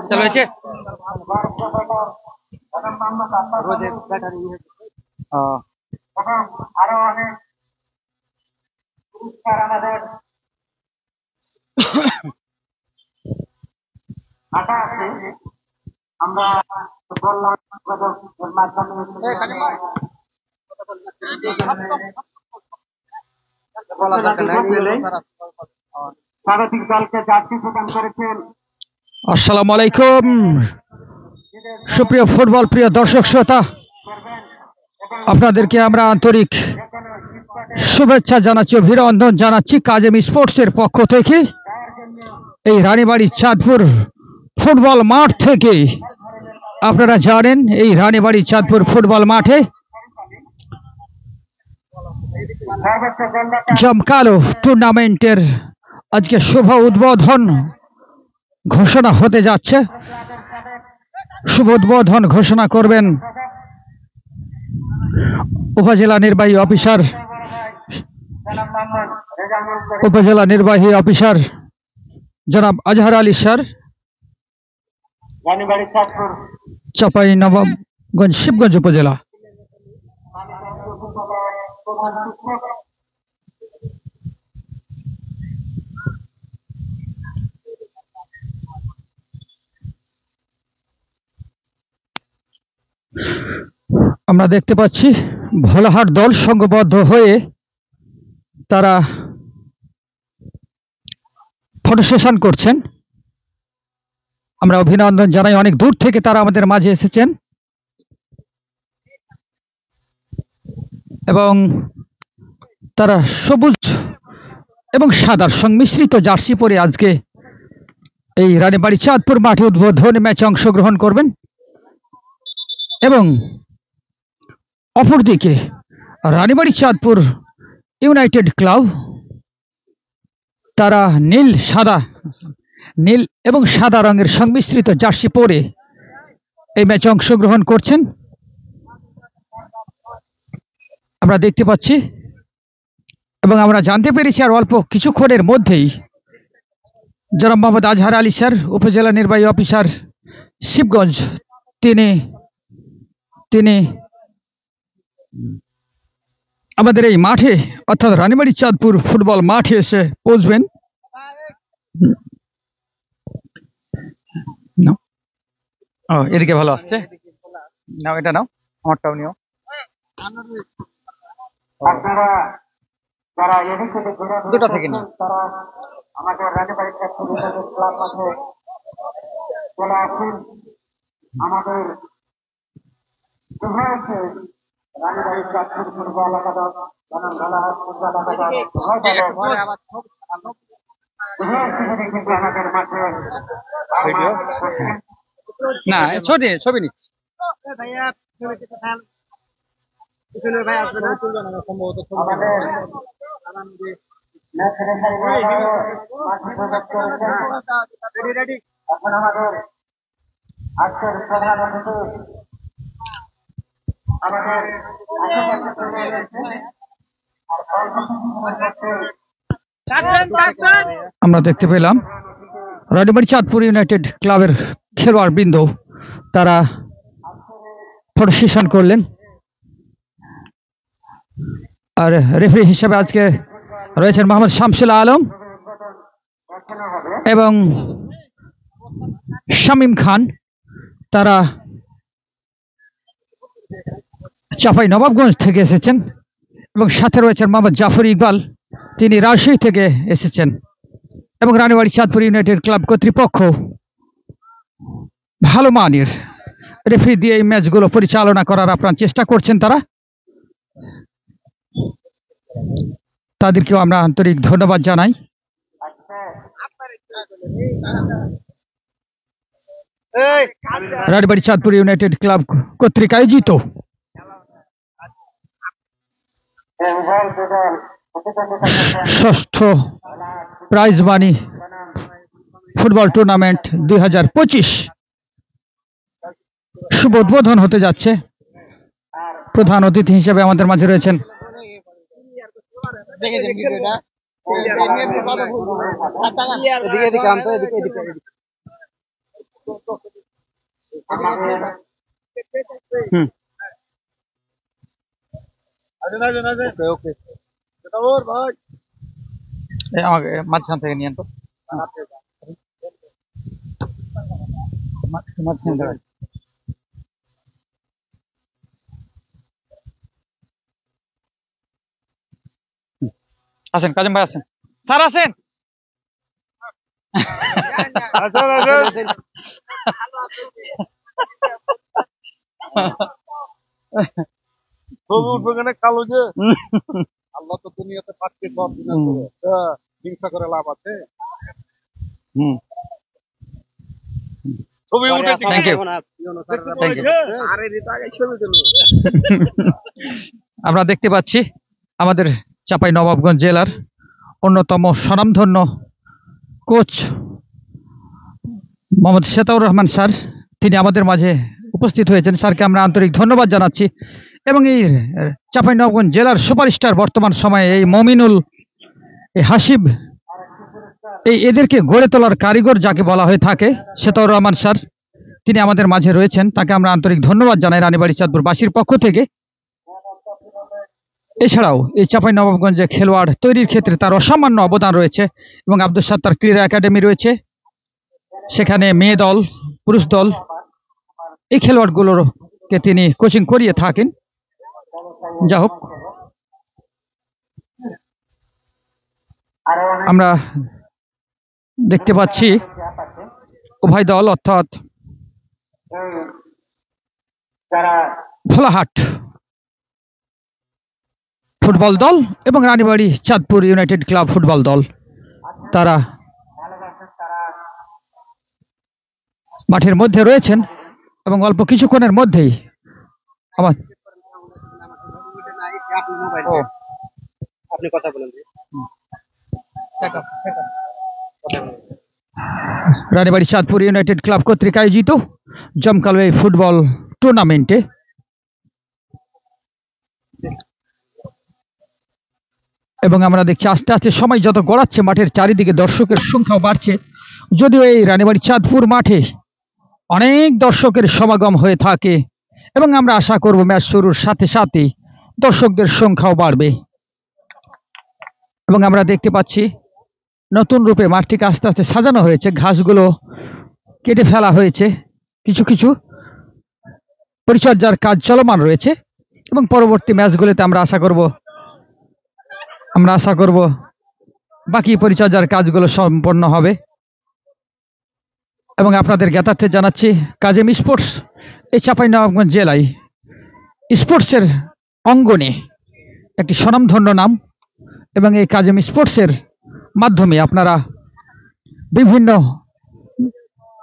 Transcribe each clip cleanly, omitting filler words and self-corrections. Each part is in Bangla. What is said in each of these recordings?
চলো হয়েছে আরো অনেক পুরস্কার আমাদের আশা আছে। আমরা বললাম স্বাগতিক দলকে জার্সি প্রদান করেছেন। আসসালামু আলাইকুম সুপ্রিয় ফুটবল প্রিয় দর্শক শ্রোতা, আপনাদেরকে আমরা আন্তরিক শুভেচ্ছা জানাচ্ছি, অভিনন্দন জানাচ্ছি কাজেম স্পোর্টসের পক্ষ থেকে। এই রানীবাড়ি চাঁদপুর ফুটবল মাঠ থেকে আপনারা জানেন, এই রানীবাড়ি চাঁদপুর ফুটবল মাঠে জমকালো টুর্নামেন্টের আজকে শুভ উদ্বোধন ঘোষণা হতে যাচ্ছে। শুভ উদ্বোধন ঘোষণা করবেন উপজেলা নির্বাহী অফিসার জনাব আজহার আলী স্যার, চাঁপাইনবাবগঞ্জ শিবগঞ্জ উপজেলা। আমরা দেখতে পাচ্ছি ভোলাহাট দল সংঘবদ্ধ হয়ে তারা ফটো সেশন করছেন। আমরা অভিনন্দন জানাই, অনেক দূর থেকে তারা আমাদের মাঝে এসেছেন এবং তারা সবুজ এবং সাদার সংমিশ্রিত জার্সি পরে আজকে এই রানীবাড়ি চাঁদপুর মাঠে উদ্বোধনী ম্যাচে অংশগ্রহণ করবেন। এবং অপরদিকে রানীবাড়ি চাঁদপুর ইউনাইটেড ক্লাব, তারা নীল এবং সাদা রঙের সংমিশ্রিত জার্সি পরে এই ম্যাচে অংশগ্রহণ করছেন। আমরা দেখতে পাচ্ছি এবং আমরা জানতে পেরেছি আর অল্প কিছুক্ষণের মধ্যেই জনাব মোহাম্মদ আজহার আলী স্যার, উপজেলা নির্বাহী অফিসার শিবগঞ্জ, তিনি আমাদের এই মাঠে অর্থাৎ রানীবাড়ি চাঁদপুর ফুটবল মাঠে এসে পৌঁছবেন। এদিকে ভালো আসছে, নাও এটা নাও, আমারটাও নিও। দুটো থেকে নিও। আমাদের রানীবাড়ি চাঁদপুর ক্লাব মাঠে চলে আসেন। আমাদের রানীবাড়ি চাঁদপুর ফুটবল একাদশ, আমাদের মাঠে না ছবি নিচ্ছি। এখন আমাদের আজকের প্রধান অতিথি আমরা দেখতে পেলাম রানীবাড়ি চাঁদপুর ইউনাইটেড ক্লাবের খেলোয়াড় বৃন্দ তারা ফটো সেশন করলেন। আর রেফারি হিসেবে আজকে রয়েছেন মোহাম্মদ শামসুল আলম এবং শামীম খান, তারা চাঁপাইনবাবগঞ্জ থেকে এসেছেন। এবং সাথে রয়েছেন মোহাম্মদ জাফর ইকবাল, তিনি রাজশাহী থেকে এসেছেন। এবং রানীবাড়ি চাঁদপুর ইউনাইটেড ক্লাব কর্তৃপক্ষ ভালো মানের রেফারি দিয়ে এই ম্যাচগুলো পরিচালনা করার আপ্রাণ চেষ্টা করছেন। তাদেরকেও আমরা আন্তরিক ধন্যবাদ জানাই। রানীবাড়ি চাঁদপুর ইউনাইটেড ক্লাব কর্তৃক আয়োজিত ষষ্ঠ প্রাইজ মানি ফুটবল টুর্নামেন্ট 2025 শুভ উদ্বোধন হতে যাচ্ছে। প্রধান অতিথি হিসেবে আমাদের মাঝে রয়েছেন আমাকে মাঝখান থেকে নিয়ে তো মাঝখান থেকে আসেন কাজিম ভাই, আসেন স্যার, আসেন। কালো যে আল্লাহ তো দুনিয়াতে পাঠিয়ে হিংসা করে লাভ আছে। ছবি উঠেছি। Thank you. আমরা দেখতে পাচ্ছি আমাদের চাঁপাই নবাবগঞ্জ জেলার অন্যতম স্বনামধন্য কোচ মোহাম্মদ শেতাউর রহমান স্যার, তিনি আমাদের মাঝে উপস্থিত হয়েছেন। স্যারকে আমরা আন্তরিক ধন্যবাদ জানাচ্ছি। এবং এই চাঁপাই নবাবগঞ্জ জেলার সুপারস্টার বর্তমান সময়ে এই মমিনুল, এই হাসিব, এদেরকে গড়ে তোলার কারিগর যাকে বলা হয়ে থাকে, শেতাউর রহমান স্যার, তিনি আমাদের মাঝে রয়েছেন। তাকে আমরা আন্তরিক ধন্যবাদ জানাই রানীবাড়ি চাঁদপুরবাসীর পক্ষ থেকে। এছাড়াও এই চাঁপাই নবাবগঞ্জে খেলোয়াড় তৈরির ক্ষেত্রে তার অসামান্য অবদান রয়েছে এবং আব্দুল সাত্তার ক্রীড়া একাডেমি রয়েছে, সেখানে মেয়ে দল, পুরুষ দল, এই খেলোয়াড়গুলোকে তিনি কোচিং করিয়ে থাকেন। যা হোক, আমরা দেখতে পাচ্ছি উভয় দল অর্থাৎ ভোলাহাট ফুটবল দল এবং Ranibari Chandpur United club football দল, তারা মাঠের মধ্যে রয়েছেন এবং অল্প কিছুক্ষণের মধ্যেই আমার আপনি কথা বলেন। রানীবাড়ি চাঁদপুর ইউনাইটেড ক্লাব কর্তৃক আয়োজিত জমকালো এই ফুটবল টুর্নামেন্টে এবং আমরা দেখছি আস্তে আস্তে সময় যত গড়াচ্ছে মাঠের চারিদিকে দর্শকের সংখ্যাও বাড়ছে। যদিও এই রানীবাড়ি চাঁদপুর মাঠে অনেক দর্শকের সমাগম হয়ে থাকে এবং আমরা আশা করব ম্যাচ শুরুর সাথে সাথে দর্শকদের সংখ্যাও বাড়বে। এবং আমরা দেখতে পাচ্ছি নতুন রূপে মাঠটিকে আস্তে আস্তে সাজানো হয়েছে, ঘাসগুলো কেটে ফেলা হয়েছে, কিছু কিছু পরিচর্যার কাজ চলমান রয়েছে এবং পরবর্তী ম্যাচগুলোতে আমরা আশা করব বাকি পরিচর্যার কাজগুলো সম্পন্ন হবে। এবং আপনাদের জ্ঞাতার্থে জানাচ্ছি কাজেম স্পোর্টস এই চাঁপাইনবাবগঞ্জ জেলায় স্পোর্টসের অঙ্গনে একটি স্বনামধন্য নাম এবং এই কাজেম স্পোর্টসের মাধ্যমে আপনারা বিভিন্ন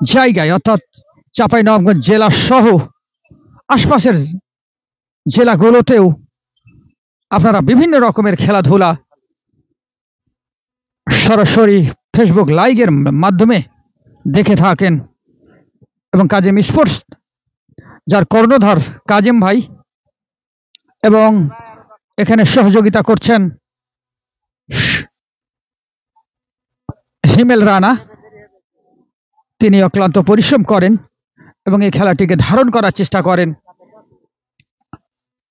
জায়গায় অর্থাৎ চাঁপাইনবাবগঞ্জ জেলা সহ আশপাশের জেলাগুলোতেও আপনারা বিভিন্ন রকমের খেলাধুলা সরাসরি ফেসবুক লাইভের মাধ্যমে দেখে থাকেন। এবং কাজেম স্পোর্টস যার কর্ণধার কাজেম ভাই এবং এখানে সহযোগিতা করছেন হিমেল রানা, তিনি অক্লান্ত পরিশ্রম করেন এবং এই খেলাটিকে ধারণ করার চেষ্টা করেন।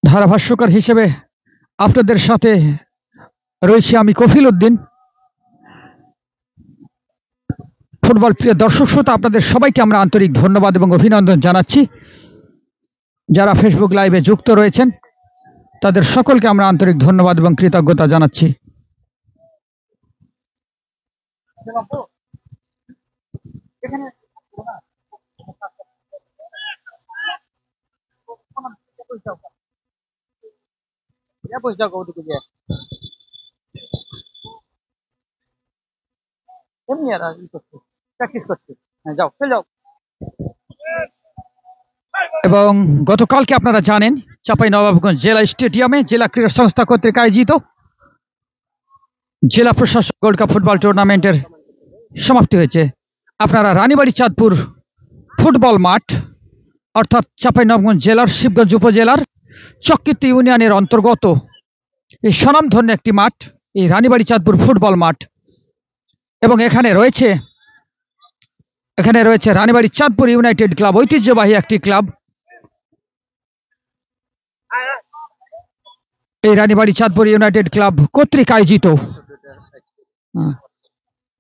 ধারাভাষ্যকার হিসেবে আপনাদের সাথে রয়েছি আমি কফিল উদ্দিন। ফুটবল প্রিয় দর্শক শ্রোতা, আপনাদের সবাইকে আমরা আন্তরিক ধন্যবাদ এবং অভিনন্দন জানাচ্ছি। যারা ফেসবুক লাইভে যুক্ত রয়েছেন তাদের সকলকে আমরা আন্তরিক ধন্যবাদ এবং কৃতজ্ঞতা জানাচ্ছি। এবং গতকালকে আপনারা জানেন চাঁপাইনবাবগঞ্জ জেলা স্টেডিয়ামে জেলা ক্রীড়া সংস্থা কর্তৃক আয়োজিত জেলা প্রশাসক গোল্ড কাপ ফুটবল টুর্নামেন্টের সমাপ্তি হয়েছে। আপনারা রানীবাড়ি চাঁদপুর ফুটবল মাঠ অর্থাৎ চাঁপাইনবাবগঞ্জ জেলার শিবগঞ্জ উপজেলার চক্কিত ইউনিয়নের অন্তর্গত এই স্বনামধন্য একটি মাঠ এই রানীবাড়ি চাঁদপুর ফুটবল মাঠ। এবং এখানে রয়েছে রানীবাড়ি চাঁদপুর ইউনাইটেড ক্লাব, ঐতিহ্যবাহী একটি ক্লাব। এই রানীবাড়ি চাঁদপুর ইউনাইটেড ক্লাব কর্তৃক আয়োজিত।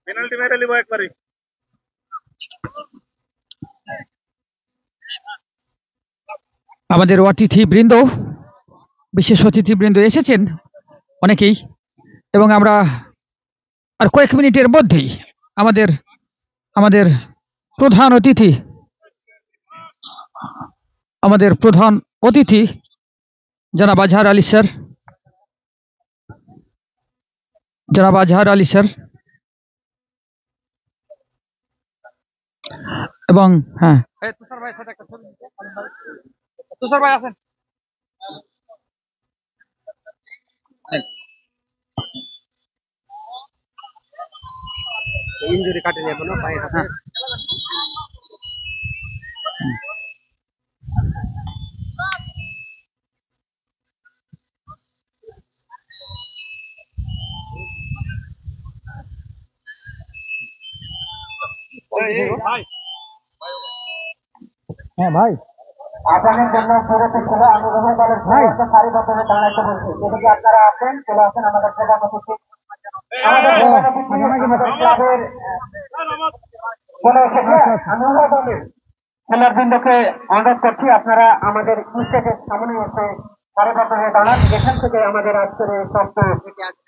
পেনাল্টি মেরে নিব একবারে। আমাদের বিশেষ অতিথিবৃন্দ এসেছেন অনেকেই, এবং আমরা আর কয়েক মিনিটের মধ্যেই আমাদের প্রধান অতিথি জনাব আজহার আলী স্যার এবং হ্যাঁ তুষার ভাই আছেন। ইনজুরি কাটে যাবে না পায়ে হাতে। হ্যাঁ ভাই, আসামের জন্য প্রগতি ছিল। আমি রবি দলের সারিবদ্ধ হয়ে দাঁড়াইতে বলছি। যদি আপনারা আসেন, চলে আসেন আমাদের প্রধান অতিথি। আমাদের প্রধান অতিথি আমাদের ক্লাবের চলে এসেছে। আমি উভয় দলের খেলোয়াড়বৃন্দকে অনুরোধ করছি, আপনারা আমাদের স্টেজের সামনে এসে সারিবদ্ধ হয়ে দাঁড়ান। যেখান থেকে আমাদের আজকের এই ষষ্ঠ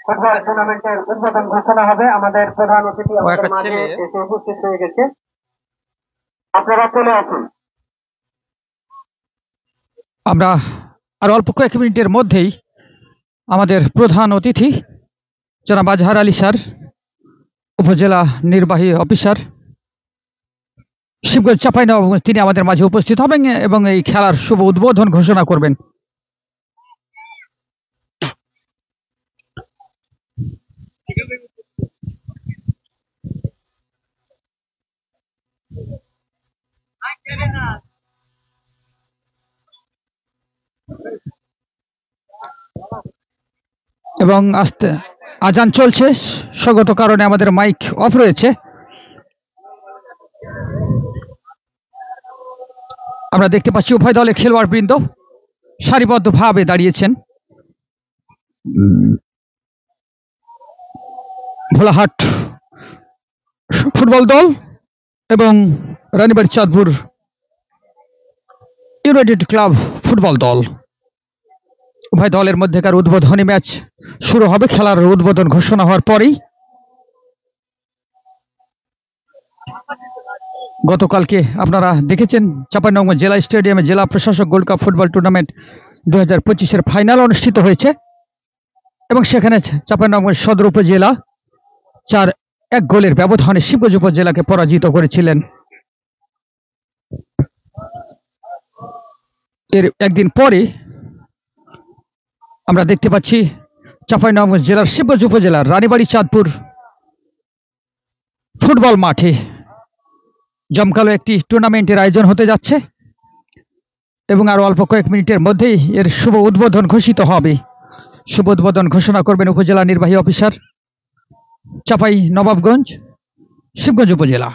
ফুটবল টুর্নামেন্টের উদ্বোধন ঘোষণা হবে। আমাদের প্রধান অতিথি আমাদের মাঝে এসে উপস্থিত হয়ে গেছে। আপনারা চলে আসুন। আমরা আর অল্প কয়েক মিনিটের মধ্যেই আমাদের প্রধান অতিথি জনাব আজহার আলী স্যার, উপজেলা নির্বাহী অফিসার, শিবগঞ্জ চাঁপাইনবাবগঞ্জ, তিনি আমাদের মাঝে উপস্থিত হবেন এবং এই খেলার শুভ উদ্বোধন ঘোষণা করবেন। এবং আজান চলছে, সঙ্গত কারণে আমাদের মাইক অফ রয়েছে। আমরা দেখতে পাচ্ছি উভয় দলের খেলোয়াড়বৃন্দ সারিবদ্ধভাবে দাঁড়িয়েছেন। ভোলাহাট ফুটবল দল এবং Ranibari Chandpur United club football দল, উভয় দলের মধ্যেকার উদ্বোধনী ম্যাচ শুরু হবে খেলার উদ্বোধন ঘোষণা হওয়ার পরেই। গতকালকে আপনারা দেখেছেন চাঁপাইনবাবগঞ্জ জেলা স্টেডিয়ামে জেলা প্রশাসক গোল্ড কাপ ফুটবল টুর্নামেন্ট 2025-এর ফাইনাল অনুষ্ঠিত হয়েছে এবং সেখানে চাঁপাইনবাবগঞ্জ সদর উপজেলা 4-1 গোলের ব্যবধানে শিবগঞ্জ উপজেলাকে পরাজিত করেছিলেন। এর একদিন পরে আমরা দেখতে পাচ্ছি চাঁপাইনবাবগঞ্জ জেলার শিবগঞ্জ উপজেলার রানীবাড়ি চাঁদপুর ফুটবল মাঠে জমকালো একটি টুর্নামেন্টের আয়োজন হতে যাচ্ছে এবং আরো অল্প কয়েক মিনিটের মধ্যেই এর শুভ উদ্বোধন ঘোষিত হবে। শুভ উদ্বোধন ঘোষণা করবেন উপজেলা নির্বাহী অফিসার, চাঁপাইনবাবগঞ্জ, শিবগঞ্জ উপজেলা।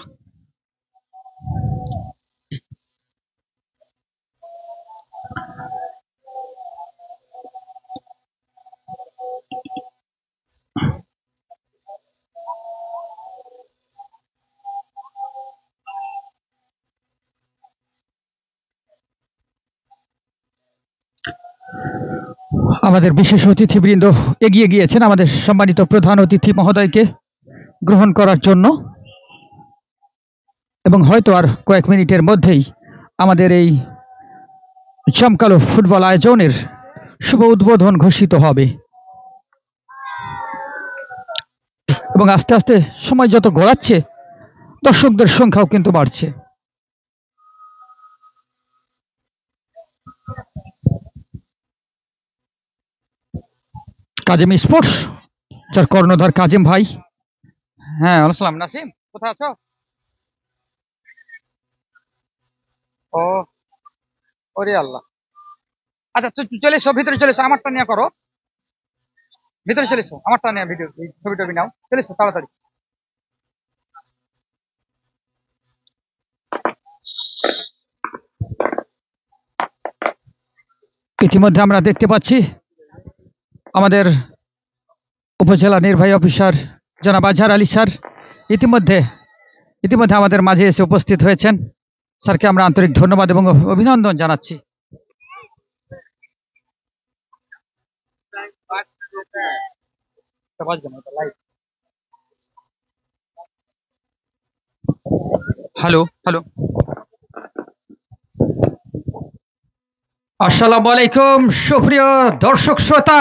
আমাদের বিশেষ অতিথিবৃন্দ এগিয়ে গিয়েছেন আমাদের সম্মানিত প্রধান অতিথি মহোদয়কে গ্রহণ করার জন্য এবং হয়তো আর কয়েক মিনিটের মধ্যেই আমাদের এই জমকালো ফুটবল আয়োজনের শুভ উদ্বোধন ঘোষিত হবে এবং আস্তে আস্তে সময় যত গড়াচ্ছে দর্শকদের সংখ্যাও কিন্তু বাড়ছে। কাজেম স্পোর্টস, যার কর্ণধার কাজেম ভাই। হ্যাঁ, আসসালাম। নাসিম, কোথায় আছো? ও, ওরে আল্লাহ। আচ্ছা, চলে এসো, ভিতরে চলে এসো, আমারটা নিয়ে করো। ভিতরে চলে এসো, আমারটা নেওয়া ভিডিও ছবি টবি নাও, চলে এসো তাড়াতাড়ি। ইতিমধ্যে আমরা দেখতে পাচ্ছি আমাদের উপজেলা নির্বাহী অফিসার জনাব আজহার আলী স্যার ইতিমধ্যে আমাদের মাঝে এসে উপস্থিত হয়েছেন। স্যারকে আমরা আন্তরিক ধন্যবাদ এবং অভিনন্দন জানাচ্ছি। হ্যালো হ্যালো, আসসালামু আলাইকুম সুপ্রিয় দর্শক শ্রোতা,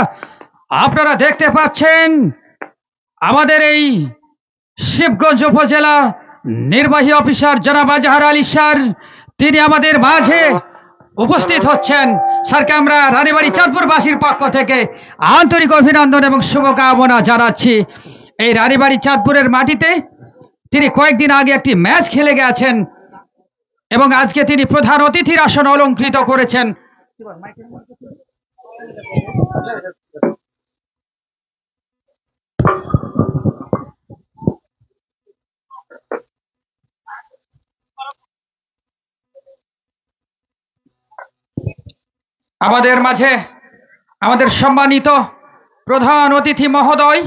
আপনারা দেখতে পাচ্ছেন আমাদের এই শিবগঞ্জ উপজেলা নির্বাহী অফিসার জনাব আজহার আলী স্যার, তিনি আমাদের মাঝে উপস্থিত হচ্ছেন। স্যারকে আমরা রানীবাড়ি চাঁদপুরবাসীর পক্ষ থেকে আন্তরিক অভিনন্দন এবং শুভকামনা জানাচ্ছি। এই রানীবাড়ি চাঁদপুরের মাটিতে তিনি কয়েকদিন আগে একটি ম্যাচ খেলে গেছেন এবং আজকে তিনি প্রধান অতিথির আসন অলঙ্কৃত করেছেন। আমাদের মাঝে আমাদের সম্মানিত প্রধান অতিথি মহোদয়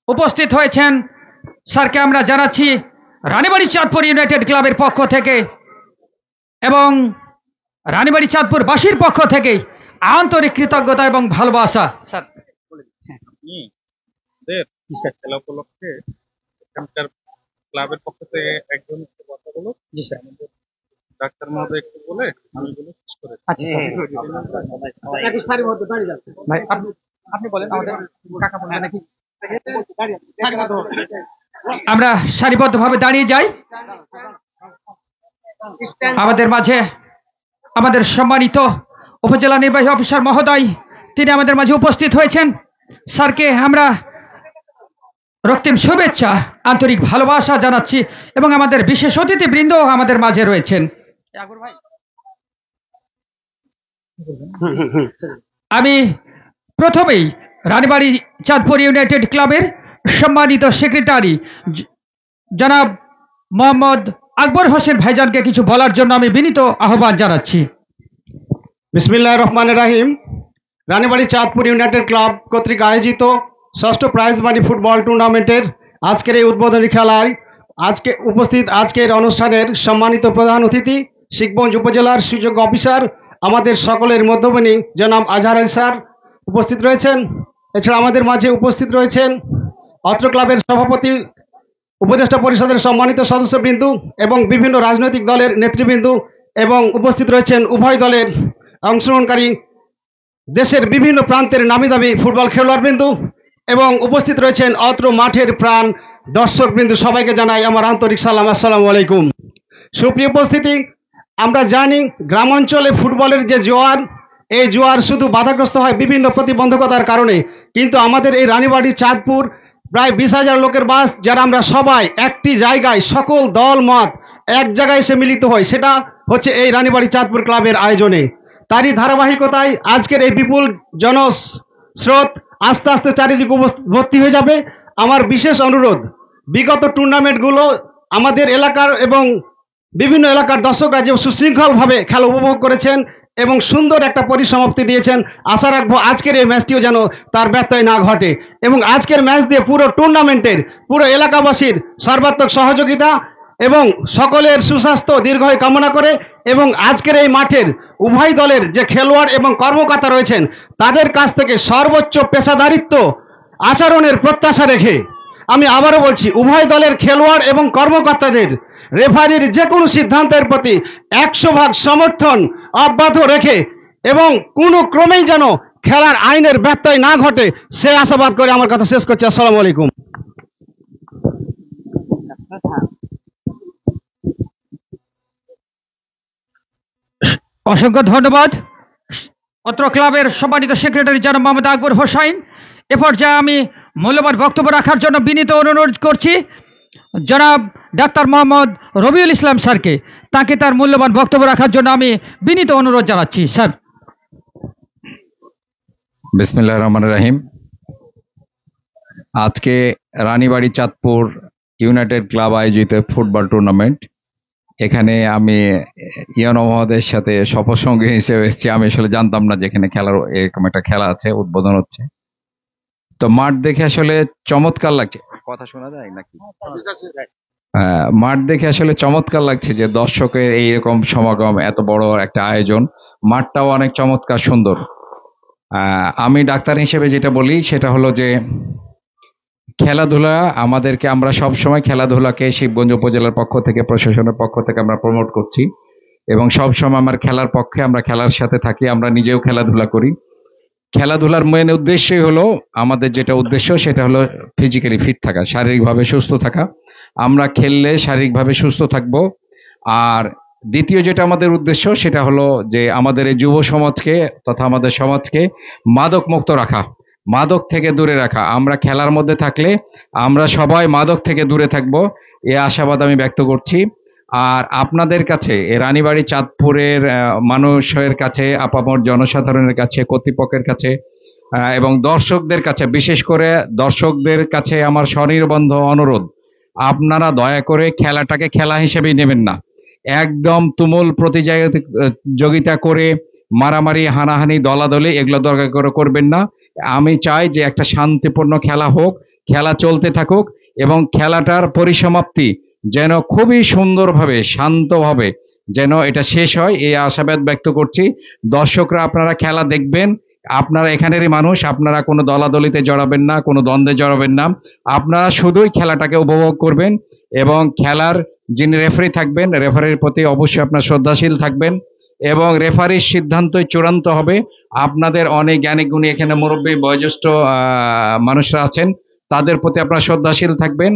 উপস্থিত হয়েছেন। স্যারকে আমরা জানাচ্ছি রানীবাড়ি চাঁদপুর ইউনাইটেড ক্লাবের পক্ষ থেকে এবং রানীবাড়ি চাঁদপুরবাসীর পক্ষ থেকে আন্তরিক কৃতজ্ঞতা এবং ভালোবাসা। স্যার খেলা উপলক্ষে এখানকার ক্লাবের পক্ষ থেকে একজন কথা বলো। জি স্যার, ডাক্তার মহোদয় একটু বলে আমি বলে শেষ করে। আচ্ছা ভাই, আপনি বলেন, আমাদের কাকা বলবেন নাকি? আমরা সারিবদ্ধভাবে দাঁড়িয়ে যাই। আমাদের মাঝে আমাদের সম্মানিত উপজেলা নির্বাহী অফিসার মহোদয় তিনি আমাদের মাঝে উপস্থিত হয়েছেন। স্যারকে আমরা রক্তিম শুভেচ্ছা আন্তরিক ভালোবাসা জানাচ্ছি এবং আমাদের বিশেষ অতিথিবৃন্দ আমাদের মাঝে রয়েছেন। আমি প্রথমেই রানীবাড়ি চাঁদপুর ইউনাইটেড ক্লাবের সম্মানিত সেক্রেটারি জনাব মোহাম্মদ আকবর হোসেন ভাইজানকে কিছু বলার জন্য আমি বিনীত আহ্বান জানাচ্ছি। বিসমিল্লাহির রহমানির রহিম। রানীবাড়ি চাঁদপুর ইউনাইটেড ক্লাব কর্তৃক আয়োজিত ষষ্ঠ প্রাইজ মানি ফুটবল টুর্নামেন্টের আজকের এই উদ্বোধনী খেলায় আজকের অনুষ্ঠানের সম্মানিত প্রধান অতিথি শিবগঞ্জ উপজেলার সুযোগ্য অফিসার আমাদের সকলের মধ্যমণি জনাব আজহার আলী স্যার উপস্থিত রয়েছেন। এছাড়া আমাদের মাঝে উপস্থিত রয়েছেন অত্র ক্লাবের সভাপতি, উপদেষ্টা পরিষদের সম্মানিত সদস্যবৃন্দ এবং বিভিন্ন রাজনৈতিক দলের নেতৃবৃন্দ এবং উপস্থিত রয়েছেন উভয় দলের অংশগ্রহণকারী দেশের বিভিন্ন প্রান্তের নামিদামি ফুটবল খেলোয়াড়বৃন্দ এবং উপস্থিত রয়েছেন অত্র মাঠের প্রাণ দর্শকবৃন্দ। সবাইকে জানাই আমার আন্তরিক সালাম, আসসালামু আলাইকুম। সুপ্রিয় উপস্থিতি, আমরা জানি গ্রাম অঞ্চলে ফুটবলের যে জোয়ার, এই জোয়ার শুধু বাধাগ্রস্ত হয় বিভিন্ন প্রতিবন্ধকতার কারণে, কিন্তু আমাদের এই রানীবাড়ি চাঁদপুর প্রায় 20,000 লোকের বাস, যারা আমরা সবাই একটি জায়গায় সকল দল মত এক জায়গায় এসে মিলিত হয়, সেটা হচ্ছে এই রানীবাড়ি চাঁদপুর ক্লাবের আয়োজনে। তারই ধারাবাহিকতায় আজকের এই বিপুল জনস্রোত আস্তে আস্তে চারিদিক ভর্তি হয়ে যাবে। আমার বিশেষ অনুরোধ, বিগত টুর্নামেন্টগুলো আমাদের এলাকার এবং বিভিন্ন এলাকার দর্শকরা যে সুশৃঙ্খলভাবে খেলা উপভোগ করেছেন এবং সুন্দর একটা পরিসমাপ্তি দিয়েছেন, আশা রাখবো আজকের এই ম্যাচটিও যেন তার ব্যত্যয় না ঘটে এবং আজকের ম্যাচ দিয়ে পুরো টুর্নামেন্টের পুরো এলাকাবাসীর সর্বাত্মক সহযোগিতা এবং সকলের সুস্বাস্থ্য দীর্ঘায়ু কামনা করে এবং আজকের এই মাঠের উভয় দলের যে খেলোয়াড় এবং কর্মকর্তা রয়েছেন তাদের কাছ থেকে সর্বোচ্চ পেশাদারিত্ব আচরণের প্রত্যাশা রেখে আমি আবারও বলছি, উভয় দলের খেলোয়াড় এবং কর্মকর্তাদের রেফারির যে কোনো সিদ্ধান্তের প্রতি 100% সমর্থন অব্যাহত রেখে এবং কোনো ক্রমেই যেন খেলার আইনের ব্যত্যয় না ঘটে সে আশাবাদ করে আমার কথা শেষ করছি। আসসালামু আলাইকুম। অসংখ্য ধন্যবাদ অত্র ক্লাবের সম্মানিত সেক্রেটারি জনাব মোহাম্মদ আকবর হোসাইন। এ পর্যায়ে আমি মূল্যবান বক্তব্য রাখার জন্য বিনীত অনুরোধ করছি জনাব ডাক্তার মোহাম্মদ রবিউল ইসলাম স্যারকে। তাকে তার মূল্যবান বক্তব্য রাখার জন্য আমি বিনীত অনুরোধ জানাচ্ছি। স্যার। বিসমিল্লাহির রহমানির রহিম। আজকে রানীবাড়ি চাঁদপুর ইউনাইটেড ক্লাব আয়োজিত ফুটবল টুর্নামেন্ট। এখানে আমি ইয়ানো মহোদয়ের সাথে সফরসঙ্গী হিসেবে এসেছি। আমি আসলে জানতাম না যে এখানে খেলার এরকম একটা খেলা আছে, উদ্বোধন হচ্ছে। তো মাঠ দেখে আসলে চমৎকার লাগছে। কথা শোনা যায় নাকি? মাঠ দেখে আসলে চমৎকার লাগছে যে দর্শকের এইরকম সমাগম, এত বড় একটা আয়োজন, মাঠটাও অনেক চমৎকার সুন্দর। আমি ডাক্তার হিসেবে যেটা বলি সেটা হলো যে খেলাধুলা আমাদেরকে, আমরা সব সময় খেলাধুলাকে শিবগঞ্জ উপজেলার পক্ষ থেকে, প্রশাসনের পক্ষ থেকে আমরা প্রমোট করছি এবং সব সময় আমার খেলার পক্ষে, আমরা খেলার সাথে থাকি, আমরা নিজেও খেলাধুলা করি। খেলাধুলার মেন উদ্দেশ্যই হলো, আমাদের যেটা উদ্দেশ্য সেটা হলো ফিজিক্যালি ফিট থাকা, শারীরিকভাবে সুস্থ থাকা। আমরা খেললে শারীরিকভাবে সুস্থ থাকব। আর দ্বিতীয় যেটা আমাদের উদ্দেশ্য সেটা হলো যে আমাদের এই যুব সমাজকে তথা আমাদের সমাজকে মাদক মুক্ত রাখা, মাদক থেকে দূরে রাখা। আমরা খেলার মধ্যে থাকলে আমরা সবাই মাদক থেকে দূরে থাকব, এ আশাবাদ আমি ব্যক্ত করছি। আর আপনাদের কাছে, এ রানীবাড়ি চাঁদপুরের মানুষের কাছে, আপামর জনসাধারণের কাছে, কর্তৃপক্ষের কাছে এবং দর্শকদের কাছে, বিশেষ করে দর্শকদের কাছে আমার সনির্বন্ধ অনুরোধ, আপনারা দয়া করে খেলাটাকে খেলা হিসেবেই নেবেন না। একদম তুমুল প্রতিযোগিতা করে মারামারি, হানাহানি, দলাদলি এগুলো দরকার করে করবেন না। আমি চাই যে একটা শান্তিপূর্ণ খেলা হোক, খেলা চলতে থাকুক এবং খেলাটার পরিসমাপ্তি যেন খুবই সুন্দরভাবে, শান্তভাবে যেন এটা শেষ হয়, এই আশাবাদ ব্যক্ত করছি। দর্শকরা আপনারা খেলা দেখবেন, আপনারা এখানেরই মানুষ, আপনারা কোনো দলাদলিতে জড়াবেন না, কোনো দ্বন্দ্বে জড়াবেন না। আপনারা শুধুই খেলাটাকে উপভোগ করবেন এবং খেলার যিনি রেফারি থাকবেন, রেফারির প্রতি অবশ্যই আপনার শ্রদ্ধাশীল থাকবেন এবং রেফারির সিদ্ধান্তই চূড়ান্ত হবে। আপনাদের অনেক জ্ঞানী গুণী এখানে মুরব্বী বয়োজ্যেষ্ঠ মানুষরা আছেন, তাদের প্রতি আপনারা শ্রদ্ধাশীল থাকবেন।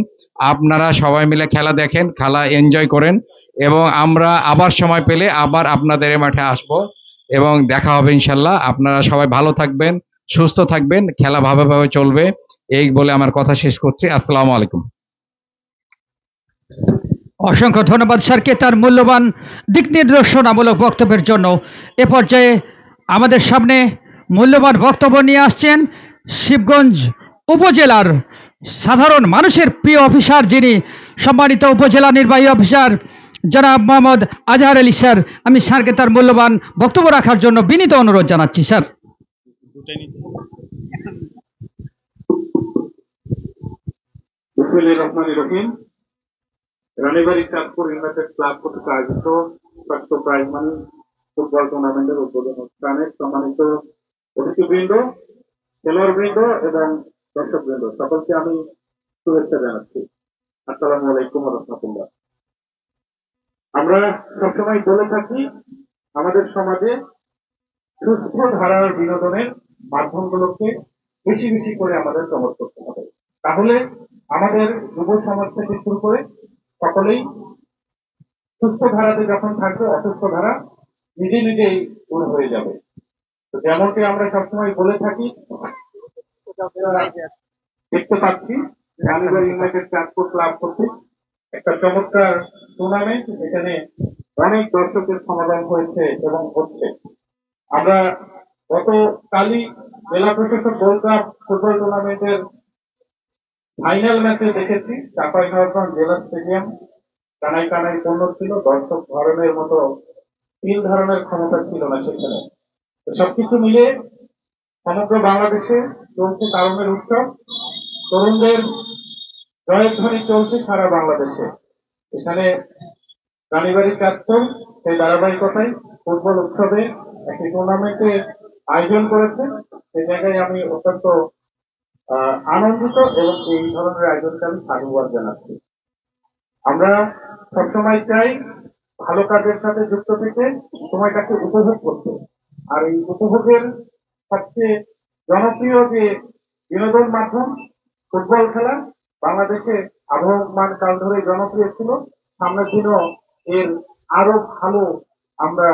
আপনারা সবাই মিলে খেলা দেখেন, খেলা এনজয় করেন এবং আমরা আবার সময় পেলে আবার আপনাদের এই মাঠে আসব এবং দেখা হবে ইনশাল্লাহ। আপনারা সবাই ভালো থাকবেন, সুস্থ থাকবেন, খেলা ভালোভাবে চলবে, এই বলে আমার কথা শেষ করছি। আসসালামু আলাইকুম। অসংখ্য ধন্যবাদ স্যারকে তার মূল্যবান দিক নির্দেশনামূলক বক্তব্যের জন্য। এ পর্যায়ে আমাদের সামনে মূল্যবান বক্তব্য নিয়ে আসছেন শিবগঞ্জ উপজেলার সাধারণ মানুষের প্রিয় অফিসার, যিনি সম্মানিত উপজেলা নির্বাহী অফিসার জনাব মোহাম্মদ আজহার আলী স্যার। আমি স্যারকে তার মূল্যবান বক্তব্য রাখার জন্য বিনীত অনুরোধ জানাচ্ছি। স্যার। বিসমিল্লাহির রহমানির রহিম। রানীবাড়ি চাঁদপুর ইউনাইটেড ক্লাব কর্তৃক আয়োজিত ষষ্ঠ প্রাইজ মানি ফুটবল টুর্নামেন্টের উদ্বোধন অনুষ্ঠানে সম্মানিত অতিথিবৃন্দ, খেলোয়াড়বৃন্দ এবং দর্শকবৃন্দ, সকলকে আমি শুভেচ্ছা জানাচ্ছি। আসসালামু আলাইকুম ওয়া রাহমাতুল্লাহ। আমরা সবসময় বলে থাকি, আমাদের সমাজে সুস্থ ধারার বিনোদনের মাধ্যমগুলোকে বেশি বেশি করে আমাদের প্রমোট করতে হবে। তাহলে আমাদের যুব সমাজ থেকে শুরু করে সকলেই সুস্থ ধারাতে যখন থাকবে, অসুস্থ ধারা নিজে নিজেই দূর হয়ে যাবে। তো যেমনটি আমরা সবসময় বলে থাকি, দেখতে পাচ্ছি রানীবাড়ি ইউনাইটেড চাঁদপুর ক্লাব কর্তৃক একটা চমৎকার টুর্নামেন্ট, এখানে অনেক দর্শকের সমাগম হয়েছে এবং হচ্ছে। আমরা গতকালই জেলা প্রশাসক গোল্ড কাপ ফুটবল টুর্নামেন্টের ফাইনাল ম্যাচে দেখেছি চাঁপাইনবাবগঞ্জ জেলা স্টেডিয়াম কানাই কানাই পূর্ণ ছিল, দর্শক ধরনের মতো তিল ধরনের ক্ষমতা ছিল না সেখানে। সবকিছু মিলে সমগ্র বাংলাদেশে চলছে কারণের উৎসব, তরুণদের জয়ের ধ্বনি চলছে সারা বাংলাদেশে। এখানে রানীবাড়ি চাঁদপুর সেই ধারাবাহিকতায় ফুটবল উৎসবে একটি টুর্নামেন্টের আয়োজন করেছে। সেই জায়গায় আমি অত্যন্ত আনন্দিত এবং এই ধরনের আয়োজনকে আমি সাধুবাদ জানাচ্ছি। আমরা সবসময় চাই ভালো কাজের সাথে যুক্ত থেকে সময়টাকে উপভোগ করতে। আর এই উপভোগের সবচেয়ে জনপ্রিয় যে বিনোদন মাধ্যম ফুটবল খেলা বাংলাদেশে আবহমান কাল ধরে জনপ্রিয় ছিল। সামনের দিনও এর আরো ভালো আমরা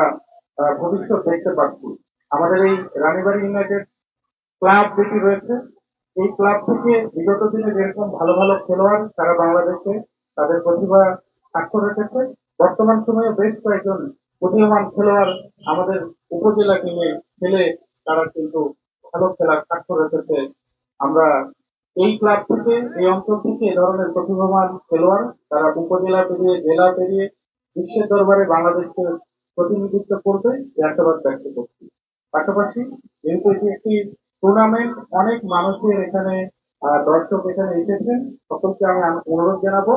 ভবিষ্যৎ দেখতে পাচ্ছি। আমাদের এই রানীবাড়ি ইউনাইটেড ক্লাব যেটি রয়েছে, এই ক্লাব থেকে বিগত দিনে যেরকম ভালো ভালো খেলোয়াড় সারা বাংলাদেশে তাদের প্রতিভা স্বাক্ষর রেখেছে, বর্তমান সময়ে বেশ কয়েকজন প্রতিভাবান খেলোয়াড় আমাদের উপজেলা টিমে খেলে তারা কিন্তু ভালো খেলার স্বাক্ষর রেখেছে। আমরা এই ক্লাব থেকে, এই অঞ্চল থেকে এ ধরনের প্রতিভাবান খেলোয়াড় তারা উপজেলা পেরিয়ে, জেলা পেরিয়ে বিশ্বের দরবারে বাংলাদেশকে প্রতিনিধিত্ব করবে এই আশাবাদ ব্যক্ত করছি। পাশাপাশি যেহেতু এটি একটি টুর্নামেন্ট, অনেক মানুষের এখানে দর্শক এখানে এসেছেন, সকলকে আমি অনুরোধ জানাবো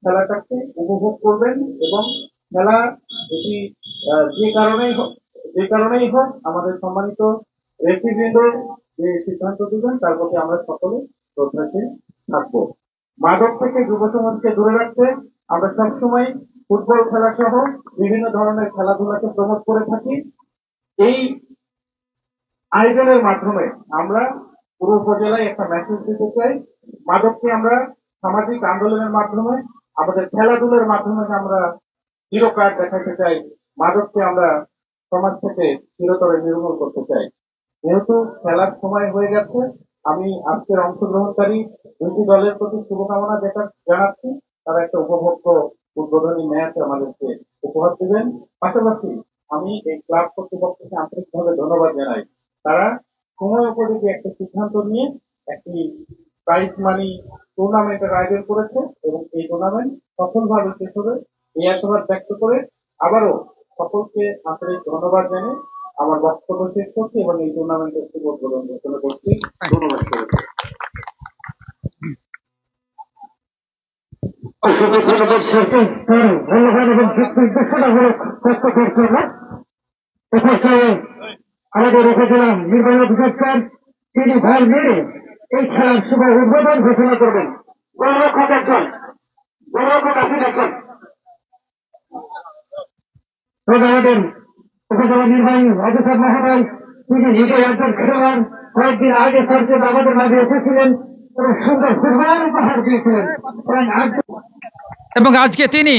খেলাটাকে উপভোগ করবেন এবং খেলা এটি যে কারণেই হোক আমাদের সম্মানিত রেফারিবৃন্দ যে সিদ্ধান্ত দিবেন তার প্রতি আমরা সকলে শ্রদ্ধাশীল থাকবো। মাদক থেকে যুব সমাজকে দূরে রাখতে আমরা সবসময় ফুটবল খেলা সহ বিভিন্ন ধরনের খেলাধুলাকে প্রমোট করে থাকি। এই আয়োজনের মাধ্যমে আমরা পুরো উপজেলায় একটা মেসেজ দিতে চাই, মাদককে আমরা সামাজিক আন্দোলনের মাধ্যমে, আমাদের খেলাধুলার মাধ্যমে আমরা চিরকাল দেখাতে চাই, মাদককে আমরা সমাজ থেকে চিরতরে নির্মূল করতে চাই। যেহেতু খেলার সময় হয়ে গেছে, আমি আজকের অংশগ্রহণকারী দুটি দলের প্রতি শুভকামনা জানাচ্ছি। তারা একটা উপভোগ্য উদ্বোধনী ম্যাচ আমাদেরকে উপহার দিবেন। পাশাপাশি আমি এই ক্লাব কর্তৃপক্ষকে আন্তরিকভাবে ধন্যবাদ জানাই। তারা সময় উপযোগী একটা সিদ্ধান্ত নিয়ে একটি প্রাইজ মানি টুর্নামেন্টের আয়োজন করেছে এবং এই টুর্নামেন্ট সফলভাবে শেষ হবে এই আশাবাদ ব্যক্ত করে আবারও সকলকে আন্তরিক ধন্যবাদ জানিয়ে আমার বক্তব্য শেষ করছি এবং এই টুর্নামেন্টের শুভ উদ্বোধন ঘোষণা করছি। ধন্যবাদ সবাইকে। আমাদের উপজেলা নির্বাহী অধিকার তিনি ভর মেরে এই খেলার শুভ উদ্বোধন ঘোষণা করবেন। গোলরক্ষক একজন, গোলরক্ষক আছেন একজন। আমাদের উপজেলা নির্বাহী অফিসার মহোদয় তিনি নিজে একজন খেলোয়াড়, কয়েকদিন আগে সরকার আমাদের মাঝে এসেছিলেন এবং সুন্দর ফুটবল উপহার দিয়েছিলেন এবং আজকে তিনি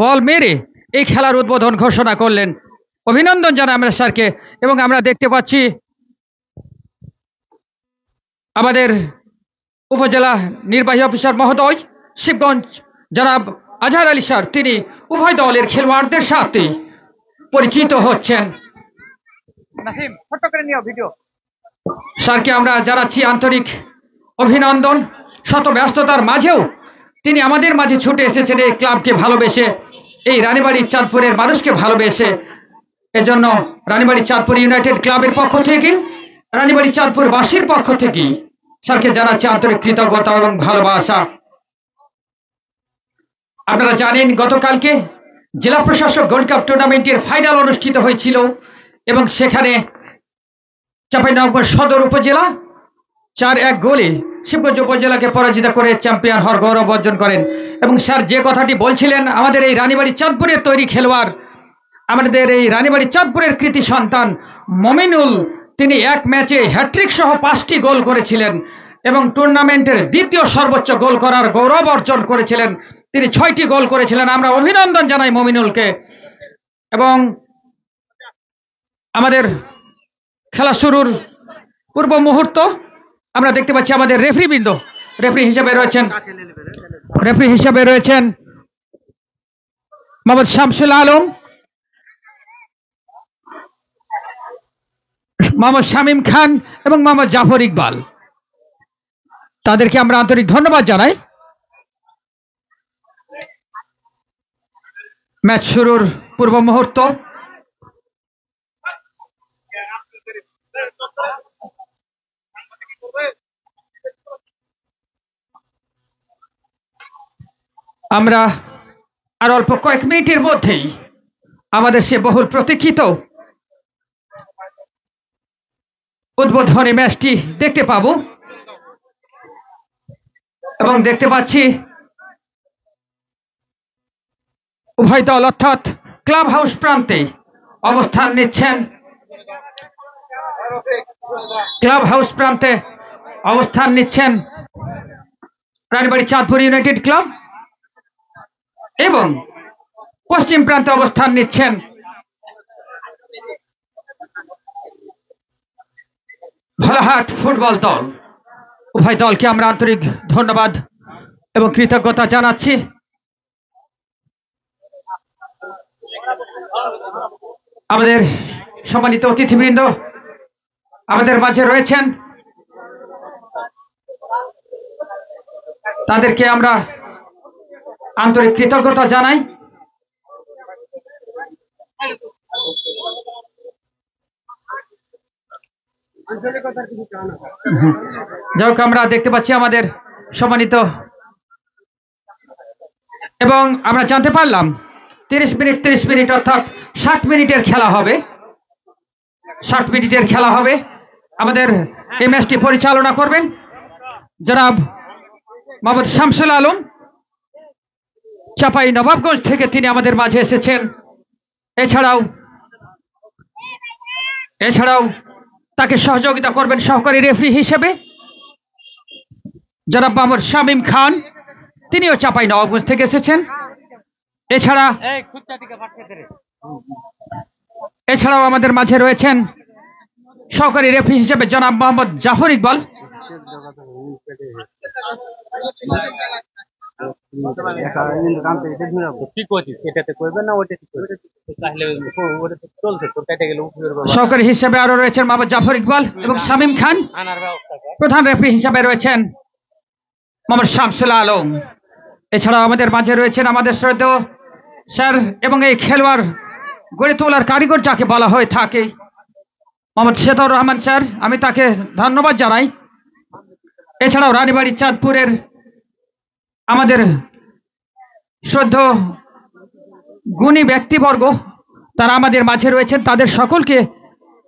বল মেরে এই খেলার উদ্বোধন ঘোষণা করলেন। অভিনন্দন জানাই আমরা স্যারকে। এবং আমরা দেখতে পাচ্ছি আমাদের উপজেলা নির্বাহী অফিসার মহোদয় শিবগঞ্জ জনাব আজহার আলী স্যার, তিনি উভয় দলের খেলোয়াড়দের সাথে পরিচিত হচ্ছেন। স্যারকে আমরা জানাচ্ছি আন্তরিক অভিনন্দন। শত ব্যস্ততার মাঝেও তিনি আমাদের মাঝে ছুটে এসেছেন এই ক্লাবকে ভালোবেসে, এই রানীবাড়ি চাঁদপুরের মানুষকে ভালোবেসে। এজন্য রানীবাড়ি চাঁদপুর ইউনাইটেড ক্লাবের পক্ষ থেকে, রানীবাড়ি চাঁদপুর বাসীর পক্ষ থেকে স্যারকে জানাচ্ছি আন্তরিক কৃতজ্ঞতা এবং ভালোবাসা। আপনারা জানেন গতকালকে জেলা প্রশাসক গোল্ড কাপ টুর্নামেন্টের ফাইনাল অনুষ্ঠিত হয়েছিল এবং সেখানে চাঁপাইনবাবগঞ্জ সদর উপজেলা 4-1 গোলে শিবগঞ্জ উপজেলাকে পরাজিত করে চ্যাম্পিয়ন হওয়ার গৌরব অর্জন করেন। এবং স্যার যে কথাটি বলছিলেন, আমাদের এই রানীবাড়ি চাঁদপুরের তৈরি খেলোয়াড়, আমাদের এই রানীবাড়ি চাঁদপুরের কৃতি সন্তান মমিনুল, তিনি এক ম্যাচে হ্যাট্রিক সহ 5টি গোল করেছিলেন এবং টুর্নামেন্টের দ্বিতীয় সর্বোচ্চ গোল করার গৌরব অর্জন করেছিলেন। তিনি 6টি গোল করেছিলেন। আমরা অভিনন্দন জানাই মমিনুলকে। এবং আমাদের খেলা শুরুর পূর্ব মুহূর্ত আমরা দেখতে পাচ্ছি আমাদের রেফারিবৃন্দ, রেফারি হিসেবে রয়েছেন মোহাম্মদ শামসুল আলম, মোহাম্মদ শামীম খান এবং মোহাম্মদ জাফর ইকবাল। তাদেরকে আমরা আন্তরিক ধন্যবাদ জানাই। ম্যাচ শুরুর পূর্ব মুহূর্ত। আমরা আর অল্প কয়েক মিনিটের মধ্যেই আমাদের সে বহুল প্রতীক্ষিত উদ্বোধনী ম্যাচটি দেখতে পাব এবং দেখতে পাচ্ছি উভয় দল অর্থাৎ ক্লাব হাউস প্রান্তে অবস্থান নিচ্ছেন, রানীবাড়ি চাঁদপুর ইউনাইটেড ক্লাব এবং পশ্চিম প্রান্তে অবস্থান নিচ্ছেন ভোলাহাট ফুটবল দল। উভয় দলকে আমরা আন্তরিক ধন্যবাদ এবং কৃতজ্ঞতা জানাচ্ছি। আমাদের সম্মানিত অতিথিবৃন্দ আমাদের মাঝে রয়েছেন তাদেরকে আমরা আন্তরিক কৃতজ্ঞতা জানাই। যাই হোক, আমরা দেখতে পাচ্ছি আমাদের সম্মানিত, এবং আমরা জানতে পারলাম 30 মিনিট অর্থাৎ 60 মিনিটের খেলা হবে। 60 মিনিটের খেলা হবে। আমাদের এই ম্যাচটি পরিচালনা করবেন জনাব মোহাম্মদ শামসুল আলম, চাপাই নবাবগঞ্জ থেকে তিনি আমাদের মাঝে এসেছেন। এছাড়াও তাকে সহযোগিতা করবেন সহকারী রেফারি হিসেবে জনাব মোহাম্মদ শামীম খান, তিনিও চাপাই নবাবগঞ্জ থেকে এসেছেন। এছাড়াও আমাদের মাঝে রয়েছেন সহকারী রেফারি হিসেবে জনাব মোহাম্মদ জাফর ইকবাল। সহকারী হিসেবে আরো রয়েছেন মোহাম্মদ জাফর ইকবাল এবং শামীম খান। প্রধান রেফারি হিসেবে রয়েছেন মোহাম্মদ শামসুল আলম। এছাড়াও আমাদের মাঝে রয়েছেন আমাদের শ্রদ্ধেয় স্যার এবং এই খেলোয়াড় গড়ে তোলার কারিগর যাকে বলা হয়ে থাকে মোহাম্মদ সেতাউর রহমান স্যার, আমি তাকে ধন্যবাদ জানাই। এছাড়াও রানীবাড়ি চাঁদপুরের আমাদের শ্রদ্ধেয় গুণী ব্যক্তিবর্গ তারা আমাদের মাঝে রয়েছেন, তাদের সকলকে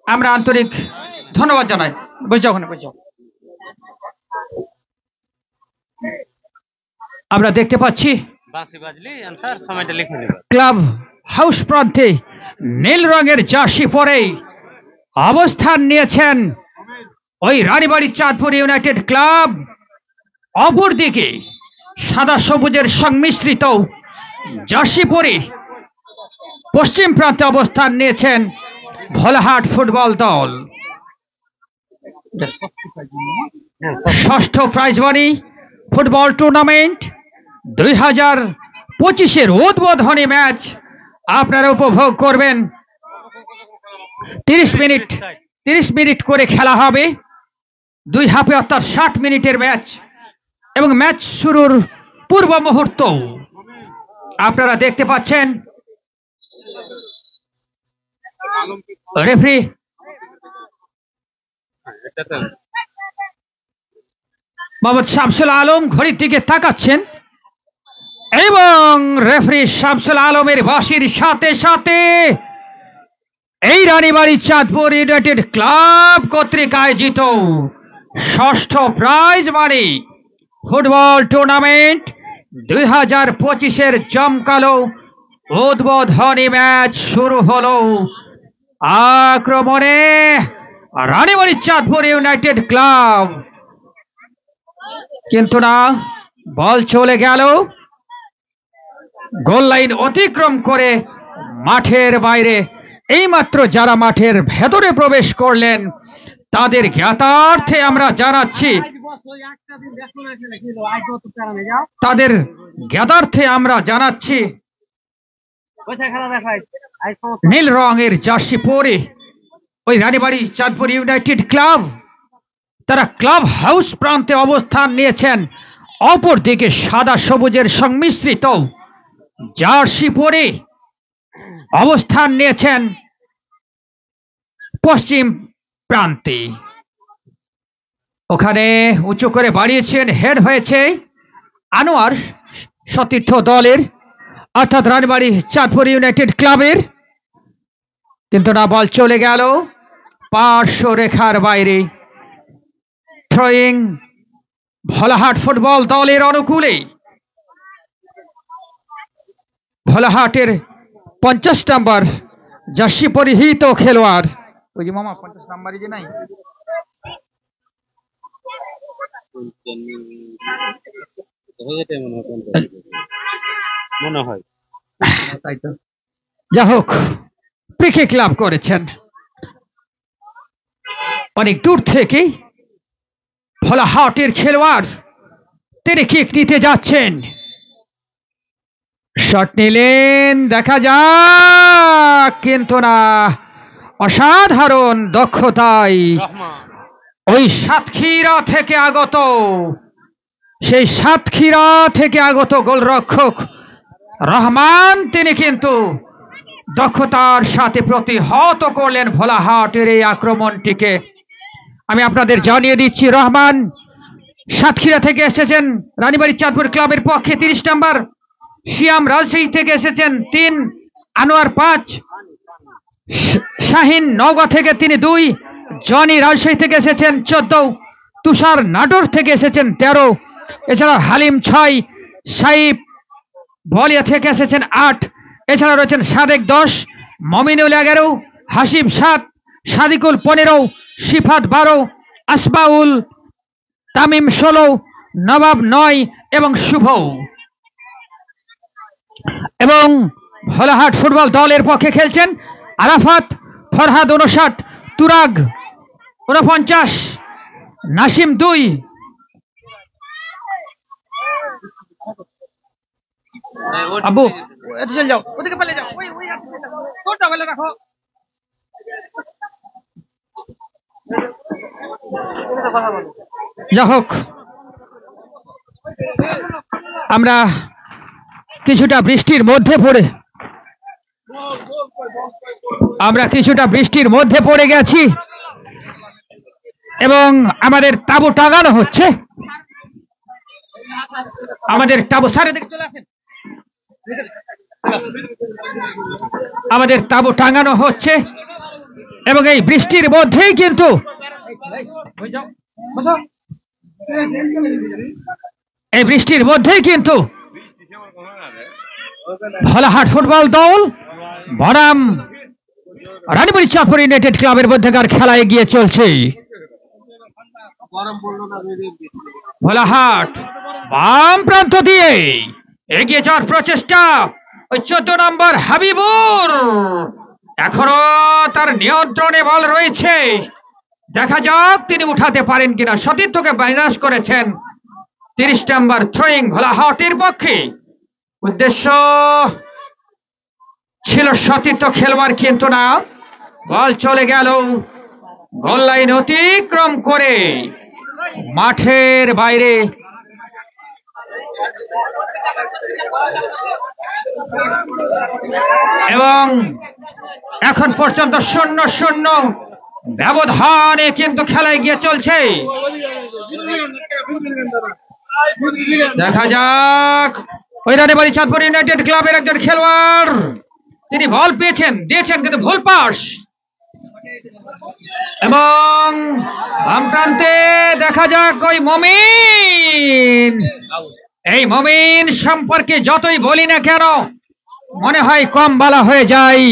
আমরা আন্তরিক ধন্যবাদ জানাই। বুঝছো? আমরা দেখতে পাচ্ছি ক্লাব হাউস প্রান্তে নীল রঙের জার্সি পরেই অবস্থান নিয়েছেন ওই রানীবাড়ি চাঁদপুর ইউনাইটেড ক্লাব। অপরদিকে সাদা সবুজের সংমিশ্রিত জার্সি পরে পশ্চিম প্রান্তে অবস্থান নিয়েছেন ভোলাহাট ফুটবল দল। ষষ্ঠ প্রাইজ মানি ফুটবল টুর্নামেন্ট 2025-এর উদ্বোধনী ম্যাচ আপনারা উপভোগ করবেন। 30 মিনিট করে খেলা হবে, 2 হাফে অর্থাৎ 60 মিনিটের ম্যাচ, এবং ম্যাচ শুরুর পূর্ব মুহূর্ত আপনারা দেখতে পাচ্ছেন রেফারি মোহাম্মদ শামসুল আলম ঘড়ির দিকে তাকাচ্ছেন এবং রেফারি শামসুল আলমের বাঁশির সাথে সাথে এই রানীবাড়ি চাঁদপুর ইউনাইটেড ক্লাব কর্তৃক আয়োজিত ষষ্ঠ প্রাইজ মানি ফুটবল টুর্নামেন্ট 2025-এর জমকালো উদ্বোধনী ম্যাচ শুরু হলো। আক্রমণে রানীবাড়ি চাঁদপুর ইউনাইটেড ক্লাব, কিন্তু না, বল চলে গেল গোল লাইন অতিক্রম করে মাঠের বাইরে। এইমাত্র যারা মাঠের ভেতরে প্রবেশ করলেন তাদের জ্ঞাতার্থে আমরা জানাচ্ছি নীল রঙের জার্সি পরে ওই রানীবাড়ি চাঁদপুর ইউনাইটেড ক্লাব তারা ক্লাব হাউস প্রান্তে অবস্থান নিয়েছেন। অপরদিকে সাদা সবুজের সংমিশ্রিত জার্সি পরে অবস্থান নিয়েছেন পশ্চিম প্রান্তে। ওখানে উঁচু করে বাড়িয়েছেন, হেড হয়েছে আনোয়ার সতীর্থ দলের অর্থাৎ রানীবাড়ি চাঁদপুর ইউনাইটেড ক্লাবের, কিন্তু না, বল চলে গেল পার্শ্ব রেখার বাইরে। থ্রোয়িং ভোলাহাট ফুটবল দলের অনুকূলে। ভোলাহাটের 50 নম্বর জার্সি পরিহিত খেলোয়াড়, ওই যে মামা 50 নাম্বারই যে নাই, মনে হয় তাই তো, যা হোক প্রিকে ক্লাব করেছেন। অনেক দূর থেকে ভোলাহাটের খেলোয়াড় তিনি কিক নিতে যাচ্ছেন, শট নিলেন, দেখা যাক, কিন্তু না, অসাধারণ দক্ষতায় ওই সাতক্ষীরা থেকে আগত সেই সাতক্ষীরা থেকে আগত গোলরক্ষক রহমান তিনি কিন্তু দক্ষতার সাথে প্রতিহত করলেন ভোলাহাটের এই আক্রমণটিকে। আমি আপনাদের জানিয়ে দিচ্ছি, রহমান সাতক্ষীরা থেকে এসেছেন রানীবাড়ি চাঁদপুর ক্লাবের পক্ষে 30 নম্বর, শিয়াম রাজশাহী থেকে এসেছেন 3, আনোয়ার 5, শাহিন নওগাঁ থেকে তিনি 2, জনি রাজশাহী থেকে এসেছেন 14, তুষার নাটোর থেকে এসেছেন 13, এছাড়া হালিম 6, সাইব বলিয়া থেকে এসেছেন 8, এছাড়া রয়েছেন সাদেক 10, মমিনুল 11, হাসিম 7, সাদিকুল 15, সিফাত 12, আসবাউল তামিম 16, নবাব 9 এবং শুভ। এবং ভোলাহাট ফুটবল দলের পক্ষে খেলছেন আরাফাত ফরহাদ 59, তুরাগ 49, নাসিম 2, আবু চলে যাও, ওদিকে পালিয়ে যাও, কোনটা বলে রাখো। যা হোক, আমরা কিছুটা বৃষ্টির মধ্যে পড়ে গেছি এবং আমাদের তাঁবু টাঙানো হচ্ছে। আমাদের তাঁবু টাঙানো হচ্ছে এবং এই বৃষ্টির মধ্যেই কিন্তু ভোলাহাট ফুটবল দল বনাম রানীবাড়ি চাঁদপুর ইউনাইটেড ক্লাবের মধ্যেকার খেলা এগিয়ে চলছে। ভোলাহাট বাম প্রান্ত দিয়ে এগিয়ে যাওয়ার প্রচেষ্টা, ওই 14 নম্বর হাবিবুর এখনো তার নিয়ন্ত্রণে বল রয়েছে, দেখা যাক তিনি উঠাতে পারেন কিনা। সতীর্থকে বিনাশ করেছেন 30 নম্বর থ্রোয়িং ভোলাহাটের পক্ষে। উদ্দেশ্য ছিল সতীর্থ খেলোয়াড়, কিন্তু না, বল চলে গেল গোল লাইন অতিক্রম করে মাঠের বাইরে। এবং এখন পর্যন্ত 0-0 ব্যবধানে কিন্তু খেলা এগিয়ে চলছে। দেখা যাক, ওই রানীবাড়ি চাঁদপুর ইউনাইটেড ক্লাবের একজন খেলোয়াড় তিনি বল দিয়েছেন কিন্তু ভুল পাস। এবং বাম প্রান্তে দেখা যাক ওই মমিন সম্পর্কে যতই বলি না কেন মনে হয় কম বলা হয়ে যায়।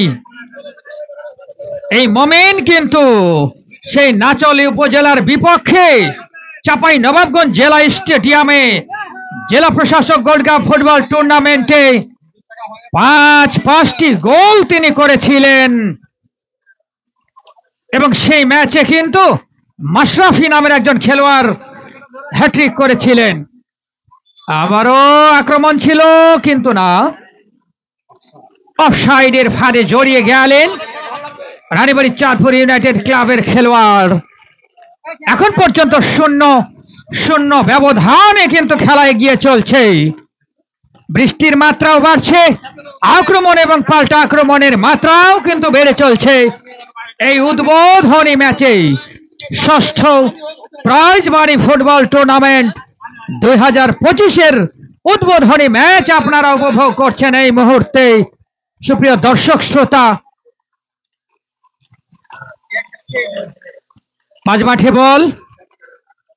এই মমিন কিন্তু সেই নাচলি উপজেলার বিপক্ষে চাপাই নবাবগঞ্জ জেলা স্টেডিয়ামে জেলা প্রশাসক গোল্ড কাপ ফুটবল টুর্নামেন্টে 5টি গোল তিনি করেছিলেন এবং সেই ম্যাচে কিন্তু মাশরাফি নামের একজন খেলোয়াড় হ্যাট্রিক করেছিলেন। আবারও আক্রমণ ছিল, কিন্তু না, অফসাইডের ফাঁদে জড়িয়ে গেলেন রানীবাড়ি চাঁদপুর ইউনাইটেড ক্লাবের খেলোয়াড়। এখন পর্যন্ত 0-0 ব্যবধানে কিন্তু খেলা এগিয়ে চলছে। বৃষ্টির মাত্রাও বাড়ছে, আক্রমণ এবং পাল্টা আক্রমণের মাত্রাও কিন্তু বেড়ে চলছে। এই উদ্বোধনী ম্যাচে ষষ্ঠ প্রাইজ মানি ফুটবল টুর্নামেন্ট 2025-এর উদ্বোধনী ম্যাচ আপনারা উপভোগ করছেন এই মুহূর্তে। সুপ্রিয় দর্শক শ্রোতা, মাঝ মাঠে বল,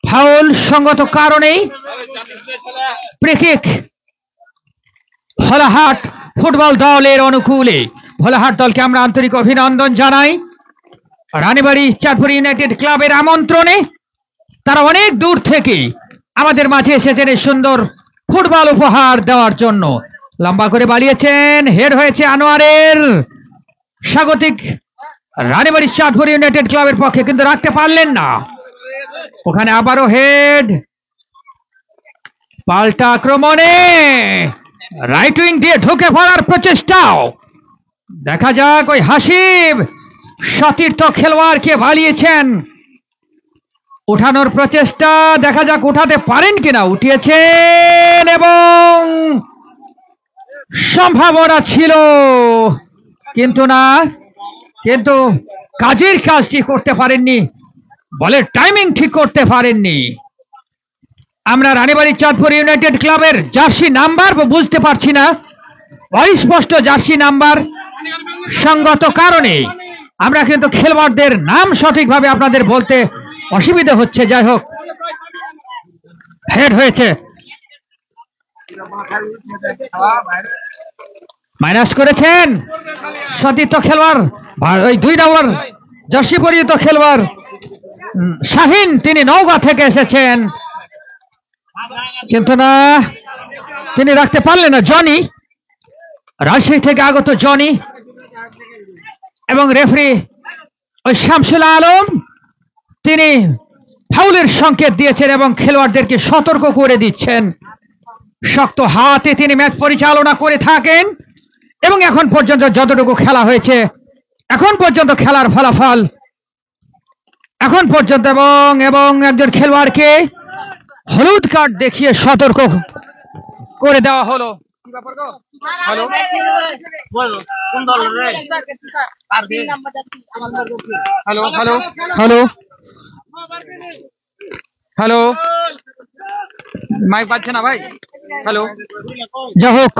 ফাউল সঙ্গত কারণেই ফ্রি কিক ভোলাহাট ফুটবল দলের অনুকূলে। ভোলাহাট দলকে আমরা আন্তরিক অভিনন্দন জানাই। রানীবাড়ি চাঁদপুর ইউনাইটেড ক্লাবের আমন্ত্রণে তারা অনেক দূর থেকে আমাদের মাঝে এসেছেন এই সুন্দর ফুটবল উপহার দেওয়ার জন্য। লম্বা করে বাড়িয়েছেন, হেড হয়েছে আনোয়ারের, স্বাগতিক রানীবাড়ি চাঁদপুর ইউনাইটেড ক্লাবের পক্ষে, কিন্তু রাখতে পারলেন না। ওখানে আবারও হেড, পাল্টা আক্রমণে রাইট উইং দিয়ে ঢুকে পড়ার প্রচেষ্টাও। দেখা যাক, ওই হাসিব সতীর্থ খেলোয়াড়কে বাড়িয়েছেন, উঠানোর প্রচেষ্টা, দেখা যাক উঠাতে পারেন কিনা। উঠিয়েছেন এবং সম্ভাবনা ছিল, কিন্তু না, কিন্তু কাজের কাজটি করতে পারেননি, বলের টাইমিং ঠিক করতে পারেননি। আমরা রানীবাড়ি চাঁদপুর ইউনাইটেড ক্লাবের জার্সি নাম্বার বুঝতে পারছি না, অস্পষ্ট জার্সি নাম্বার সঙ্গত কারণে আমরা কিন্তু খেলোয়াড়দের নাম সঠিকভাবে আপনাদের বলতে অসুবিধা হচ্ছে। যাই হোক, হেড হয়েছে, মাইনাস করেছেন সতীর্থ খেলোয়াড়, ওই 2 নম্বর জার্সি পরিহিত খেলোয়াড় শাহিন, তিনি নওগাঁ থেকে এসেছেন, কিন্তু না, তিনি রাখতে পারলেন না। জনি, রাজশাহী থেকে আগত জনি, এবং রেফারি ওই শামসুল আলম, তিনি ফাউলের সংকেত দিয়েছেন এবং খেলোয়াড়দেরকে সতর্ক করে দিচ্ছেন। শক্ত হাতে তিনি ম্যাচ পরিচালনা করে থাকেন এবং এখন পর্যন্ত যতটুকু খেলা হয়েছে, এখন পর্যন্ত খেলার ফলাফল এখন পর্যন্ত, এবং একজন খেলোয়াড়কে হলুদ কার্ড দেখিয়ে সতর্ক করে দেওয়া হলো। Hello hello hello hello hello, mic পাচ্ছে না ভাই। হ্যালো, যাই হোক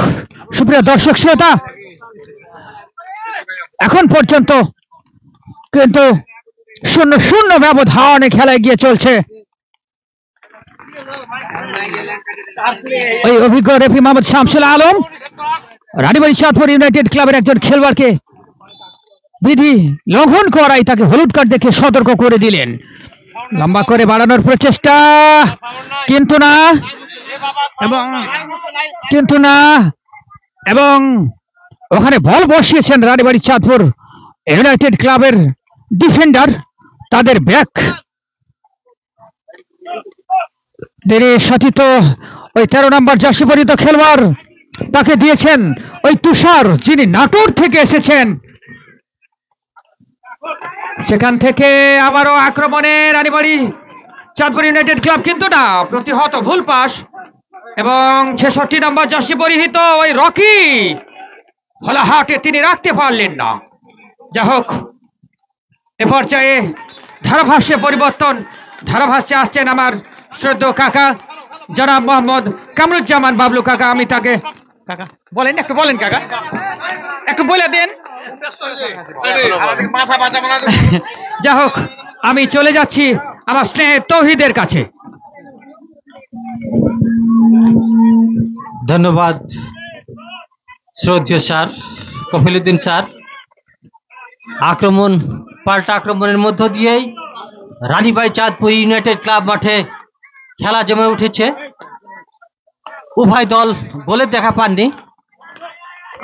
সুপ্রিয় দর্শক শ্রোতা, এখন পর্যন্ত কিন্তু 0-0 ব্যবধানে খেলা এগিয়ে চলছে। ওই অভিজ্ঞ রেফারি মোহাম্মদ শামসুল আলম রানীবাড়ি চাঁদপুর ইউনাইটেড ক্লাবের একজন খেলোয়াড়কে বিধি লঙ্ঘন করায় তাকে হলুদ কার্ড দেখে সতর্ক করে দিলেন। লম্বা করে বাড়ানোর প্রচেষ্টা, কিন্তু না, এবং ওখানে বল বসিয়েছেন রানীবাড়ি চাঁদপুর ইউনাইটেড ক্লাবের ডিফেন্ডার, তাদের ব্যাক, তিনি সতীর্থ ওই 13 নম্বর জার্সি পরিহিত খেলোয়াড়, তাকে দিয়েছেন ওই তুষার, যিনি নাটোর থেকে এসেছেন। সেখান থেকে আবারও আক্রমণে রানীবাড়ি চাঁদপুর ইউনাইটেড ক্লাব, কিন্তু না, প্রতিহত ভুল পাস, এবং 66 নম্বর জার্সি পরিহিত ওই রকি হলাহাটে তিনি রাখতে পারলেন না। যা হোক, এ পর্যায়ে ধারাভাষ্যে পরিবর্তন, ধারাভাষ্যে আসছেন আমার শ্রদ্ধেয় কাকা জনাব মোহাম্মদ কামরুজ্জামান বাবলু কাকা। আমি তাকে, কাকা বলেন, একটু বলেন কাকা, একটু বলে দেন। যা হোক, আমি চলে যাচ্ছি আমার স্নেহের তৌহিদের কাছে। ধন্যবাদ শ্রদ্ধেয় স্যার কফিলুদ্দিন স্যার। আক্রমণ, পাল্টা আক্রমণের মধ্য দিয়েই রানীবাড়ি চাঁদপুর ইউনাইটেড ক্লাব মাঠে খেলা জমে উঠেছে। উভয় দল গোলের দেখা পাননি।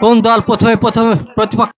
কোন দল প্রথমে প্রতিপক্ষ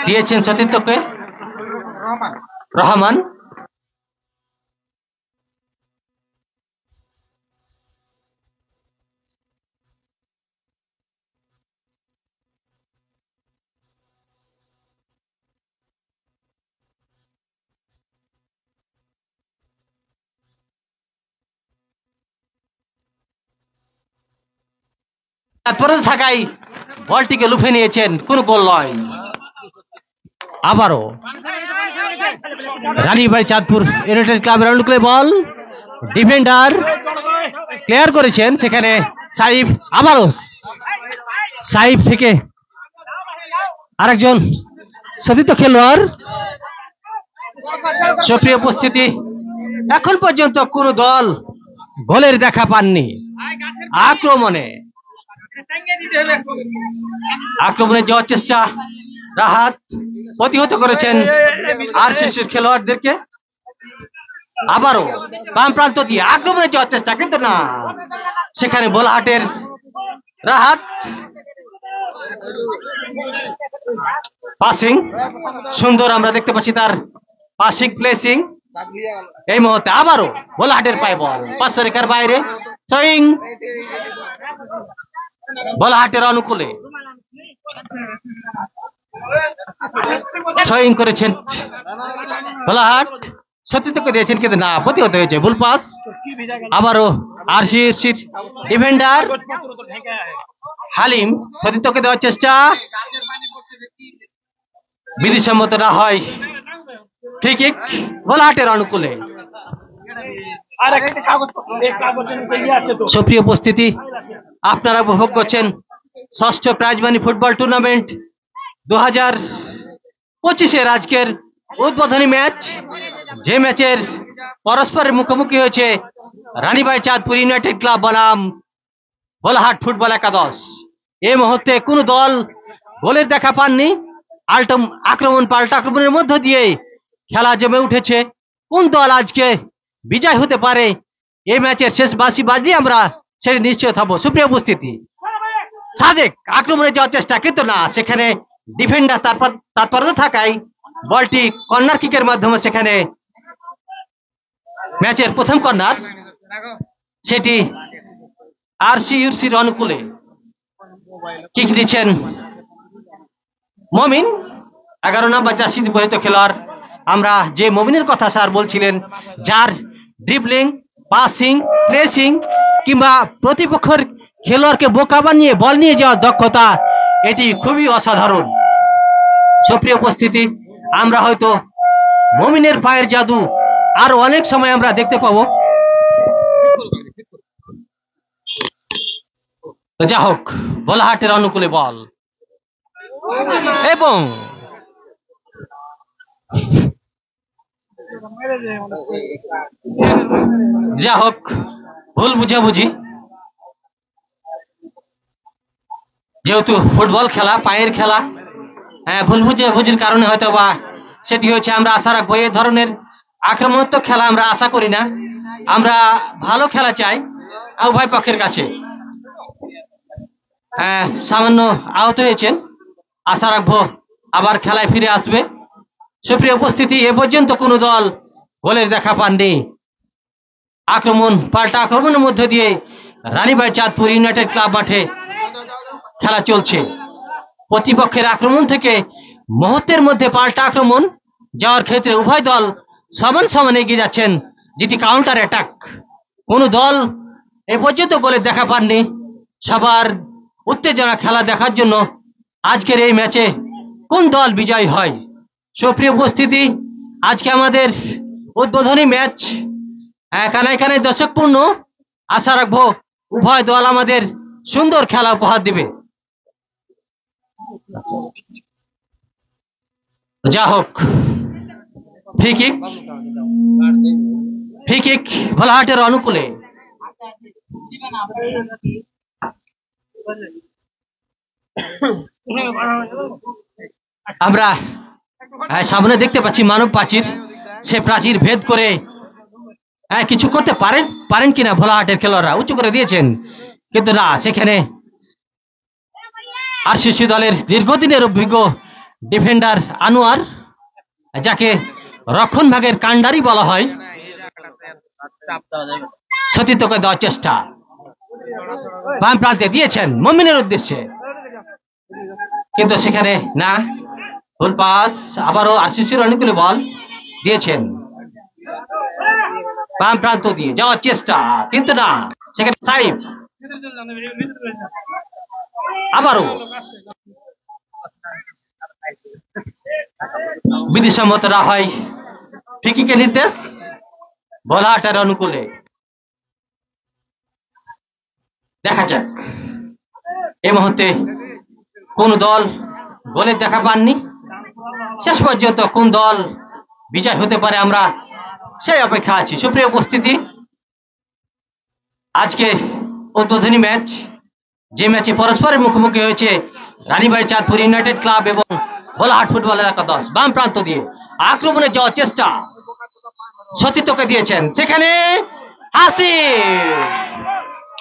দিয়েছেন সতীর্থকে রহমান। তারপরে থাকাই বলটিকে লুফে নিয়েছেন, কোনো গোল নয়। আবারও রানীবাড়ি চাঁদপুর ইউনাইটেড ক্লাবের অনুকূলে বল, ডিফেন্ডার ক্লিয়ার করেছেন, সেখানে সাইফ, আবারও সাইফ থেকে আরেকজন সতীর্থ খেলোয়াড়। সুপ্রিয় উপস্থিতি, এখন পর্যন্ত কোন দল গোলের দেখা পাননি। আক্রমণে যাওয়ার চেষ্টা, রাহাত প্রতিহত করেছেন আরসিসির খেলোয়াড়দেরকে। আবারও বাম প্রান্ত দিয়ে আক্রমণে যাওয়ার চেষ্টা, কিন্তু না, সেখানে বোলাহাটের রাহাত পাসিং সুন্দর, আমরা দেখতে পাচ্ছি তার পাসিং প্লেসিং। এই মুহূর্তে আবারও বোলাহাটের পায়ে বল, 500 রেখার বাইরে, থ্রোয়িং বোলাহাটের অনুকূলে, থ্রোয়িং করেছেন বোলাহাট, সতীর্থকে দিয়েছেন, কিন্তু না, প্রতিহত হয়েছে, ভুল পাস। আবারও আরসিসির ডিফেন্ডার হালিম সতীর্থকে দেওয়ার চেষ্টা, বিধিসম্মত না হয়, ফ্রি কিক বোলাহাটের অনুকূলে। সুপ্রিয় উপস্থিতি, আপনারা উপভোগ করছেন ষষ্ঠ প্রাইজ মানি ফুটবল টুর্নামেন্ট 2025-এর আজকের উদ্বোধনী ম্যাচ, যে ম্যাচের পরস্পরের মুখোমুখি হয়েছে রানীবাড়ি চাঁদপুর ইউনাইটেড ক্লাব বনাম বোলাহাট ফুটবল একাদশ। এই মুহূর্তে কোন দল গোলের দেখা পাননি। পাল্টা আক্রমণের মধ্য দিয়ে খেলা জমে উঠেছে। কোন দল আজকে বিজয় হতে পারে, এই ম্যাচের শেষ বাঁশি বাজিয়ে আমরা সেটা নিশ্চয় থাকবো। সুপ্রিয় উপস্থিতি, সাদেক আক্রমণে যাওয়ার চেষ্টা, কিন্তু না, সেখানে ডিফেন্ডার তারপরে থাকায় বলটি কর্নার কিকের মাধ্যমে, সেখানে ম্যাচের প্রথম কর্নার, সেটি আরসিসির অনুকূলে কিক দিচ্ছেন মমিন, 11 নম্বর জার্সি পরিহিত খেলোয়াড়। আমরা যে মমিনের কথা স্যার বলছিলেন, যার ড্রিবলিং, পাসিং, প্লেসিং কিংবা প্রতিপক্ষের খেলোয়াড়কে বোকা বানিয়ে বল নিয়ে যাওয়ার দক্ষতা, এটি খুবই অসাধারণ। সুপ্রিয় উপস্থিতি, আমরা হয়তো মমিনের পায়ের জাদু আর অনেক সময় আমরা দেখতে পাবো। যা হোক, বোলাহাটের অনুকূলে বল, এবং যা হোক, ভুল বুঝাবুঝি, যেহেতু ফুটবল খেলা, পায়ের খেলা, ভুল বুঝাবুঝির কারণে হয়তো বা সেটি হয়েছে। আমরা আশা রাখবো এই ধরনের আক্রমণাত্মক খেলা আমরা আশা করি না, আমরা ভালো খেলা চাই উভয় পক্ষের কাছে। সামান্য আহত হয়েছেন, আশা রাখবো আবার খেলায় ফিরে আসবে। সুপ্রিয় উপস্থিতি, এ পর্যন্ত কোন দল গোলের দেখা পাননি। পাল্টা আক্রমণের মধ্য দিয়ে রানীবাড়ি চাঁদপুর ইউনাইটেড ক্লাব মাঠে খেলা চলছে। প্রতিপক্ষের আক্রমণ থেকে মুহূর্তের মধ্যে পাল্টা আক্রমণ যাওয়ার ক্ষেত্রে উভয় দল সমান সমান এগিয়ে যাচ্ছেন, যেটি কাউন্টার অ্যাটাক। কোন দল এ পর্যন্ত গোলের দেখা পাননি। সবার উত্তেজনা খেলা দেখার জন্য আজকের এই ম্যাচে কোন দল বিজয়ী হয়। সুপ্রিয় উপস্থিতি, আজকে আমাদের উদ্বোধনী ম্যাচ কানায় কানায় দর্শকপূর্ণ। আশা রাখবো উভয় দল আমাদের সুন্দর খেলা উপহার দিবে। যা হোক, ফ্রি কিক বোলাহাটের অনুকূলে। আমরা সামনে দেখতে পাচ্ছি মানব প্রাচীর, সে প্রাচীর ভেদ করে কিছু করতে পারেন কিনা ভোলাহাটের খেলোয়াড়রা, উঁচু করে দিয়েছেন, কিন্তু না, সেখানে আরসিসি দলের দীর্ঘদিনের অভিজ্ঞ ডিফেন্ডার আনোয়ার, যাকে রক্ষণ ভাগের কান্ডারি বলা হয়, সতীর্থকে দেওয়ার চেষ্টা, বাম প্রান্তে দিয়েছেন মমিনের উদ্দেশ্যে, কিন্তু সেখানে না, ফুল পাস। আবারও আরসিসির অনুকূলে বল দিয়েছেন, বাম প্রান্ত দিয়ে যাওয়ার চেষ্টা, কিন্তু না, সেখানে সাইফ আবারও বিধিসম্মত না হয় ফ্রি কিকের নির্দেশ বলহাটের অনুকূলে। দেখা যাক এই মুহূর্তে কোন দল গোলের দেখা পাননি, শেষ পর্যন্ত কোন দল বিজয় হতে পারে আমরা সেই অপেক্ষা আছি। সুপ্রিয় উপস্থিতি, আজকে উদ্বোধনী ম্যাচ, যে ম্যাচে পরস্পরের মুখোমুখি হয়েছে রানীবাড়ি চাঁদপুর ইউনাইটেড ক্লাব এবং ভোলাহাট ফুটবল একাদশ। বাম প্রান্ত দিয়ে আক্রমণে যাওয়ার চেষ্টা সতীর্থকে দিয়েছেন, সেখানে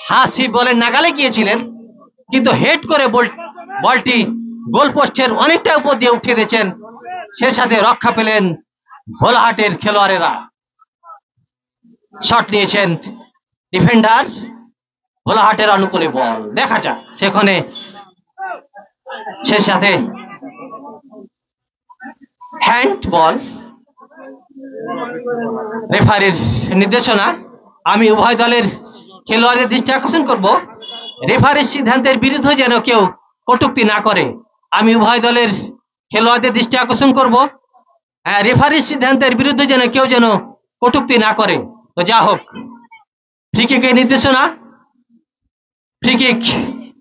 হাসিব বলের নাগালে গিয়েছিলেন, কিন্তু হেড করে বলটি গোল পোস্টের অনেকটা উপর দিয়ে উঠে দিয়েছেন। সে সাথে রক্ষা পেলেন ভোলাহাটের খেলোয়াড়েরা। শট নিয়েছেন ডিফেন্ডার, ভোলাহাটের অনুকূলে বল। দেখা যাক সেখানে সে সাথে হ্যান্ড বল। রেফারির নির্দেশনা, আমি উভয় দলের খেলোয়াড়ের দৃষ্টি আকর্ষণ করব, রেফারির সিদ্ধান্তের বিরুদ্ধে যেন কেউ কটূক্তি না করে। আমি উভয় দলের খেলোয়াড়দের দৃষ্টি আকর্ষণ করব, রেফারির সিদ্ধান্তের বিরুদ্ধে যেন কেউ কটূক্তি না করে। তো যা হোক, ফ্রি কিকের নির্দেশনা, ফ্রি কিক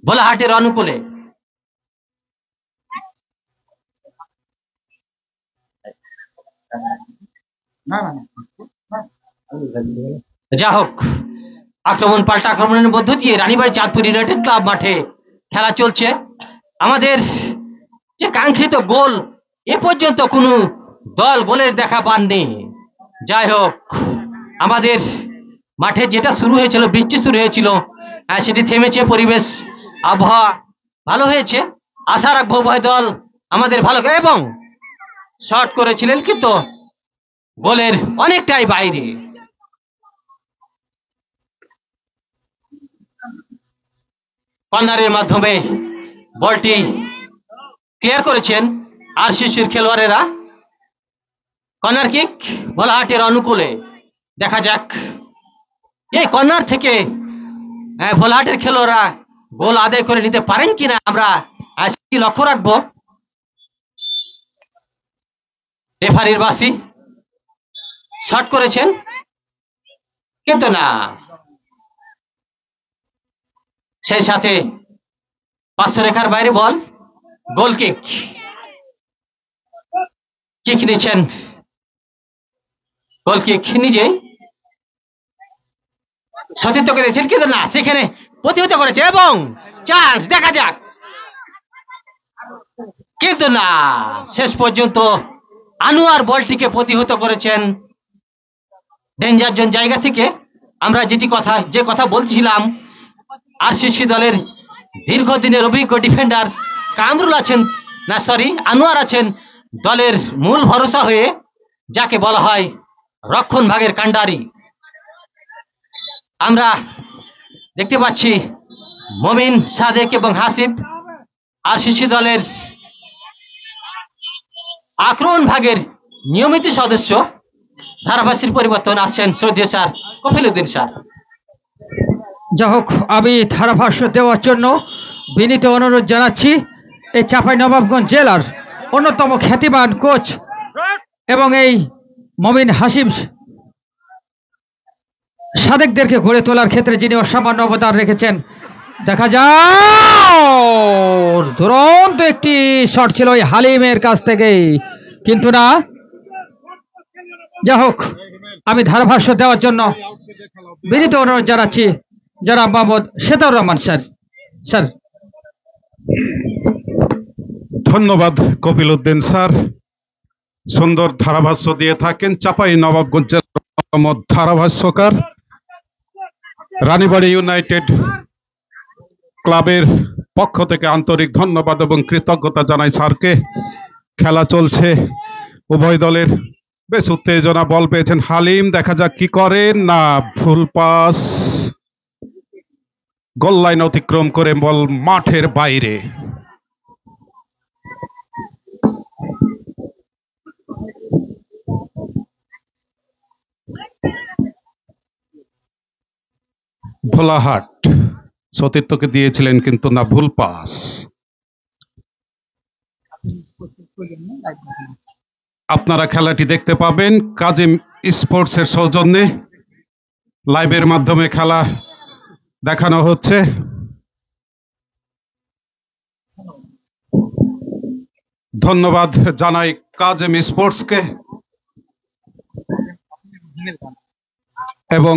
ভোলাহাটের অনুকূলে। যা হোক, আক্রমণ পাল্টা আক্রমণের মধ্য দিয়ে রানীবাড়ি চাঁদপুর ইউনাইটেড ক্লাব মাঠে খেলা চলছে। আমাদের যে কাঙ্ক্ষিত গোল, এ পর্যন্ত কোনো দল গোলের দেখা পাননি। যাই হোক, আমাদের মাঠে যেটা শুরু হয়েছিল, বৃষ্টি শুরু হয়েছিল, সেটি থেমেছে, পরিবেশ আবহাওয়া ভালো হয়েছে। আশা রাখবো উভয় দল আমাদের ভালো, এবং শট করেছিলেন কিন্তু গোলের অনেকটাই বাইরে। কর্নারের মাধ্যমে বলটি ক্লিয়ার করেছেন আর শিশুর খেলোয়াড়েরা। কর্নার কিক ভোলাহাটের অনুকূলে। দেখা যাক এই কর্নার থেকে ভোলাহাটের খেলোয়াড়রা গোল আদায় করে নিতে পারেন কিনা, আমরা আজকে লক্ষ্য রাখবো। রেফারির বাসি শট করেছেন কিন্তু না, সেই সাথে পাঁচশো রেখার বাইরে বল। গোল কিক, কিক নিচ্ছেন, গোল কিক নিজেই সতীর্থকে দিয়েছেন কিন্তু না, সেখানে প্রতিহত করেছে এবং চান্স। দেখা যাক কিন্তু না, শেষ পর্যন্ত আনোয়ার বলটিকে প্রতিহত করেছেন ডেঞ্জার জোন জায়গা থেকে। আমরা যে কথা বলছিলাম, আরসিসি দলের দীর্ঘদিনের অভিজ্ঞ ডিফেন্ডার কামরুল আছেন, না সরি আনোয়ার আছেন দলের মূল ভরসা হয়ে, যাকে বলা হয় রক্ষণ ভাগের কান্ডারি। আমরা দেখতে পাচ্ছি মমিন, সাদেক এবং হাসিব আরসিসি দলের আক্রমণ ভাগের নিয়মিত সদস্য। ধারাভাষ্যের পরিবর্তন আসছেন শ্রদ্ধেয় স্যার কফিল উদ্দিন স্যার। যা হোক, আমি ধারাভাষ্য দেওয়ার জন্য বিনীত অনুরোধ জানাচ্ছি এই চাঁপাইনবাবগঞ্জ জেলার অন্যতম খ্যাতিমান কোচ এবং এই মমিন, হাসিম, সাদেকদেরকে গড়ে তোলার ক্ষেত্রে যিনি অসামান্য অবদান রেখেছেন। দেখা যায় দুরন্ত একটি শট ছিল ওই হালিমের কাছ থেকে, কিন্তু না। যা হোক, আমি ধারাভাষ্য দেওয়ার জন্য বিনীত অনুরোধ জানাচ্ছি জনাব মোহাম্মদ সেতাউর রহমান স্যার। স্যার, ধন্যবাদ কপিল উদ্দিন স্যার, সুন্দর ধারাভাষ্য দিয়ে থাকেন। চাঁপাইনবাবগঞ্জের ধারাভাষ্যকার রানীবাড়ি ইউনাইটেড ক্লাবের পক্ষ থেকে আন্তরিক ধন্যবাদ এবং কৃতজ্ঞতা জানাই স্যারকে। খেলা চলছে, উভয় দলের বেশ উত্তেজনা। বল পেয়েছেন হালিম, দেখা যাক কি করেন। না, ফুল পাস, গোল লাইন অতিক্রম করে বল মাঠের বাইরে। ভোলাহাট সতীর্থকে দিয়েছিলেন কিন্তু না, ভুল পাস। আপনারা খেলাটি দেখতে পাবেন কাজিম স্পোর্টসের সৌজন্যে, লাইভের মাধ্যমে খেলা দেখানো হচ্ছে। ধন্যবাদ জানাই কাজিম স্পোর্টসকে এবং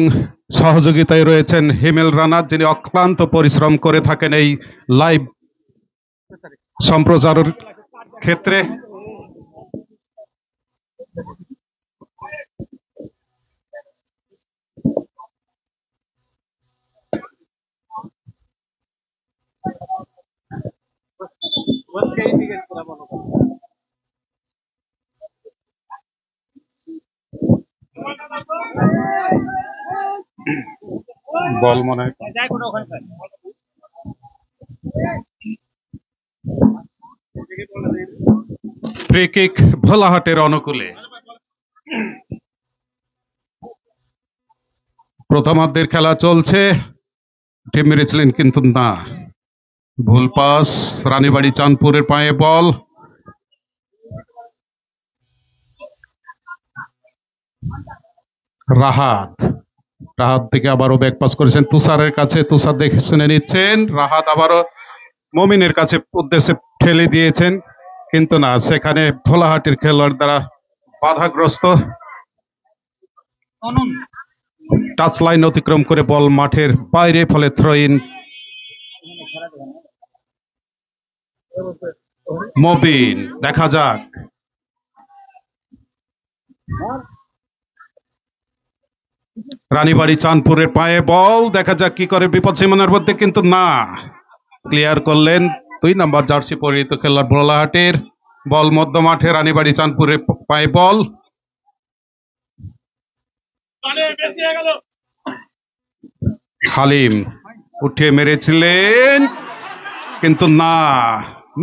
সহযোগিতায় রয়েছেন হিমেল রানা, যিনি অক্লান্ত পরিশ্রম করে থাকেন এই লাইভ সম্প্রচারের ক্ষেত্রে। বল মনে হয় ফ্রি কিক ভোলাহাটের অনুকূলে। প্রথমার্ধের খেলা চলছে, টিম মেরেছিলেন কিন্তু না, ভুল পাস। রানীবাড়ি চাঁদপুরের পায়ে বল, রাহাত থেকে আবারও ব্যাক পাস করেছেন তুষারের কাছে, তুষার দেখে শুনে নিচ্ছেন, রাহাত আবারও মমিনের কাছে উদ্দেশ্যে ঠেলে দিয়েছেন কিন্তু না, সেখানে ভোলাহাটের খেলোয়াড় দ্বারা বাধাগ্রস্ত। টাচ লাইন অতিক্রম করে বল মাঠের বাইরে, ফলে থ্রো ইন। মবিন, দেখা যাক রানীবাড়ি চাঁদপুরের পায়ে বল, দেখা যাক কি করে বিপদ সীমানার মধ্যে কিন্তু না, ক্লিয়ার করলেন 2 নম্বর জার্সি পরিহিত খেলোয়াড় ভোলাহাটের। বল মধ্য মাঠে, রানীবাড়ি চাঁদপুরের পায়ে বল, হালিম উঠিয়ে মেরেছিলেন কিন্তু না,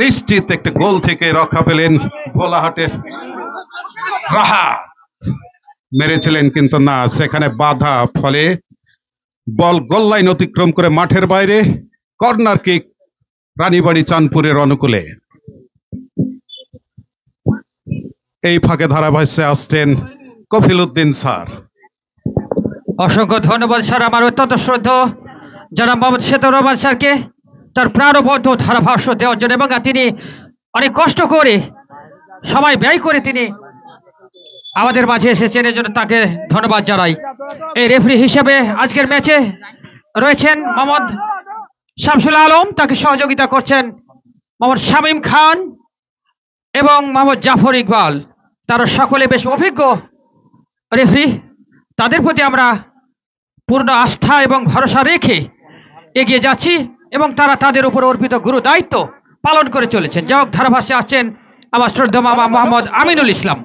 নিশ্চিত একটা গোল থেকে রক্ষা পেলেন ভোলাহাটের। রাহাত মেরেছিলেন কিন্তু না, সেখানে বাধা, ফলে বল গোল লাইন অতিক্রম করে মাঠের বাইরে। কর্নার কিক রানীবাড়ি চাঁদপুরের অনুকূলে। এই ফাঁকে ধারাভাষ্যে আসছেন কফিল উদ্দিন স্যার। অসংখ্য ধন্যবাদ স্যার, আমার অত্যন্ত শ্রদ্ধা জনাব মোহাম্মদ সেতুর রহমান স্যারকে তার প্রাণবদ্ধ ধারাভাষ্য দেওয়ার জন্য, এবং তিনি অনেক কষ্ট করে সময় ব্যয় করে তিনি আমাদের মাঝে এসেছেন, এর জন্য তাকে ধন্যবাদ জানাই। এই রেফারি হিসেবে আজকের ম্যাচে রয়েছেন মোহাম্মদ শামসুল আলম, তাকে সহযোগিতা করছেন মোহাম্মদ শামীম খান এবং মোহাম্মদ জাফর ইকবাল। তারা সকলে বেশ অভিজ্ঞ রেফারি, তাদের প্রতি আমরা পূর্ণ আস্থা এবং ভরসা রেখে এগিয়ে যাচ্ছি এবং তারা তাদের উপর অর্পিত গুরু দায়িত্ব পালন করে চলেছেন। যাই হোক, ধারাভাষ্যে আসছেন আমার শ্রদ্ধা মামা মোহাম্মদ আমিনুল ইসলাম।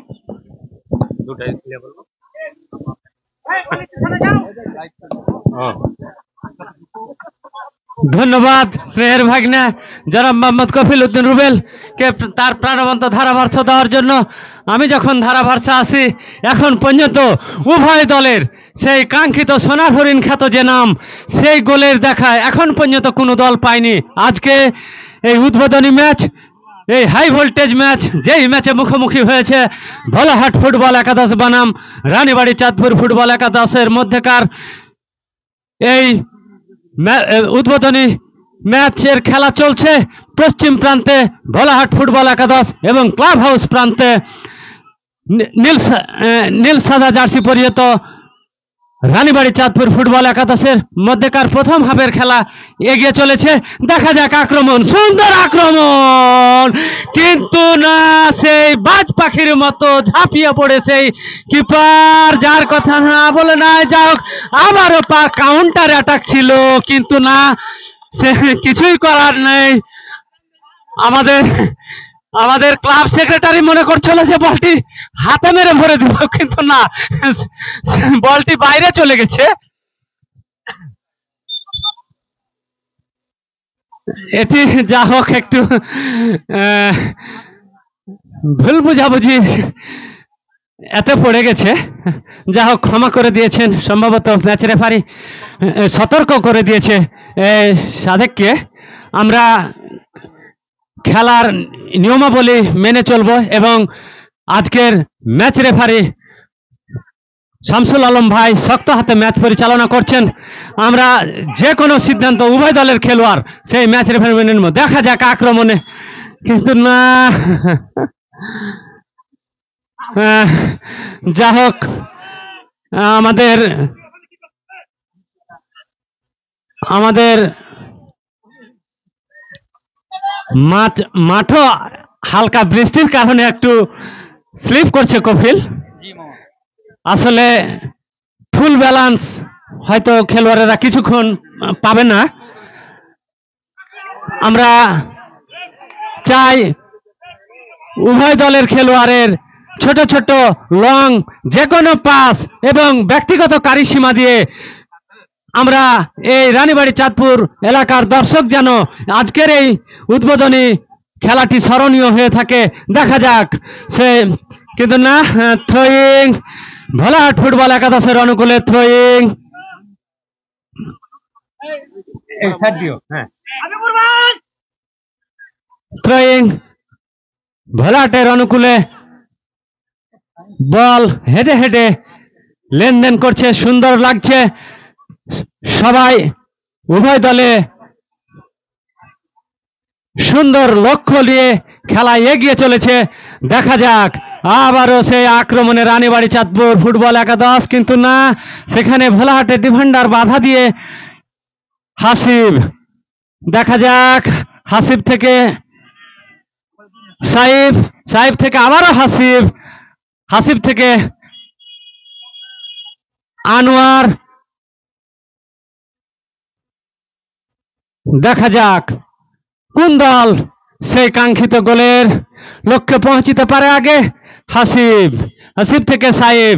ধন্যবাদ স্নেহের ভাগ্নে জনাব মোহাম্মদ কফিল উদ্দিন রুবেল কে তার প্রাণবন্ত ধারাভাষ্য দেওয়ার জন্য। আমি যখন ধারাভাষ্য আসি, এখন পর্যন্ত উভয় দলের সেই কাঙ্ক্ষিত সোনার হরিণ খ্যাত যে নাম, সেই গোলের দেখায় এখন পর্যন্ত কোনো দল পায়নি। আজকে এই উদ্বোধনী ম্যাচ, এই হাই ভোল্টেজ ম্যাচ, যেই ম্যাচে মুখোমুখি হয়েছে ভোলাহাট ফুটবল একাদশ বনাম রানীবাড়ি চাঁদপুর ফুটবল একাদশের মধ্যেকার এই উদ্বোধনী ম্যাচের খেলা চলছে। পশ্চিম প্রান্তে ভোলাহাট ফুটবল একাদশ এবং ক্লাব হাউস প্রান্তে নীল সাদা জার্সি পরিহিত রানীবাড়ি চাঁদপুর ফুটবল একাদশের মধ্যেকার প্রথম হাফের খেলা এগিয়ে চলেছে। দেখা যাক আক্রমণ, সুন্দর আক্রমণ, কিন্তু না, সেই বাজ পাখির মতো ঝাঁপিয়ে পড়ে সেই কিপার, যার কথা না বলে না। যা হোক, আবারও কাউন্টার অ্যাটাক ছিল কিন্তু না, সে কিছুই করার নেই। আমাদের ক্লাব সেক্রেটারি মনে করছিল যে বলটি হাতে মেরে ভরে দিব, কিন্তু না, বলটি বাইরে চলে গেছে। এটি যা হোক একটু ভুল বুঝাবুঝি এতে পড়ে গেছে, যা হোক ক্ষমা করে দিয়েছেন, সম্ভবত ম্যাচ রেফারি সতর্ক করে দিয়েছে সাদেককে আমরা খেলার নিয়মাবলী মেনে চলব এবং আজকের ম্যাচ রেফারি শামসুল আলম ভাই শক্ত হাতে ম্যাচ পরিচালনা করছেন। আমরা যে কোনো সিদ্ধান্ত উভয় দলের খেলোয়াড় সেই ম্যাচ রেফারি মেনে নেব। দেখা যাক আক্রমণে, কিন্তু না, যা হোক আমাদের মাঠও হালকা বৃষ্টির কারণে একটু স্লিপ করছে কপিল। আসলে ফুল ব্যালেন্স হয়তো খেলোয়াড়েরা কিছুক্ষণ পাবে না। আমরা চাই উভয় দলের খেলোয়াড়ের ছোট ছোট লং যে কোনো পাস এবং ব্যক্তিগত কারিসীমা দিয়ে আমরা এই রানীবাড়ি চাঁদপুর এলাকার দর্শক যেন আজকের এই উদ্বোধনী খেলাটি স্মরণীয় হয়ে থাকে। দেখা যাক সে, কিন্তু না, থ্রোয়িং, ভোলাহাট ফুটবল একাদশের অনুকূলে থ্রোয়িং, থ্রোয়িং ভোলাহাটের অনুকূলে বল হেঁটে হেঁটে লেনদেন করছে, সুন্দর লাগছে। সবাই উভয় দলে সুন্দর লক্ষ্য নিয়ে খেলায় এগিয়ে চলেছে। দেখা যাক আবারও সেই আক্রমণে রানীবাড়ি চাঁদপুর ফুটবল একাদশ, কিন্তু না, সেখানে ভোলাহাটের ডিফেন্ডার বাধা দিয়ে হাসিব। দেখা যাক হাসিব থেকে সাইফ, সাইফ থেকে আবারও হাসিব, হাসিব থেকে আনোয়ার। দেখা যাক কোন দল সেই কাঙ্ক্ষিত গোলের লক্ষ্যে পৌঁছিতে পারে আগে। হাসিব, হাসিব থেকে সাইফ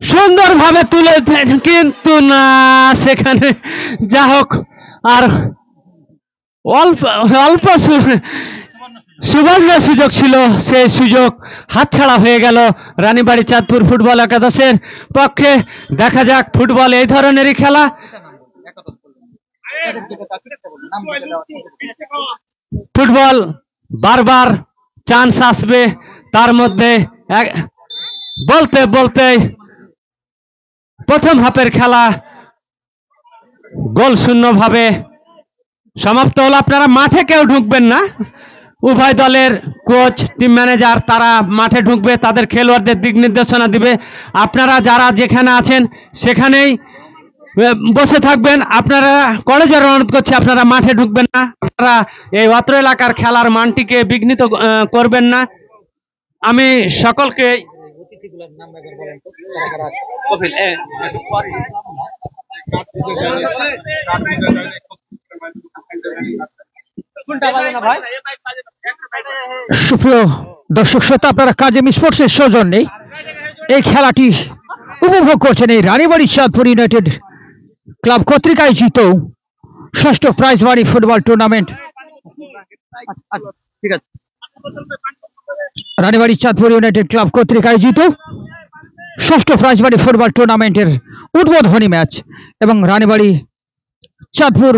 সুন্দরভাবে তুলে, কিন্তু না, সেখানে যা হোক আর অল্প অল্প সুবর্ণ সুযোগ ছিল, সেই সুযোগ হাতছাড়া হয়ে গেল রানীবাড়ি চাঁদপুর ফুটবল একাদশের পক্ষে। দেখা যাক ফুটবল এই ধরনেরই খেলা। ফুটবল বারবার চান্স আসবে, তার মধ্যে বলতে বলতে প্রথম হাফের খেলা গোল শূন্য ভাবে সমাপ্ত হলো। আপনারা মাঠে কেউ ঢুকবেন না, উভয় দলের কোচ, টিম ম্যানেজার তারা মাঠে ঢুকবে, তাদের খেলোয়াড়দের দিক নির্দেশনা দিবে। আপনারা যারা যেখানে আছেন সেখানেই বসে থাকবেন। আপনারা কলেজের অনুরোধ করছি, আপনারা মাঠে ঢুকবেন না, আপনারা এই অত্র এলাকার খেলার মানটিকে বিঘ্নিত করবেন না। আমি সকলকে সুপ্রিয় দর্শক শ্রোতা, আপনারা কাজেম স্পোর্টসের সৌজন্যে এই খেলাটি উপভোগ করছেন। এই রানীবাড়ি চাঁদপুর ইউনাইটেড ক্লাব কর্তৃক আয়োজিত ষষ্ঠ prize money football tournament. Ranibari Chandpur United club কর্তৃক আয়োজিত ষষ্ঠ প্রাইজ মানি ফুটবল টুর্নামেন্টের উদ্বোধনী ম্যাচ এবং রানীবাড়ি চাঁদপুর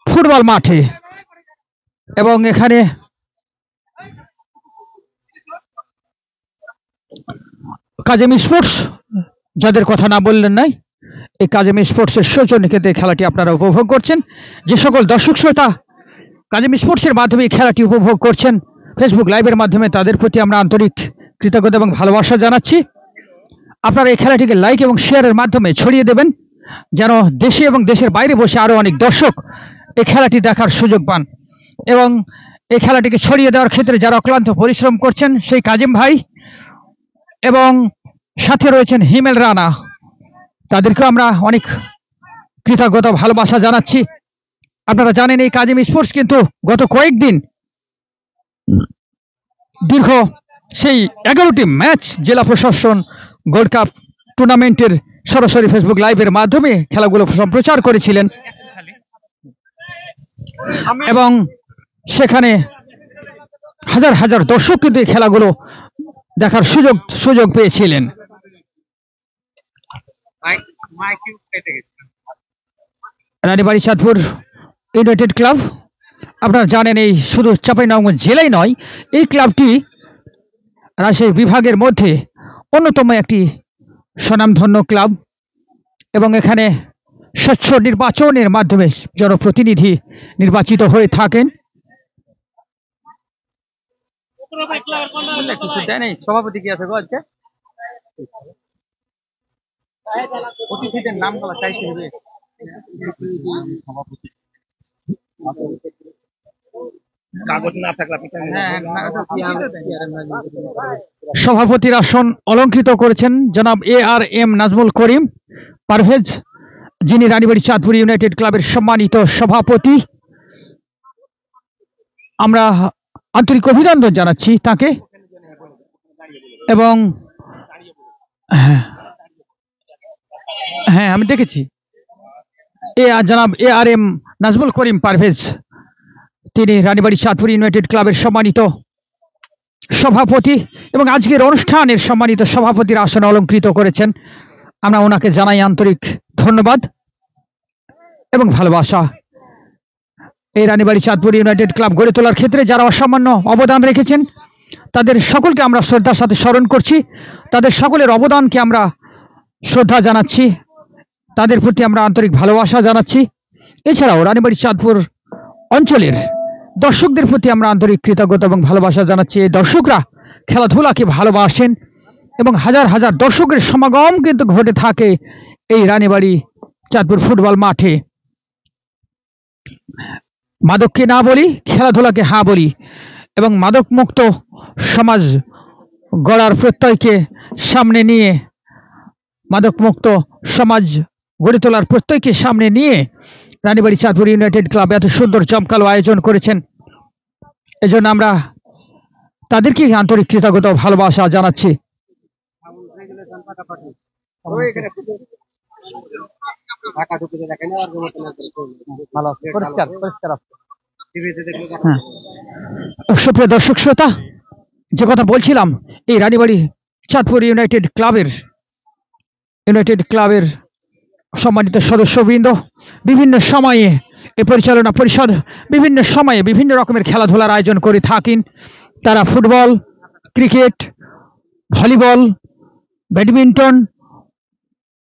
ফুটবল মাঠে, এবং এখানে কাজেম স্পোর্টস, যাদের কথা না বললেন নাই, এই কাজেম স্পোর্টসের সৌজন্যে কিন্তু এই খেলাটি আপনারা উপভোগ করছেন। যে সকল দর্শক শ্রোতা কাজেম স্পোর্টসের মাধ্যমে এই খেলাটি উপভোগ করছেন ফেসবুক লাইভের মাধ্যমে, তাদের প্রতি আমরা আন্তরিক কৃতজ্ঞতা এবং ভালোবাসা জানাচ্ছি। আপনারা এই খেলাটিকে লাইক এবং শেয়ারের মাধ্যমে ছড়িয়ে দেবেন, যেন দেশে এবং দেশের বাইরে বসে আরো অনেক দর্শক এই খেলাটি দেখার সুযোগ পান। এবং এই খেলাটিকে ছড়িয়ে দেওয়ার ক্ষেত্রে যারা অক্লান্ত পরিশ্রম করছেন সেই কাজেম ভাই এবং সাথে রয়েছেন হিমেল রানা, তাদেরকে আমরা অনেক কৃতজ্ঞতা ভালোবাসা জানাচ্ছি। আপনারা জানেন এই কাজেম স্পোর্টস কিন্তু গত কয়েকদিন দীর্ঘ সেই 11টি ম্যাচ জেলা প্রশাসন গোল্ড কাপ টুর্নামেন্টের সরাসরি ফেসবুক লাইভের মাধ্যমে খেলাগুলো সম্প্রচার করেছিলেন, এবং সেখানে হাজার হাজার দর্শক কিন্তু এই খেলাগুলো দেখার সুযোগ পেয়েছিলেন। Ranibari Chandpur United club. আপনারা জানেন এই শুধু চাঁপাইনবাবগঞ্জ জেলায় নয়, এই ক্লাবটি রাজশাহী বিভাগের মধ্যে অন্যতম একটি স্বনামধন্য ক্লাব এবং এখানে স্বচ্ছ নির্বাচনের মাধ্যমে জনপ্রতিনিধি নির্বাচিত হয়ে থাকেন। কিছু দেয় নেই, সভাপতি কি আছে গো আজকে? অতিথিদের নামগুলো চাইতে হবে। সভাপতির আসন অলঙ্কৃত করেছেন জনাব ARM নাজমুল করিম পারভেজ, যিনি রানীবাড়ি চাঁদপুর ইউনাইটেড ক্লাবের সম্মানিত সভাপতি। আমরা আন্তরিক অভিনন্দন জানাচ্ছি তাকে এবং হ্যাঁ আমি দেখেছি জনাব ARM নাজমুল করিম পারভেজ, তিনি রানীবাড়ি চাঁদপুর ইউনাইটেড ক্লাবের সম্মানিত সভাপতি এবং আজকের অনুষ্ঠানের সম্মানিত সভাপতির আসন অলঙ্কৃত করেছেন। আমরা ওনাকে জানাই আন্তরিক ধন্যবাদ এবং ভালোবাসা। এই রানীবাড়ি চাঁদপুর ইউনাইটেড ক্লাব গড়ে তোলার ক্ষেত্রে যারা অসামান্য অবদান রেখেছেন তাদের সকলকে আমরা শ্রদ্ধার সাথে স্মরণ করছি, তাদের সকলের অবদানকে আমরা শ্রদ্ধা জানাচ্ছি, তাদের প্রতি আমরা আন্তরিক ভালোবাসা জানাচ্ছি। এছাড়াও রানীবাড়ি চাঁদপুর অঞ্চলের দর্শকদের প্রতি আমরা আন্তরিক কৃতজ্ঞতা এবং ভালোবাসা জানাচ্ছি। এই দর্শকরা খেলাধুলাকে ভালোবাসেন এবং হাজার হাজার দর্শকের সমাগম কিন্তু ঘটে থাকে এই রানীবাড়ি চাঁদপুর ফুটবল মাঠে। মাদককে না বলি, খেলাধুলাকে হ্যাঁ বলি এবং মাদক মুক্ত সমাজ গড়ার প্রত্যয়কে সামনে নিয়ে, মাদক মুক্ত সমাজ গড়ে তোলার প্রত্যয়কে সামনে নিয়ে রানীবাড়ি চাঁদপুর ইউনাইটেড ক্লাব এত সুন্দর জমকালো আয়োজন করেছেন। এজন্য আমরা তাদেরকে আন্তরিক কৃতজ্ঞতা ও ভালোবাসা জানাচ্ছি। সুপ্রিয় দর্শক শ্রোতা, যে কথা বলছিলাম, এই রানীবাড়ি চাঁদপুর ইউনাইটেড ক্লাবের সম্মানিত সদস্যবৃন্দ বিভিন্ন সময়ে এই পরিচালনা পরিষদ বিভিন্ন সময়ে বিভিন্ন রকমের খেলাধুলার আয়োজন করে থাকেন। তারা ফুটবল, ক্রিকেট, ভলিবল, ব্যাডমিন্টন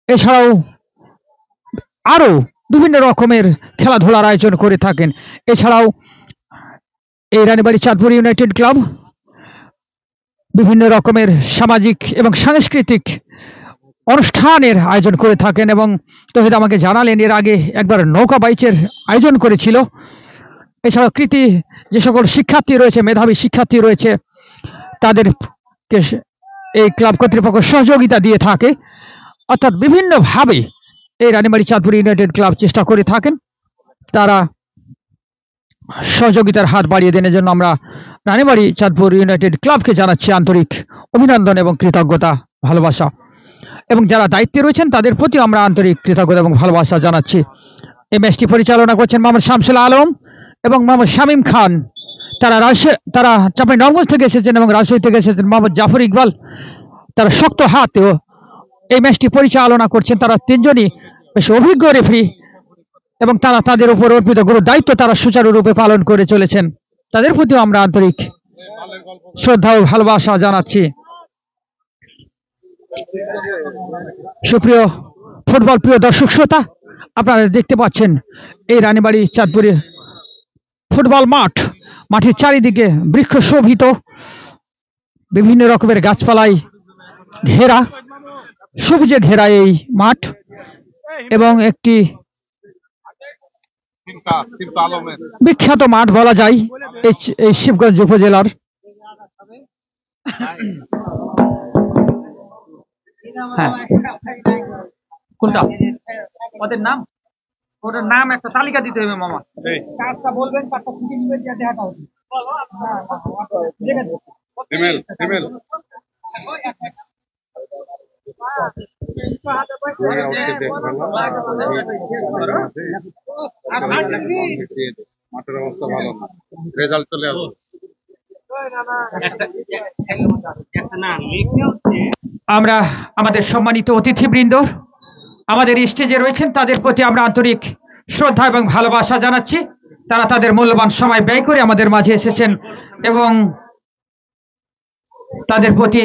এছাড়াও আরো বিভিন্ন রকমের খেলাধুলার আয়োজন করে থাকেন। এছাড়াও এই রানীবাড়ি চাঁদপুর ইউনাইটেড ক্লাব বিভিন্ন রকমের সামাজিক এবং সাংস্কৃতিক অনুষ্ঠানের আয়োজন করে থাকেন এবং তহিদ আমাকে জানালেন এর আগে একবার নৌকা বাইচের আয়োজন করেছিল। এছাড়াও কৃতি যে সকল শিক্ষার্থী রয়েছে, মেধাবী শিক্ষার্থী রয়েছে, তাদেরকে এই ক্লাব কর্তৃপক্ষ সহযোগিতা দিয়ে থাকে। অর্থাৎ বিভিন্নভাবে এই রানীবাড়ি চাঁদপুর ইউনাইটেড ক্লাব চেষ্টা করে থাকেন তারা সহযোগিতার হাত বাড়িয়ে দেওয়ার জন্য আমরা রানীবাড়ি চাঁদপুর ইউনাইটেড ক্লাবকে জানাচ্ছি আন্তরিক অভিনন্দন এবং কৃতজ্ঞতা ভালোবাসা এবং যারা দায়িত্বে রয়েছেন তাদের প্রতি আমরা আন্তরিক কৃতজ্ঞতা এবং ভালোবাসা জানাচ্ছি। এই ম্যাচটি পরিচালনা করছেন মোহাম্মদ শামসুল আলম এবং মোহাম্মদ শামীম খান। তারা চাঁপাইনবাবগঞ্জ থেকে এসেছেন এবং রাজশাহী থেকে এসেছেন মোহাম্মদ জাফর ইকবাল। তারা শক্ত হাতেও এই ম্যাচটি পরিচালনা করছেন। তারা তিনজনই বেশ অভিজ্ঞ রেফারি এবং তারা তাদের উপর অর্পিত গুরু দায়িত্ব তারা সুচারুরূপে পালন করে চলেছেন। তাদের প্রতিও আমরা আন্তরিক শ্রদ্ধা ও ভালোবাসা জানাচ্ছি। সুপ্রিয় ফুটবল প্রিয় দর্শক শ্রোতা, আপনারা দেখতে পাচ্ছেন এই রানীবাড়ি চাঁদপুরে ফুটবল মাঠের চারিদিকে বৃক্ষ শোভিত, বিভিন্ন রকমের গাছপালায় ঘেরা, সবুজে ঘেরা এই মাঠ এবং একটি বিখ্যাত মাঠ বলা যায় এই শিবগঞ্জ উপজেলার। হ্যাঁ, কোনটা ওদের নাম? ওটার নাম একটা তালিকা দিতে হবে মামা। কাজটা বলবেন, কাজটা থেকে নিবেন, দেখাটা হবে। মাঠের অবস্থা ভালো না, রেজাল্ট চলে আসবে। আমরা আমাদের সম্মানিত অতিথিবৃন্দ আমাদের স্টেজে রয়েছেন তাদের প্রতি আমরা আন্তরিক শ্রদ্ধা এবং ভালোবাসা জানাচ্ছি। তারা তাদের মূল্যবান সময় ব্যয় করে আমাদের মাঝে এসেছেন এবং তাদের প্রতি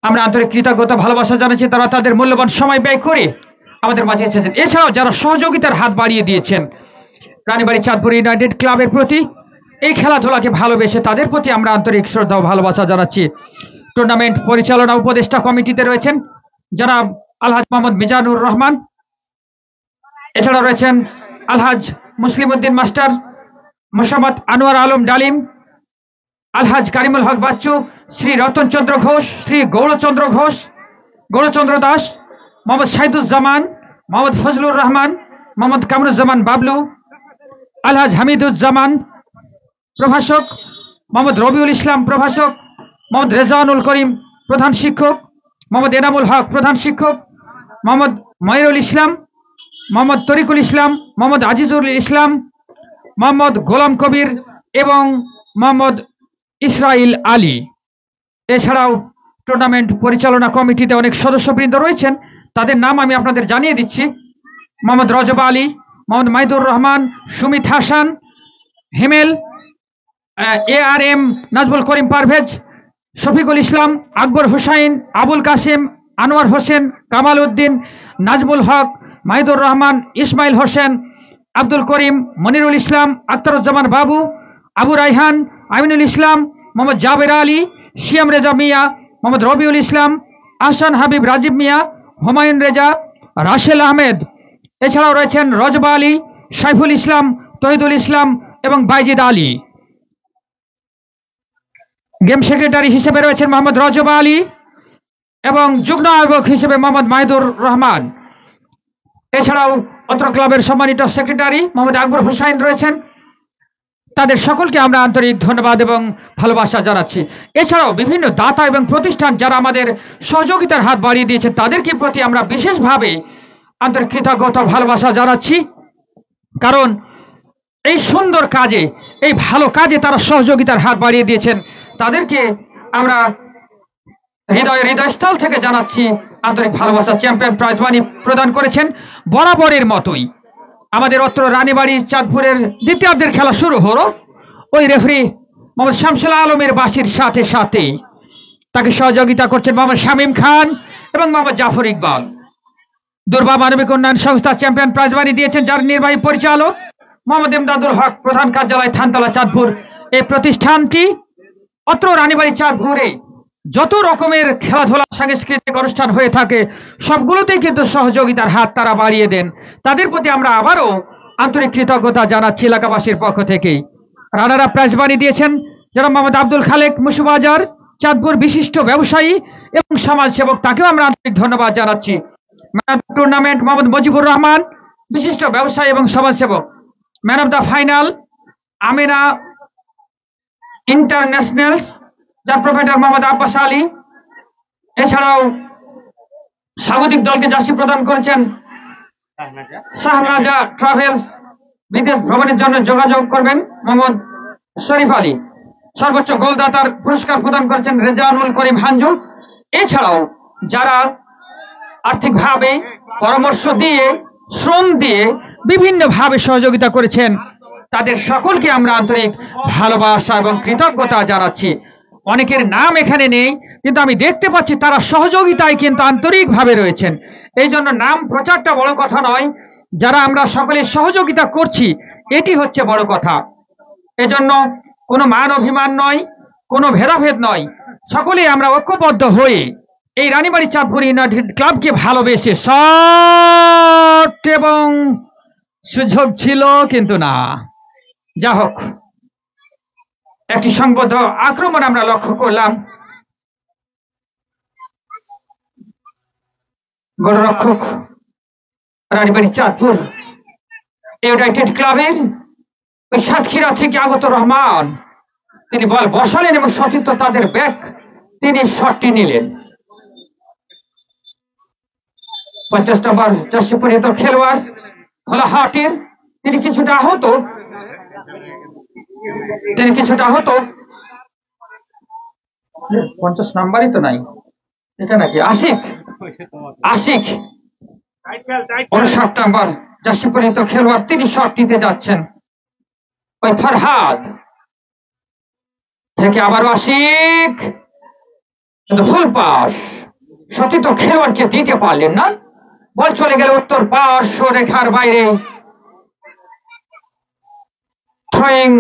আমরা আন্তরিক কৃতজ্ঞতা ভালোবাসা জানাচ্ছি। তারা তাদের মূল্যবান সময় ব্যয় করে আমাদের মাঝে এসেছেন। এছাড়াও যারা সহযোগিতার হাত বাড়িয়ে দিয়েছেন রানীবাড়ী চাঁদপুর ইউনাইটেড ক্লাবের প্রতি, এই খেলাধুলাকে ভালোবেসে তাদের প্রতি আমরা আন্তরিক শ্রদ্ধা ও ভালোবাসা জানাচ্ছি। টুর্নামেন্ট পরিচালনা উপদেষ্টা কমিটিতে রয়েছেন জনাব আলহাজ মোহাম্মদ মিজানুর রহমান, এছাড়া রয়েছেন আলহাজ মুসলিম উদ্দিন মাস্টার, মোসাম্মদ আনোয়ার আলম ডালিম, আলহাজ কারিমুল হক বাচ্চু, শ্রী রতনচন্দ্র ঘোষ, শ্রী গৌরচন্দ্র দাস, মোহাম্মদ শাহিদুজ্জামান, মোহাম্মদ ফজলুর রহমান, মোহাম্মদ কামরুজ্জামান বাবলু, আলহাজ হামিদুজ্জামান প্রভাষক, মোহাম্মদ রবিউল ইসলাম প্রভাষক, মোহাম্মদ রেজানুল করিম প্রধান শিক্ষক, মোহাম্মদ এনামুল হক প্রধান শিক্ষক, মোহাম্মদ ময়রুল ইসলাম, মোহাম্মদ তরিকুল ইসলাম, মোহাম্মদ আজিজুল ইসলাম, মোহাম্মদ গোলাম কবির এবং মোহাম্মদ ইসরাইল আলী। এছাড়াও টুর্নামেন্ট পরিচালনা কমিটিতে অনেক সদস্যবৃন্দ রয়েছেন, তাদের নাম আমি আপনাদের জানিয়ে দিচ্ছি। মোহাম্মদ রজব আলী, মোহাম্মদ মাইদুর রহমান, সুমিত হাসান, হিমেল, ARM নাজবুল করিম পারভেজ, শফিকুল ইসলাম, আকবর হুসাইন, আবুল কাসিম, আনোয়ার হোসেন, কামাল উদ্দিন, নাজমুল হক, মাহিদুর রহমান, ইসমাইল হোসেন, আব্দুল করিম, মনিরুল ইসলাম, আখতারুজ্জামান বাবু, আবু রাইহান, আমিনুল ইসলাম, মোহাম্মদ জাবের আলী, শিয়াম রেজা মিয়া, মোহাম্মদ রবিউল ইসলাম, আহসান হাবিব, রাজীব মিয়া, হুমায়ুন রেজা, রাশেল আহমেদ। এছাড়াও রয়েছেন রজবা আলী, সাইফুল ইসলাম, তহিদুল ইসলাম এবং বাইজিদ আলী। গেম সেক্রেটারি হিসেবে রয়েছেন মোহাম্মদ রজবা আলী এবং যুগ্ম আহ্বায়ক হিসেবে মোহাম্মদ মাহিদুর রহমান। এছাড়াও অত্র ক্লাবের সম্মানিত সেক্রেটারি মোহাম্মদ আকবর হুসাইন রয়েছেন। তাদের সকলকে আমরা আন্তরিক ধন্যবাদ এবং ভালোবাসা জানাচ্ছি। এছাড়াও বিভিন্ন দাতা এবং প্রতিষ্ঠান যারা আমাদের সহযোগিতার হাত বাড়িয়ে দিয়েছে তাদেরকে প্রতি আমরা বিশেষভাবে আন্তরিক কৃতজ্ঞতা ভালোবাসা জানাচ্ছি, কারণ এই সুন্দর কাজে, এই ভালো কাজে তারা সহযোগিতার হাত বাড়িয়ে দিয়েছেন। তাদেরকে আমরা হৃদয়স্থল থেকে জানাচ্ছি আন্তরিক ভালোবাসা। চ্যাম্পিয়ন প্রাইজ মানি প্রদান করেছেন বরাবরের মতোই। আমাদের অত্র রানীবাড়ি চাঁদপুরের দ্বিতীয়ার্ধের খেলা শুরু হলো, ওই রেফারি মোহাম্মদ শামসুল আলমের বাঁশির সাথে সাথে তাকে সহযোগিতা করছেন মোহাম্মদ শামীম খান এবং মোহাম্মদ জাফর ইকবাল। দুর্বা মানবিক উন্নয়ন সংস্থা চ্যাম্পিয়ন প্রাইজ মানি দিয়েছেন, যার নির্বাহী পরিচালক মোহাম্মদ ইমদাদুল হক, প্রধান কার্যালয় থানতলা চাঁদপুর। এই প্রতিষ্ঠানটি অত্র রানীবাড়ি চাঁদপুরে যত রকমের খেলাধুলা সাংস্কৃতিক অনুষ্ঠান হয়ে থাকে সবগুলোতেই কিন্তু সহযোগিতার হাত তারা বাড়িয়ে দেন। তাদের প্রতি আমরা আবারও আন্তরিক কৃতজ্ঞতা জানাচ্ছি এলাকাবাসীর পক্ষ থেকেই। রানারা প্রাইজ মানি দিয়েছেন যারা মোহাম্মদ আব্দুল খালেক মুসুবাজার, চাঁদপুর বিশিষ্ট ব্যবসায়ী এবং সমাজসেবক, তাকেও আমরা আন্তরিক ধন্যবাদ জানাচ্ছি। Man of the tournament Mohammad Mujibur Rahman, বিশিষ্ট ব্যবসায়ী এবং সমাজসেবক। Man of the final Amina internationals, যার প্রোভাইডার মোহাম্মদ আব্বাস আলী। এছাড়াও স্বাগতিক দলকে জার্সি প্রদান করেছেন শাহনাজা ট্রাভেলস, বিদেশ ভ্রমণের জন্য যোগাযোগ করবেন মোহাম্মদ শরীফ আলী। সর্বোচ্চ গোলদাতার পুরস্কার প্রদান করেছেন রেজানুল করিম হাঞ্জু। এছাড়াও যারা আর্থিকভাবে পরামর্শ দিয়ে, শ্রম দিয়ে বিভিন্নভাবে সহযোগিতা করেছেন তাদের সকলকে আমরা আন্তরিক ভালোবাসা এবং কৃতজ্ঞতা জানাচ্ছি। অনেকের নাম এখানে নেই, কিন্তু আমি দেখতে পাচ্ছি তারা সহযোগিতায় কিন্তু আন্তরিকভাবে রয়েছেন। এই জন্য নাম প্রচারটা বড় কথা নয়, যারা আমরা সকলে সহযোগিতা করছি এটি হচ্ছে বড় কথা। এজন্য কোনো মান অভিমান নয়, কোনো ভেদাভেদ নয়, সকলেই আমরা ঐক্যবদ্ধ হয়ে এই রানীবাড়ি চাঁদপুর ইউনাইটেড ক্লাবকে ভালোবেসে শট এবং সুযোগ ছিল কিন্তু না, যা হোক একটি সংবদ্ধ আক্রমণ আমরা লক্ষ্য করলাম। গোলরক্ষক রানীবাড়ি চাঁদপুর ইউনাইটেড ক্লাবের ওই সাতক্ষীরা থেকে আগত রহমান, তিনি বল বসালেন এবং সতীর্থ তাদের ব্যাক, তিনি শটটি নিলেন। 50 নম্বর জার্সি পরিহিত খেলোয়াড় ভোলাহাটের, তিনি কিছুটা আহত, 50 নাম্বারই তো নাই এটা নাকি, আশিক 59 নম্বর জার্সি পরিহিত খেলোয়াড়, তিনি শট নিতে যাচ্ছেন। ওই ফরহাদ থেকে আবারও আশিক, কিন্তু ফুল পাস সতীর্থ খেলোয়াড়কে দিতে পারলেন না। বল চলে গেল উত্তর পার্শ্ব রেখার বাইরে। থ্রোয়িং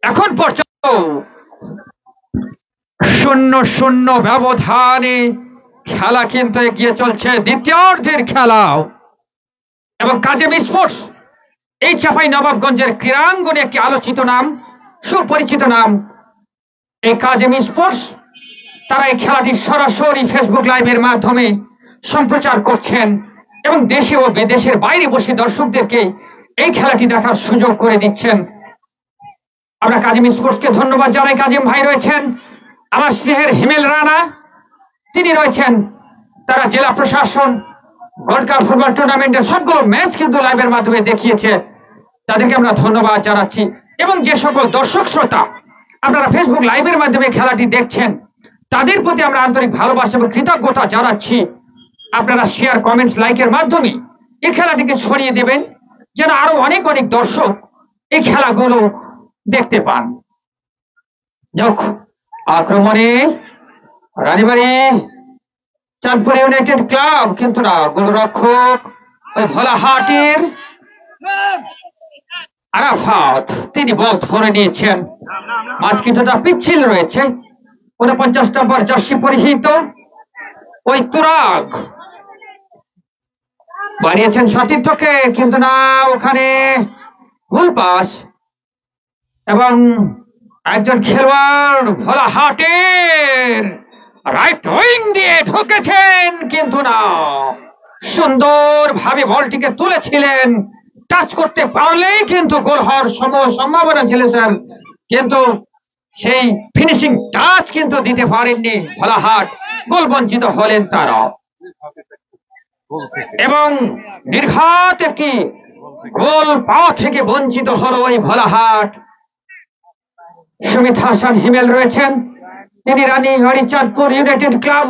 এখন পর্যন্ত 0-0 ব্যবধানে খেলা কিন্তু এগিয়ে চলছে দ্বিতীয়ার্ধের খেলা। এবং কাজেম স্পোর্টস এই চাঁপাই নবাবগঞ্জের ক্রীড়াঙ্গনে একটি আলোচিত নাম, সুপরিচিত নাম এই কাজেম স্পোর্টস। তারা এই খেলাটি সরাসরি ফেসবুক লাইভের মাধ্যমে সম্প্রচার করছেন এবং দেশে ও বিদেশের বাইরে বসে দর্শকদেরকে এই খেলাটি দেখার সুযোগ করে দিচ্ছেন। আমরা কাজেম স্পোর্টসকে ধন্যবাদ জানাই। কাজেম ভাই রয়েছেন, আমার স্নেহের হিমেল রানা তিনি রয়েছেন। তারা জেলা প্রশাসন ওয়ার্ল্ড কাপ ফুটবল টুর্নামেন্টের সবগুলো ম্যাচ কিন্তু লাইভের মাধ্যমে দেখিয়েছে, তাদেরকে আমরা ধন্যবাদ জানাচ্ছি। এবং যে সকল দর্শক শ্রোতা আপনারা ফেসবুক লাইভের মাধ্যমে খেলাটি দেখছেন, তাদের প্রতি আমরা আন্তরিক ভালোবাসা এবং কৃতজ্ঞতা জানাচ্ছি। আপনারা শেয়ার, কমেন্টস, লাইকের মাধ্যমে এই খেলাটিকে ছড়িয়ে দেবেন, যেন আরো অনেক অনেক দর্শক এই খেলাগুলো দেখতে পান। যাক, আক্রমণে রানীবাড়ি চাঁদপুর ইউনাইটেড ক্লাব, কিন্তু না, গোলরক্ষক ওই ভোলাহাটের আরাফাত তিনি বল ধরে নিয়েছেন। মাঝ কিছুটা পিচ্ছিল রয়েছে। 49 নম্বর জার্সি পরিহিত ওই তুরাগ বাড়িয়েছেন সতীর্থকে, কিন্তু না, ওখানে ভুল পাস এবং একজন খেলোয়াড় ভোলাহাটের রাইট উইং দিয়ে ঢুকেছেন, কিন্তু না, সুন্দরভাবে বলটিকে তুলেছিলেন। টাচ করতে পারলেই কিন্তু গোল হওয়ার সম্ভাবনা ছিল স্যার, কিন্তু সেই ফিনিশিং টাচ কিন্তু দিতে পারেননি ভোলাহাট, গোল বঞ্চিত হলেন তারা। এবং নির্ঘাত একটি গোল পাওয়া থেকে বঞ্চিত হলো ওই ভোলাহাট। সুমিত হাসান হিমেল রয়েছেন, তিনি রানীবাড়ি চাঁদপুর ইউনাইটেড ক্লাব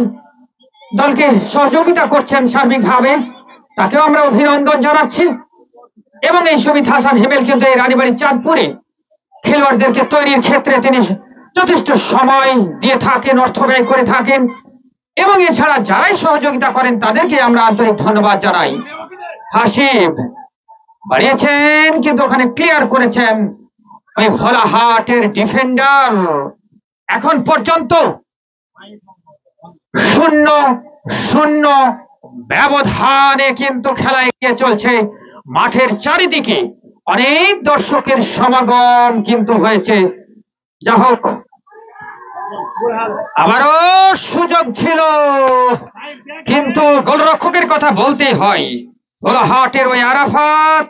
দলকে সহযোগিতা করছেন সার্বিকভাবে, তাকেও আমরা অভিনন্দন জানাচ্ছি। এবং এই সুমিত হাসান হিমেল কিন্তু এই রানীবাড়ি চাঁদপুরে খেলোয়াড়দেরকে তৈরির ক্ষেত্রে তিনি যথেষ্ট সময় দিয়ে থাকেন, অর্থ ব্যয় করে থাকেন, এবং এছাড়া যারাই সহযোগিতা করেন তাদেরকে আমরা আন্তরিক ধন্যবাদ জানাই। হাসিব বাড়িয়েছেন, কিন্তু ওখানে ক্লিয়ার করেছেন ওই ভোলাহাটের ডিফেন্ডার। এখন পর্যন্ত 0-0 ব্যবধানে কিন্তু খেলা এগিয়ে চলছে। মাঠের চারিদিকে অনেক দর্শকের সমাগম কিন্তু হয়েছে। যা হোক, আবারও সুযোগ ছিল, কিন্তু গোলরক্ষকের কথা বলতেই হয়। ভোলাহাটের ওই আরাফাত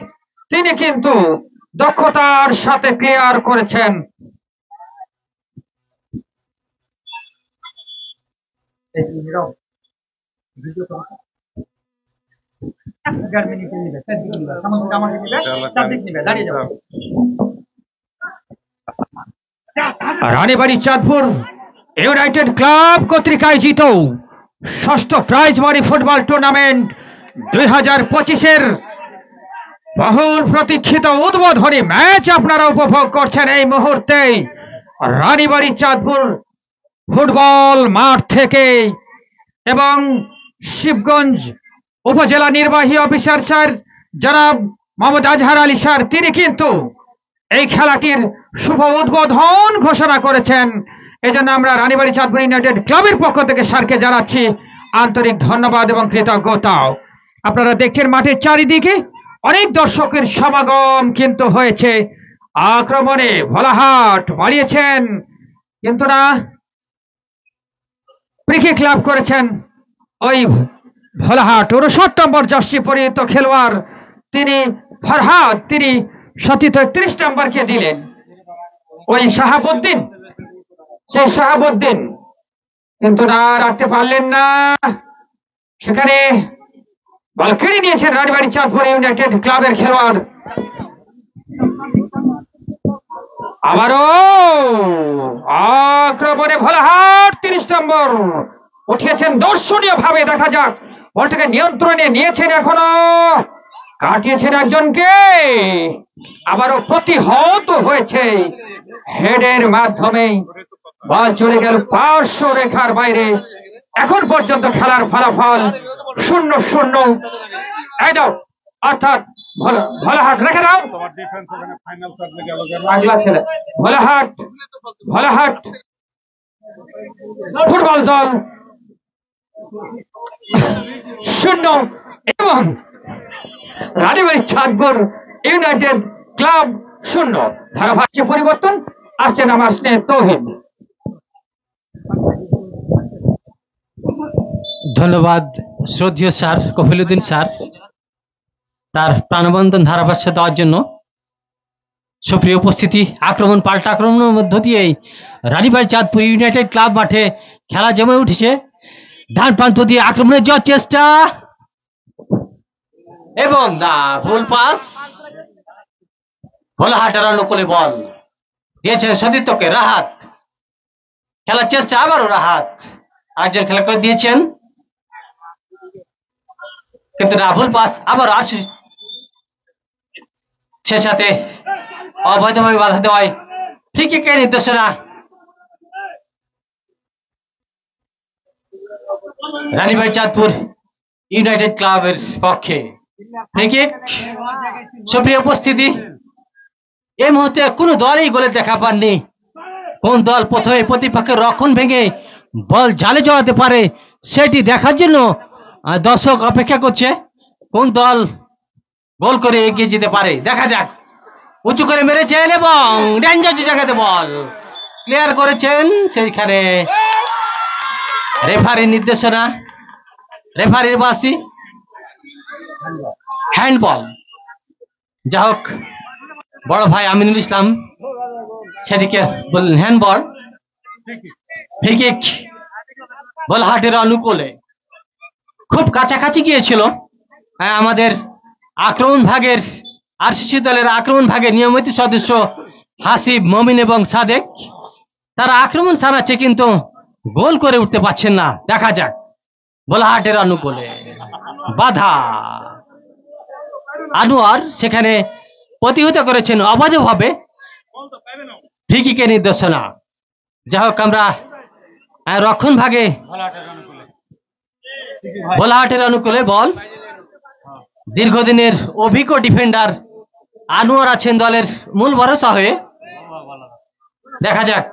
তিনি কিন্তু দক্ষতার সাথে ক্লিয়ার করেছেন। রানীবাড়ি চাঁদপুর ইউনাইটেড ক্লাব কর্তৃক আয়োজিত ষষ্ঠ প্রাইজ মানি ফুটবল টুর্নামেন্ট 2025-এর বহুল প্রতীক্ষিত উদ্বোধনী ম্যাচ আপনারা উপভোগ করছেন এই মুহূর্তে রানীবাড়ি চাঁদপুর ফুটবল মাঠ থেকে। এবং শিবগঞ্জ উপজেলা নির্বাহী অফিসার স্যার জনাব মোহাম্মদ আজহার আলী স্যার তিনি কিন্তু এই খেলাটির শুভ উদ্বোধন ঘোষণা করেছেন। এজন্য আমরা রানীবাড়ি চাঁদপুর ইউনাইটেড ক্লাবের পক্ষ থেকে স্যারকে জানাচ্ছি আন্তরিক ধন্যবাদ এবং কৃতজ্ঞতা। আপনারা দেখছেন মাঠের চারিদিকে অনেক দর্শকের সমাগম কিন্তু হয়েছে। আক্রমণে ভোলাহাট বাড়িয়েছেন, কিন্তু না, ফ্রি-কিক লাভ করেছেন ওই ভোলাহাট। 59 নম্বর জার্সি পরিহিত খেলোয়াড় তিনি ফরহাদ, তিনি সতীর্থ 31 নম্বরকে দিলেন ওই শাহাবুদ্দিন। সেই শাহাবুদ্দিন কিন্তু না, রাখতে পারলেন না, সেখানে বল কেড়ে নিয়েছেন রানীবাড়ি চাঁদপুর ইউনাইটেড ক্লাবের খেলোয়াড়। আবারও আক্রমণে ভোলাহাট 30 নম্বর উঠিয়েছেন দর্শনীয় ভাবে। দেখা যাক, বলটাকে নিয়ন্ত্রণে নিয়েছেন এখনো কাটিয়েছেন একজনকে, আবারও প্রতিহত হয়েছে হেডের মাধ্যমে। বল চলে গেল পার্শ্ব রেখার বাইরে। এখন পর্যন্ত খেলার ফলাফল 0-0। অর্থাৎ ভোলাহাট রেখে দাও, আগলা ছেলে। ভোলাহাট ফুটবল দল 0 এবং রানীবাড়ি চাঁদপুর ইউনাইটেড ক্লাব 0। ধারাভাষ্য পরিবর্তন আসছেন আমার স্নেহ তৌহিদ। ধন্যবাদ শ্রদ্ধেয় স্যার কফিলুদ্দিন স্যার তার প্রাণবন্ধন ধারাভাষ্য দেওয়ার জন্য। সুপ্রিয় উপস্থিতি, আক্রমণ পাল্টা আক্রমণের মধ্য দিয়েই রানীবাড়ি চাঁদপুর ইউনাইটেড ক্লাব মাঠে খেলা জমে উঠেছে। ডান প্রান্ত দিয়ে আক্রমণের যাওয়ার চেষ্টা এবং না, ভুল পাস। ভোলাহাটের অনুকূলে বল দিয়েছেন সতীর্থকে রাহাত। খেলার চেষ্টা আবারও রাহাত, আরেকজন খেলা করে দিয়েছেন কিন্তু না, ভুল পাস। আবার আশিস, সে সাথে অবৈধভাবে বাধা দেওয়ায় ফ্রি কিকের নির্দেশনা। রানীবাড়ি চাঁদপুর ইউনাইটেড ক্লাবের পক্ষে ফ্রি কিক। সুপ্রিয় উপস্থিতি, এই মুহূর্তে কোনো দলই গোলে দেখা পাননি। কোন দল প্রথমে প্রতিপক্ষের রক্ষণ ভেঙে বল জালে জড়াতে পারে সেটি দেখার জন্য দর্শক অপেক্ষা করছে। কোন দল গোল করে এগিয়ে যেতে পারে দেখা যাক। উঁচু করে মেরেছেন এবং ডেঞ্জার জায়গাতে বল ক্লিয়ার করেছেন। সেইখানে রেফারির নির্দেশনা, রেফারির বাসি, হ্যান্ডবল। যা হোক, বড় ভাই আমিনুল ইসলাম সেদিকে বললেন হ্যান্ডবল। ফ্রি কিক ভোলাহাটের অনুকূলে। খুব কাছাকাছি গিয়েছিল আমাদের আক্রমণ ভাগের আরসিসি দলের আক্রমণ ভাগের নিয়মিত সদস্য হাসিব, মমিন এবং সাদেক। তারা আক্রমণ চালাচ্ছে কিন্তু গোল করে উঠতে পারছেন না। দেখা যাক। ভোলাহাটের অনুকূলে বাধা, আনোয়ার সেখানে প্রতিহত করেছেন অবাধভাবে। ফ্রি কিকের নির্দেশনা। যাই হোক, আমরা রক্ষণ ভাগে ভোলাহাটের অনুকূলে বল। দীর্ঘদিনের অভিজ্ঞ ডিফেন্ডার আনোয়ার আছেন দলের মূল ভরসা হয়ে। দেখা যাক।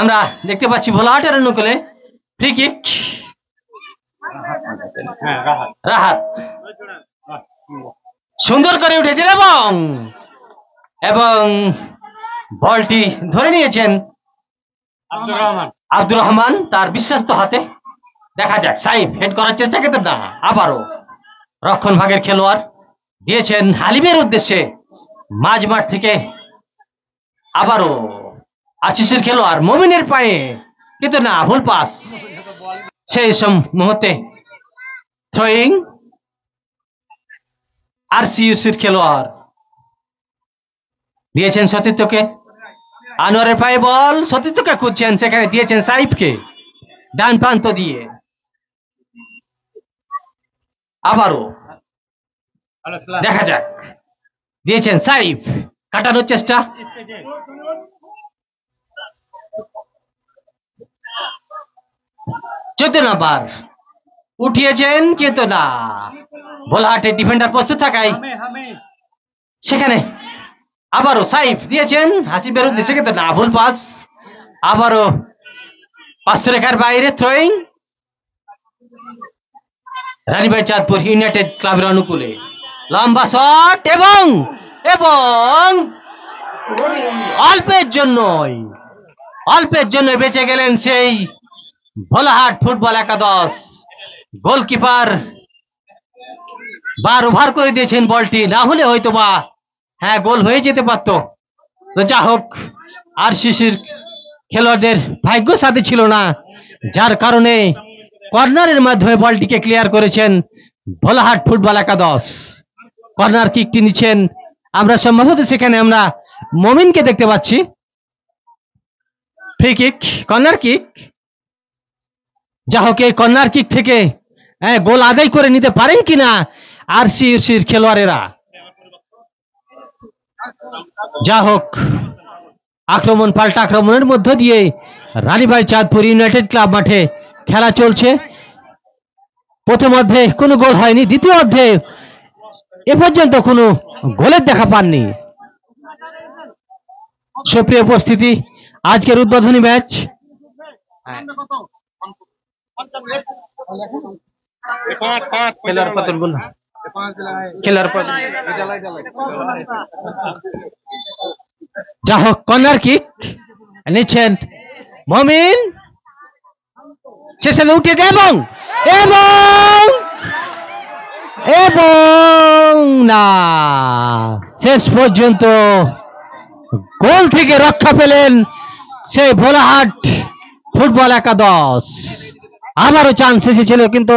আমরা দেখতে পাচ্ছি ভোলাহাটের অনুকূলে ফ্রি কিক। রাহাত সুন্দর করে উঠেছেন এবং বলটি ধরে নিয়েছেন আব্দুর রহমান তার বিশ্বস্ত হাতে। দেখা যাক, সাইফ হেড করার চেষ্টা কিন্তু না। আবারও রক্ষণ ভাগের খেলোয়াড় দিয়েছেন হালিমের উদ্দেশ্যে মাঝ মাঠ থেকে। আবারও আশিসের খেলোয়াড় মমিনের পায়ে কিন্তু না, ভুল পাস। সেই মুহূর্তে থ্রোয়িং আরসিইউসির খেলোয়াড় দিয়েছেন সতীর্থকে। আনোয়ারের পায়ে বল, সতীর্থকে খুঁজছেন, সেখানে দিয়েছেন সাইফকে ডান প্রান্ত দিয়ে। আবারও দেখা যাক, দিয়েছেন সাইফ, কাটানোর চেষ্টা। 14 নাম্বার উঠিয়েছেন কিন্তু না, ভোলাহাটের ডিফেন্ডার প্রস্তুত থাকায় সেখানে আবারও সাইফ দিয়েছেন হাসিবের উদ্দেশ্যে কিন্তু না, ভুল পাস। আবারও পাঁচ রেখার বাইরে থ্রোয়িং রানীবাড়ি চাঁদপুর ইউনাইটেড ক্লাবের অনুকূলে। লম্বা শট এবং অল্পের জন্য বেঁচে গেলেন সেই ভোলাহাট ফুটবল একাদশ। গোলকিপার বার ওভার করে দিয়েছেন বলটি, না হলে হয়তো বা গোল হয়ে যেতে পারত। তো যা হোক, আরসিসির খেলোয়াড়দের ভাগ্য সাথে ছিল না, যার কারণে কর্নারের মাধ্যমে বলটিকে ক্লিয়ার করেছেন ভোলাহাট ফুটবল একাদশ। কর্নার কিকটি নিচ্ছেন, আমরা সম্ভবত সেখানে আমরা মমিনকে দেখতে পাচ্ছি। ফ্রি কিক, কর্নার কিক যা হোক এই কর্নার কিক থেকে গোল আদায় করে নিতে পারেন কিনা আরসির খেলোয়াড়েরা। যা হোক আক্রমণ পাল্টা আক্রমণের মধ্য দিয়ে রানীবাড়ি চাঁদপুর ইউনাইটেড ক্লাব মাঠে খেলা চলছে। প্রথম অর্ধে কোনো গোল হয়নি, দ্বিতীয় অর্ধে এ পর্যন্ত কোনো গোলের দেখা পাননি। সুপ্রিয় উপস্থিতি, আজকের উদ্বোধনী ম্যাচ যা হোক কর্নার কিক নিচ্ছেন মমিন, শেষে উঠে এবং না, শেষ পর্যন্ত গোল থেকে রক্ষা পেলেন সেই ভোলাহাট ফুটবল একাদশ। আবারও চান্স এসেছিল কিন্তু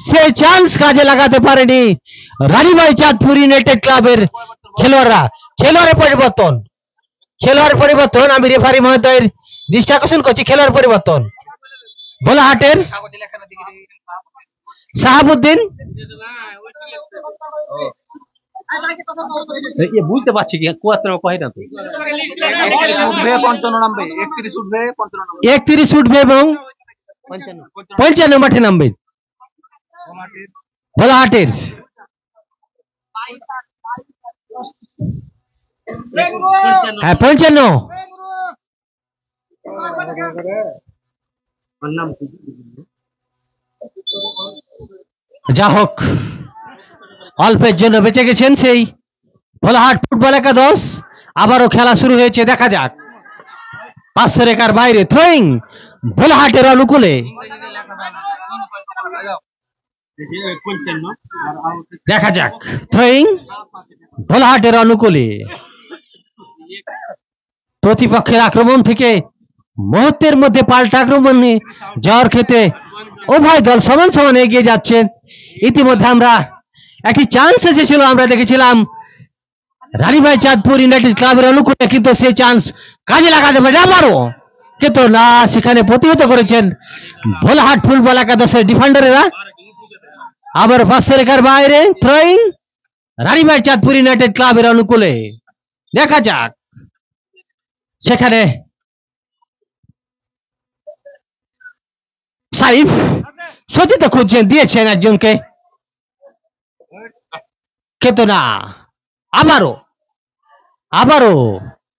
সেই চান্স কাজে লাগাতে পারেনি রানীবাড়ি চাঁদপুর ইউনাইটেড ক্লাবের খেলোয়াড়রা। খেলোয়াড়ের পরিবর্তন আমি রেফারি মহোদয়ের দৃষ্টি আকর্ষণ করছি। খেলোয়াড় পরিবর্তন ভোলাহাটের শাহাবুদ্দিন, বুঝতে পারছি কি 31 উঠবে এবং 55 মাঠে নামবে ভোলাহাটের। হ্যাঁ 55। যা হোক অল্পের জন্য বেঁচে গেছেন সেই ভোলাহাট ফুটবল একাদশ। আবারও খেলা শুরু হয়েছে, দেখা যাক। 500 রেখার বাইরে থ্রোয়িং ভোলাহাটের অনুকূলে, দেখা যাক থ্রোয়িং ভোলাহাটের অনুকূলে। প্রতিপক্ষের আক্রমণ থেকে মুহূর্তের মধ্যে পাল্টা আক্রমণে যাওয়ার ক্ষেত্রে উভয় দল সমান সমান এগিয়ে যাচ্ছেন। ইতিমধ্যে আমরা একটি চান্স এসেছিল, আমরা দেখেছিলাম রানীবাড়ি চাঁদপুর ইউনাইটেড ক্লাবের অনুকূলে, কিন্তু সেই চান্স কাজে লাগাতে পারে আবারও, কিন্তু না, সেখানে প্রতিহত করেছেন ভোলাহাট ফুটবল একাদশের ডিফেন্ডারেরা। আবার 500 রেখার বাইরে থ্রোয়িং রানীবাড়ি চাঁদপুর ইউনাইটেড ক্লাবের অনুকূলে, দেখা যাক। সেখানে সাইফ সতীর্থ খুঁজছেন, দিয়েছেন একজনকে, কিন্তু না, আবারও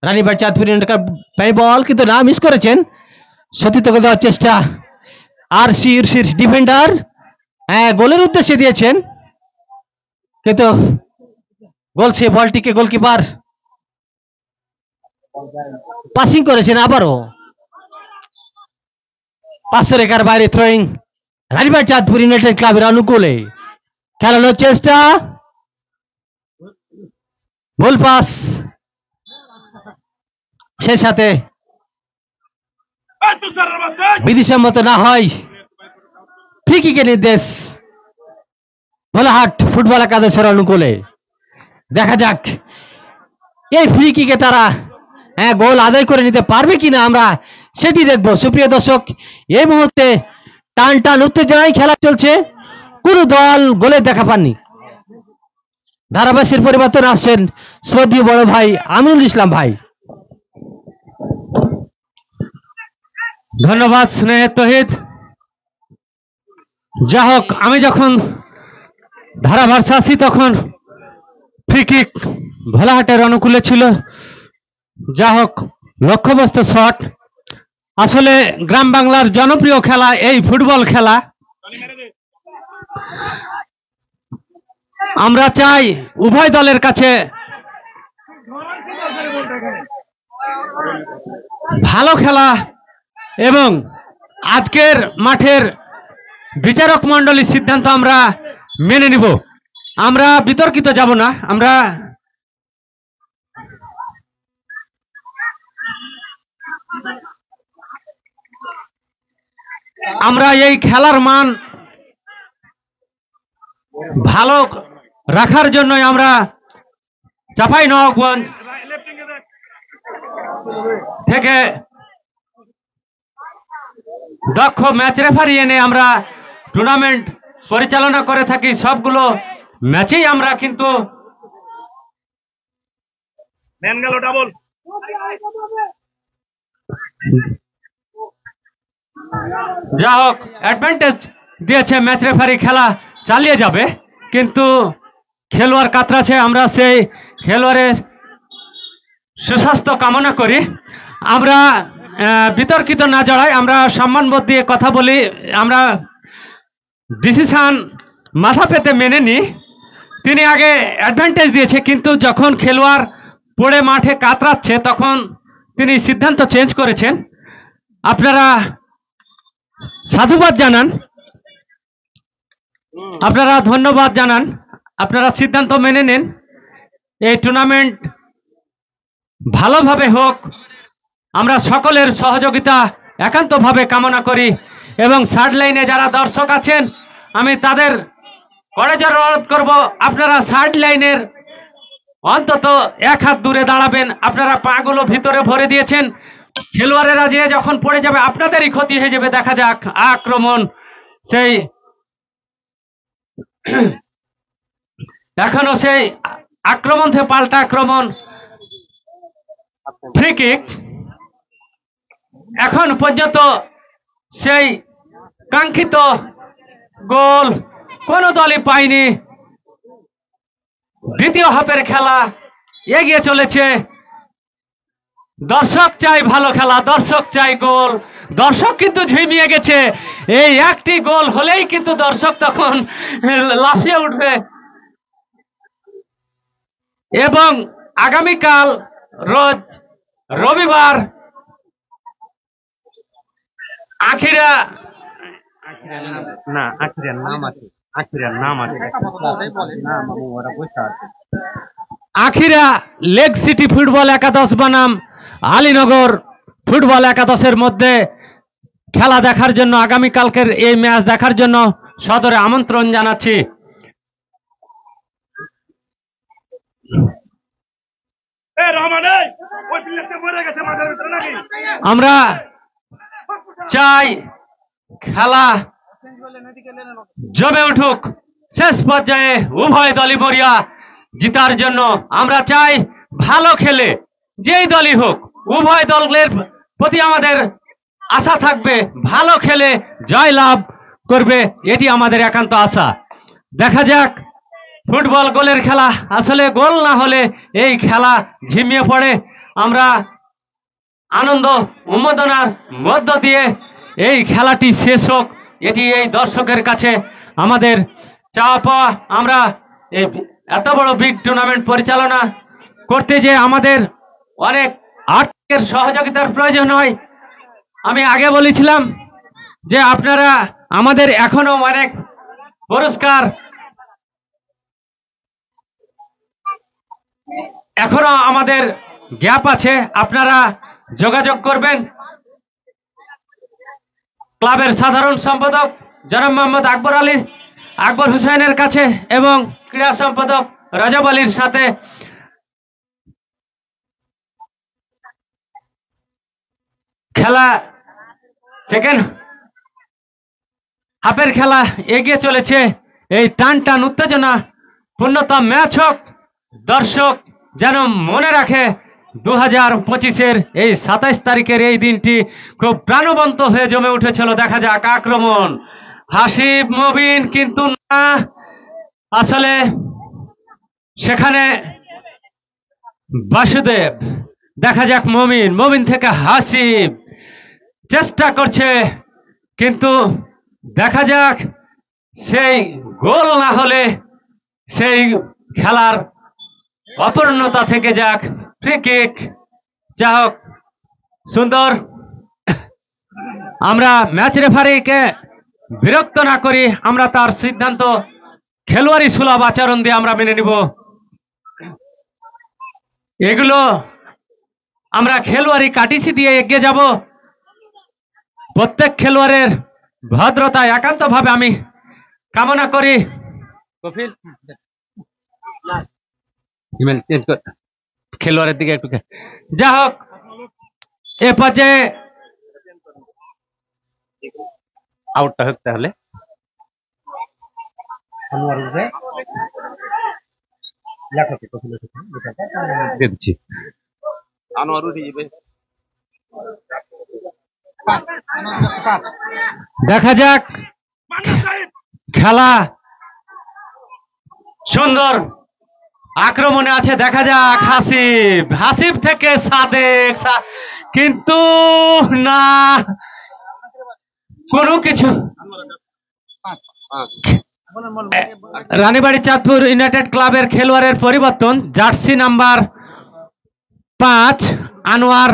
রানীবাড়ি চাঁদপুর ইউনাইটেড ক্লাব বল, কিন্তু না, মিস করেছেন। সতীর্থকে দেওয়ার চেষ্টা আর সির ডিফেন্ডার গোলের উদ্দেশ্যে দিয়েছেন, কিন্তু গোল সে বলটিকে গোলকিপার পাসিং করেছেন। আবারও 500 রেখার বাইরে থ্রোয়িং রানীবাড়ি চাঁদপুর ইউনাইটেড ক্লাবের অনুকূলে, খেলানোর চেষ্টা, গোল পাস, সে সাথে বিধিসম্মত না হয় ফ্রি কিকের নির্দেশ ভোলাহাট ফুটবল একাদশের অনুকূলে। দেখা যাক এই ফ্রি কিকে তারা গোল আদায় করে নিতে পারবে কিনা, আমরা সেটি দেখব। সুপ্রিয় দর্শক, এই মুহূর্তে টান উত্তেজনায় খেলা চলছে, কোন দল গোলের দেখা পাননি। ধারাভাষ্যের পরিবর্তন আসছেন শ্রদ্ধেয় বড় ভাই আমিনুল ইসলাম ভাই। ধন্যবাদ স্নেহের তহিদ। যা হোক, আমি যখন ধারাভাষ্য আসি তখন ফ্রি কিক ভোলাহাটের অনুকূলে ছিল। যা হোক, লক্ষ্যবস্তু শট। আসলে গ্রাম বাংলার জনপ্রিয় খেলা এই ফুটবল খেলা। আমরা চাই উভয় দলের কাছে ভালো খেলা, এবং আজকের মাঠের বিচারক মণ্ডলীর সিদ্ধান্ত আমরা মেনে নিব। আমরা বিতর্কিত যাব না। আমরা এই খেলার মান ভালো রাখার জন্যই আমরা চাঁপাইনবাবগঞ্জ থেকে দক্ষ ম্যাচ রেফারি এনে আমরা টুর্নামেন্ট পরিচালনা করে থাকি। সবগুলো ম্যাচেই আমরা কিন্তু যা হোক অ্যাডভান্টেজ দিয়েছে ম্যাচ রেফারি, খেলা চালিয়ে যাবে, কিন্তু খেলোয়াড় কাতরাছে। আমরা সেই খেলোয়াড়ের সুস্বাস্থ্য কামনা করি। আমরা বিতর্কিত না জড়াই, আমরা সম্মানবোধ দিয়ে কথা বলি। আমরা ডিসিশন মাথা পেতে মেনে নিই। তিনি আগে অ্যাডভান্টেজ দিয়েছে, কিন্তু যখন খেলোয়াড় পড়ে মাঠে কাতরাচ্ছে তখন তিনি সিদ্ধান্ত চেঞ্জ করেছেন। আপনারা সাধুবাদ জানান, আপনারা ধন্যবাদ জানান, আপনারা সিদ্ধান্ত মেনে নেন। এই টুর্নামেন্ট ভালোভাবে হোক, আমরা সকলের সহযোগিতা একান্তভাবে কামনা করি। এবং সাইড লাইনে যারা দর্শক আছেন, আমি তাদের কড়াজোর অনুরোধ করব, আপনারা সাইড লাইনের অন্তত এক হাত দূরে দাঁড়াবেন। আপনারা পাগুলো ভিতরে ভরে দিয়েছেন, খেলোয়াড়েরা যে যখন পড়ে যাবে আপনাদেরই ক্ষতি হয়ে যাবে। দেখা যাক আক্রমণ, সেই এখনো সেই আক্রমণ থেকে পাল্টা আক্রমণ, ফ্রি কিক। এখন পর্যন্ত সেই কাঙ্ক্ষিত গোল কোন দলই পায়নি। দ্বিতীয় হাফের খেলা এগিয়ে চলেছে। দর্শক চাই ভালো খেলা, দর্শক চাই গোল। দর্শক কিন্তু ঝিমিয়ে গেছে। এই একটি গোল হলেই কিন্তু দর্শক তখন লাফিয়ে উঠবে। এবং আগামীকাল রোজ রবিবার আখিরা লেগ সিটি ফুটবল একাদশ বনাম আলীনগর ফুটবল একাদশের মধ্যে খেলা দেখার জন্য, আগামীকালকের এই ম্যাচ দেখার জন্য সদরে আমন্ত্রণ জানাচ্ছি। আমরা চাই খেলা জমে উঠুক। শেষ পর্যায়ে উভয় দলই মরিয়া জিতার জন্য আমরা চাই ভালো খেলে, যেই দলই হোক উভয় দলের প্রতি আমাদের আশা থাকবে ভালো খেলে জয় লাভ করবে, এটি আমাদের একান্ত আশা। দেখা যাক, ফুটবল গোলের খেলা, আসলে গোল না হলে এই খেলা ঝিমিয়ে পড়ে। আমরা আনন্দ উন্মাদনার মধ্য দিয়ে এই খেলাটি শেষ হোক, এটি এই দর্শকের কাছে আমাদের চাওয়া পাওয়া। আমরা এই এত বড় বিগ টুর্নামেন্ট পরিচালনা করতে যে আমাদের অনেক আর্থিকের সহযোগিতার প্রয়োজন হয়। আমি আগে বলেছিলাম যে আপনারা আমাদের এখনো অনেক পুরস্কার, এখনো আমাদের গ্যাপ আছে, আপনারা যোগাযোগ করবেন ক্লাবের সাধারণ সম্পাদক জনাব মোহাম্মদ আকবর হুসাইনের কাছে এবং ক্রীড়া সম্পাদক রাজব আলীর সাথে। খেলা সেকেন্ড হাফের খেলা এগিয়ে চলেছে। এই টান টান উত্তেজনা পূর্ণতম ম্যাচ হোক। দর্শক যেন মনে রাখে 2025-এর এই 27 তারিখের এই দিনটি খুব প্রাণবন্ত হয়ে জমে উঠেছিল। দেখা যাক আক্রমণ, হাসিব মবিন, কিন্তু না, আসলে সেখানে বাসুদেব। দেখা যাক মমিন থেকে হাসিব চেষ্টা করছে, কিন্তু দেখা যাক সেই গোল না হলে সেই খেলার অপূর্ণতা থেকে যাক। ফ্রি কিক, যা হোক সুন্দর। আমরা ম্যাচ রেফারিকে বিরক্ত না করি, আমরা তার সিদ্ধান্ত খেলোয়াড়ি সুলভ আচরণ দিয়ে আমরা মেনে নিব। এগুলো আমরা খেলোয়াড়ি কাটিছি দিয়ে এগিয়ে যাব। প্রত্যেক খেলোয়াড়ের ভদ্রতা একান্তভাবে আমি কামনা করি। খেলোয়াড়ের দিকে একটু, যা হোক এ পর্যায়ে আউটটা হোক তাহলে। দিয়ে দিচ্ছি। দেখা যাক খেলা সুন্দর আক্রমণে আছে। দেখা যাক হাসিব থেকে সাদেক, কিন্তু না কোনো কিছু। রানীবাড়ি চাঁদপুর ইউনাইটেড ক্লাবের খেলোয়াড়ের পরিবর্তন। জার্সি নাম্বার 5 আনোয়ার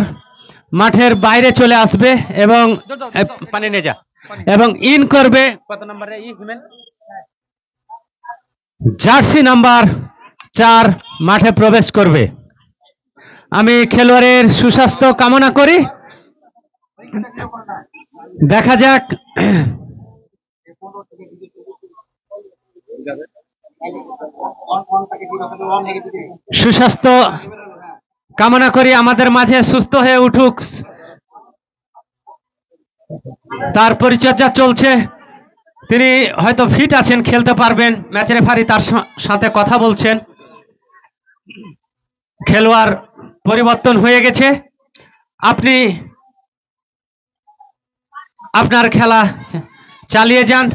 মাঠের বাইরে চলে আসবে এবং পানি নিয়ে যা এবং ইন করবে। কত নম্বরে জার্সি নাম্বার 4 মাঠে প্রবেশ করবে। আমি খেলোয়াড়ের সুস্বাস্থ্য কামনা করি। দেখা যাক সুস্বাস্থ্য কামনা করি, আমাদের মাঝে সুস্থ হয়ে উঠুক। তার পরিচর্যা চলছে, তিনি হয়তো ফিট আছেন, খেলতে পারবেন। ম্যাচ রেফারি তার সাথে কথা বলছেন। খেলোয়াড় পরিবর্তন হয়ে গেছে। আপনি আপনার খেলা চালিয়ে যান।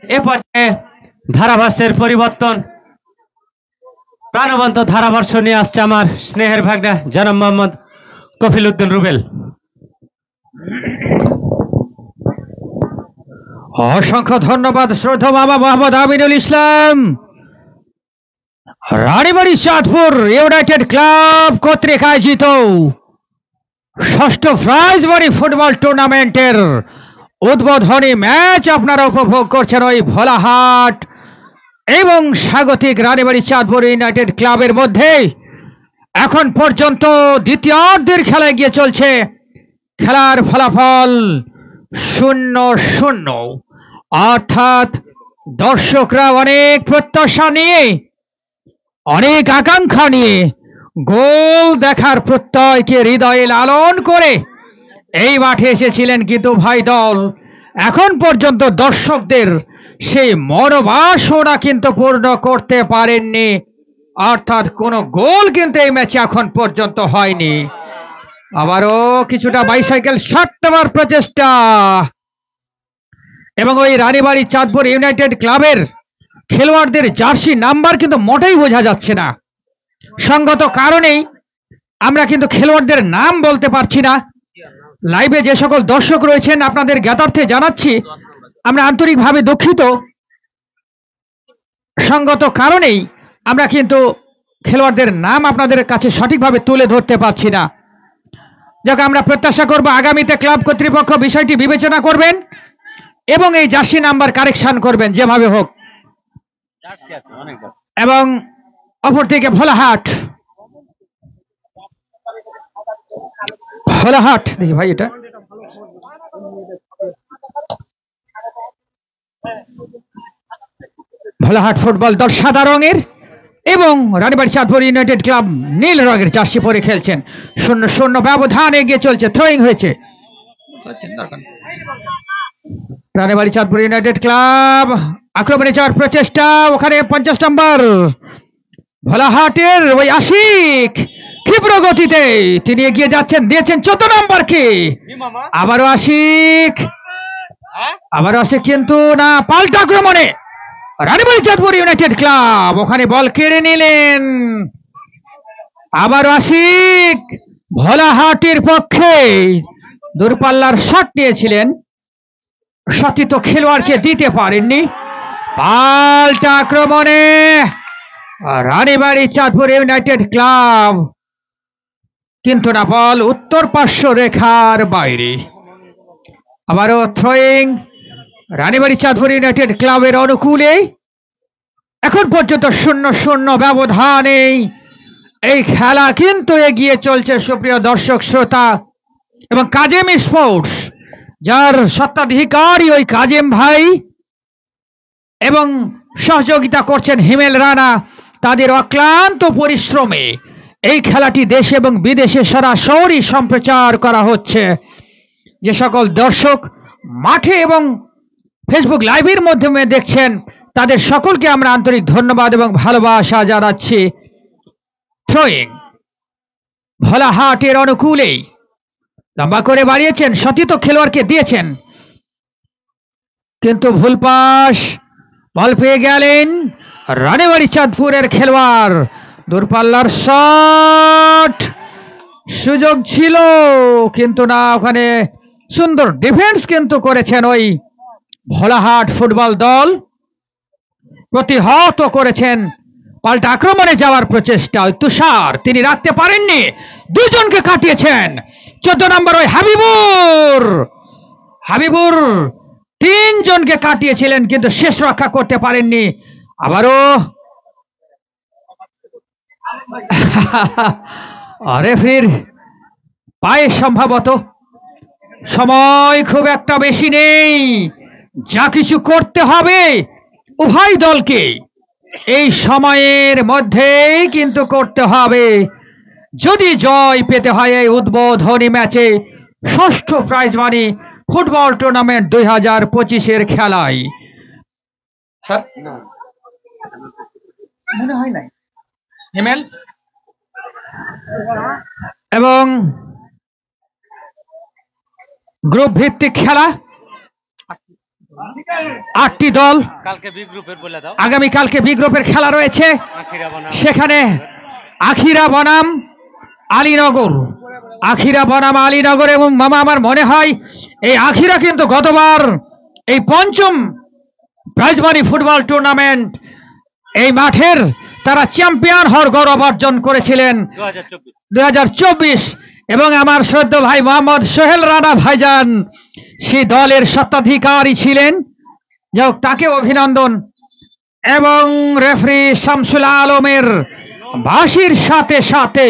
এ পর্যায়ে ধারাভাষ্যের পরিবর্তন। প্রাণবন্ত ধারাভাষ্য নিয়ে আসছে আমার স্নেহের ভাগনা জনাব মোহাম্মদ কফিল উদ্দিন রুবেল। অসংখ্য ধন্যবাদ শ্রদ্ধা বাবা মোহাম্মদ আমিনুল ইসলাম। রানীবাড়ি চাঁদপুর ইউনাইটেড ক্লাব কর্তৃক আয়োজিত ষষ্ঠ প্রাইজমানি ফুটবল টুর্নামেন্টের উদ্বোধনী ম্যাচ আপনারা উপভোগ করছেন ওই ভোলাহাট এবং স্বাগতিক রানীবাড়ি চাঁদপুর ইউনাইটেড ক্লাবের মধ্যে। এখন পর্যন্ত দ্বিতীয়ার্ধের খেলায় গিয়ে চলছে। খেলার ফলাফল 0-0, অর্থাৎ দর্শকরা অনেক প্রত্যাশা নিয়ে, অনেক আকাঙ্ক্ষা নিয়ে, গোল দেখার প্রত্যয়কে হৃদয়ে লালন করে এই মাঠে এসেছিলেন, কিন্তু ভাই দল এখন পর্যন্ত দর্শকদের সেই মনোবাসনা কিন্তু পূর্ণ করতে পারেননি। অর্থাৎ কোনো গোল কিন্তু এই ম্যাচে এখন পর্যন্ত হয়নি। আবারও কিছুটা বাইসাইকেল শট নেওয়ার প্রচেষ্টা, এবং ওই রানীবাড়ি চাঁদপুর ইউনাইটেড ক্লাবের খেলোয়াড়দের জার্সি নাম্বার কিন্তু মোটেই বোঝা যাচ্ছে না। সঙ্গত কারণেই আমরা কিন্তু খেলোয়াড়দের নাম বলতে পারছি না। লাইভে যে সকল দর্শক রয়েছেন আপনাদের জ্ঞাতার্থে জানাচ্ছি আমরা আন্তরিকভাবে দুঃখিত। সঙ্গত কারণেই আমরা কিন্তু খেলোয়াড়দের নাম আপনাদের কাছে সঠিকভাবে তুলে ধরতে পারছি না। যাকে আমরা প্রত্যাশা করব আগামীতে ক্লাব কর্তৃপক্ষ বিষয়টি বিবেচনা করবেন এবং এই জার্সি নাম্বার কারেকশন করবেন যেভাবে হোক। এবং অপরদিকে ভোলাহাট দেখি ভাই, এটা ভোলাহাট ফুটবল দল সাদা রঙের এবং রানীবাড়ি চাঁদপুর ইউনাইটেড ক্লাব নীল রঙের জার্সি পরে খেলছেন। 0-0 ব্যবধান এগিয়ে চলছে। থ্রোয়িং হয়েছে। রানীবাড়ি চাঁদপুর ইউনাইটেড ক্লাব আক্রমণে যাওয়ার প্রচেষ্টা। ওখানে 50 নম্বর ভোলাহাটের ওই আশিক ক্ষিপ্র গতিতে তিনি এগিয়ে যাচ্ছেন, দিয়েছেন 14 নম্বরকে। আবারও আশিক, কিন্তু না, পাল্টা আক্রমণে রানীবাড়ি চাঁদপুর ইউনাইটেড ক্লাব ওখানে বল কেড়ে নিলেন। আবারও আশিক ভোলাহাটের পক্ষে দূরপাল্লার শট নিয়েছিলেন, সতীর্থ খেলোয়াড়কে দিতে পারেননি। পাল্টা আক্রমণে রানীবাড়ি চাঁদপুর ইউনাইটেড ক্লাব, কিন্তু না, বল উত্তর পার্শ্ব রেখার বাইরে। আবারও থ্রোয়িং রানীবাড়ি চাঁদপুর ইউনাইটেড ক্লাবের অনুকূলে। এখন পর্যন্ত 0-0 ব্যবধানে এই খেলা কিন্তু এগিয়ে চলছে সুপ্রিয় দর্শক শ্রোতা। এবং কাজেম স্পোর্টস, যার সত্ত্বাধিকারী ওই কাজেম ভাই এবং সহযোগিতা করছেন হিমেল রানা, তাদের অক্লান্ত পরিশ্রমে এই খেলাটি দেশে এবং বিদেশে সরাসরি সম্প্রচার করা হচ্ছে। যে সকল দর্শক মাঠে এবং ফেসবুক লাইভের মাধ্যমে দেখছেন তাদের সকলকে আমরা আন্তরিক ধন্যবাদ এবং ভালোবাসা জানাচ্ছি। থ্রোয়িং ভোলাহাটের অনুকূলেই লম্বা করে বাড়িয়েছেন, সতীর্থ খেলোয়াড়কে দিয়েছেন, কিন্তু ভুল পাস, বল পেয়ে গেলেন রানীবাড়ি চাঁদপুরের খেলোয়াড়। দূরপাল্লার শট, সুযোগ ছিল কিন্তু না, ওখানে সুন্দর ডিফেন্স কিন্তু করেছেন ওই ভোলাহাট ফুটবল দল, প্রতিহত করেছেন পাল্টা আক্রমণে যাওয়ার প্রচেষ্টা। তুষার তিনি রাখতে পারেননি, দুজনকে কাটিয়েছেন। 14 নম্বর ওই হাবিবুর তিনজনকে কাটিয়েছিলেন কিন্তু শেষ রক্ষা করতে পারেননি। আবারও রেফারির পায়ে সম্ভবত সময় খুব একটা বেশি নেই, যা কিছু করতে হবে উভয় দলকে এই সময়ের মধ্যেই কিন্তু করতে হবে যদি জয় পেতে হয় এই উদ্বোধনী ম্যাচে ষষ্ঠ প্রাইজ মানি ফুটবল টুর্নামেন্ট 2025-এর খেলায়। স্যার মনে হয় নাই হিমেল, এবং গ্রুপ ভিত্তিক খেলা, 8টি দল। আগামীকালকে বি গ্রুপের খেলা রয়েছে, সেখানে আখিরা বনাম আলীনগর এবং মামা আমার মনে হয় এই আখিরা কিন্তু গতবার এই 5ম প্রাইজ মানি ফুটবল টুর্নামেন্ট এই মাঠের তারা চ্যাম্পিয়ন হওয়ার গৌরব অর্জন করেছিলেন 2024, এবং আমার শ্রদ্ধ ভাই মোহাম্মদ সোহেল রানা ভাইজান সেই দলের স্বত্বাধিকারী ছিলেন, যাই হোক তাকে অভিনন্দন। এবং রেফারি শামসুল আলমের বাঁশির সাথে সাথে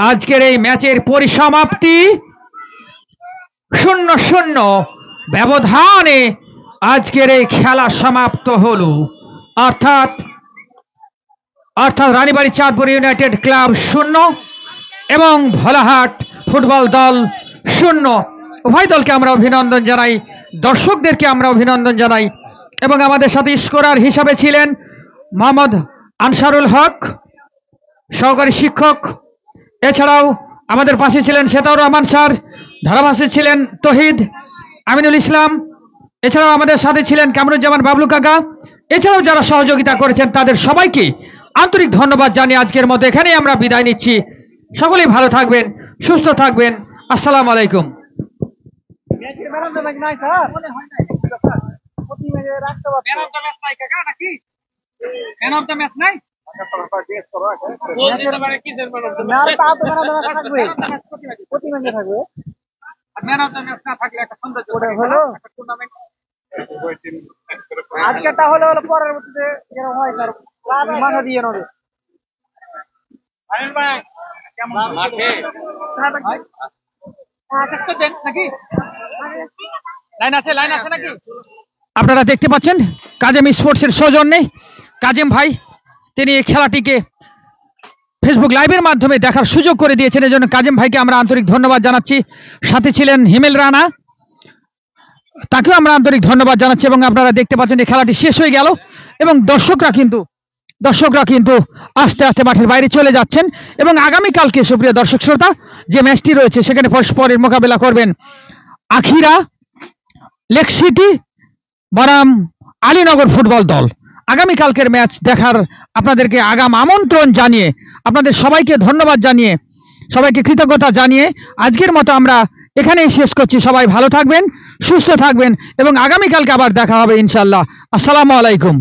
আজকের এই ম্যাচের পরিসমাপ্তি 0-0 ব্যবধানে আজকের এই খেলা সমাপ্ত হলো। অর্থাৎ রানীবাড়ি চাঁদপুর ইউনাইটেড ক্লাব 0 এবং ভোলাহাট ফুটবল দল 0। উভয় দলকে আমরা অভিনন্দন জানাই, দর্শকদেরকে আমরা অভিনন্দন জানাই। এবং আমাদের সাথে স্কোরার হিসাবে ছিলেন মোহাম্মদ আনসারুল হক, সহকারী শিক্ষক। এছাড়াও আমাদের পাশে ছিলেন সেতাউর রহমান স্যার, ধারাভাষ্যে ছিলেন তহিদ আমিনুল ইসলাম। এছাড়াও আমাদের সাথে ছিলেন কামরুজ্জামান বাবলু কাকা। এছাড়াও যারা সহযোগিতা করেছেন তাদের সবাইকে আন্তরিক ধন্যবাদ জানিয়ে আজকের মতো এখানেই আমরা বিদায় নিচ্ছি। সকলেই ভালো থাকবেন, সুস্থ থাকবেন। আসসালামু আলাইকুম। আজকেরটা হলো পরবর্তীতে যেরকম হয় স্যার মাথা দিয়ে নেবে। আপনারা দেখতে পাচ্ছেন কাজেম স্পোর্টসের সৌজন্যে কাজেম ভাই তিনি খেলাটিকে ফেসবুক লাইভের মাধ্যমে দেখার সুযোগ করে দিয়েছেন, এজন্য কাজেম ভাইকে আমরা আন্তরিক ধন্যবাদ জানাচ্ছি। সাথে ছিলেন হিমেল রানা, তাকেও আমরা আন্তরিক ধন্যবাদ জানাচ্ছি। এবং আপনারা দেখতে পাচ্ছেন এই খেলাটি শেষ হয়ে গেল এবং দর্শকরা কিন্তু আস্তে আস্তে মাঠের বাইরে চলে যাচ্ছেন। এবং আগামীকালকে সুপ্রিয় দর্শক শ্রোতা যে ম্যাচটি রয়েছে সেখানে পরস্পরের মোকাবেলা করবেন আখিরা লেক সিটি বনাম আলীনগর ফুটবল দল। আগামীকালকের ম্যাচ দেখার আপনাদেরকে আগাম আমন্ত্রণ জানিয়ে, আপনাদের সবাইকে ধন্যবাদ জানিয়ে, সবাইকে কৃতজ্ঞতা জানিয়ে আজকের মতো আমরা এখানেই শেষ করছি। সবাই ভালো থাকবেন, সুস্থ থাকবেন এবং আগামীকালকে আবার দেখা হবে ইনশাআল্লাহ। আসসালামু আলাইকুম।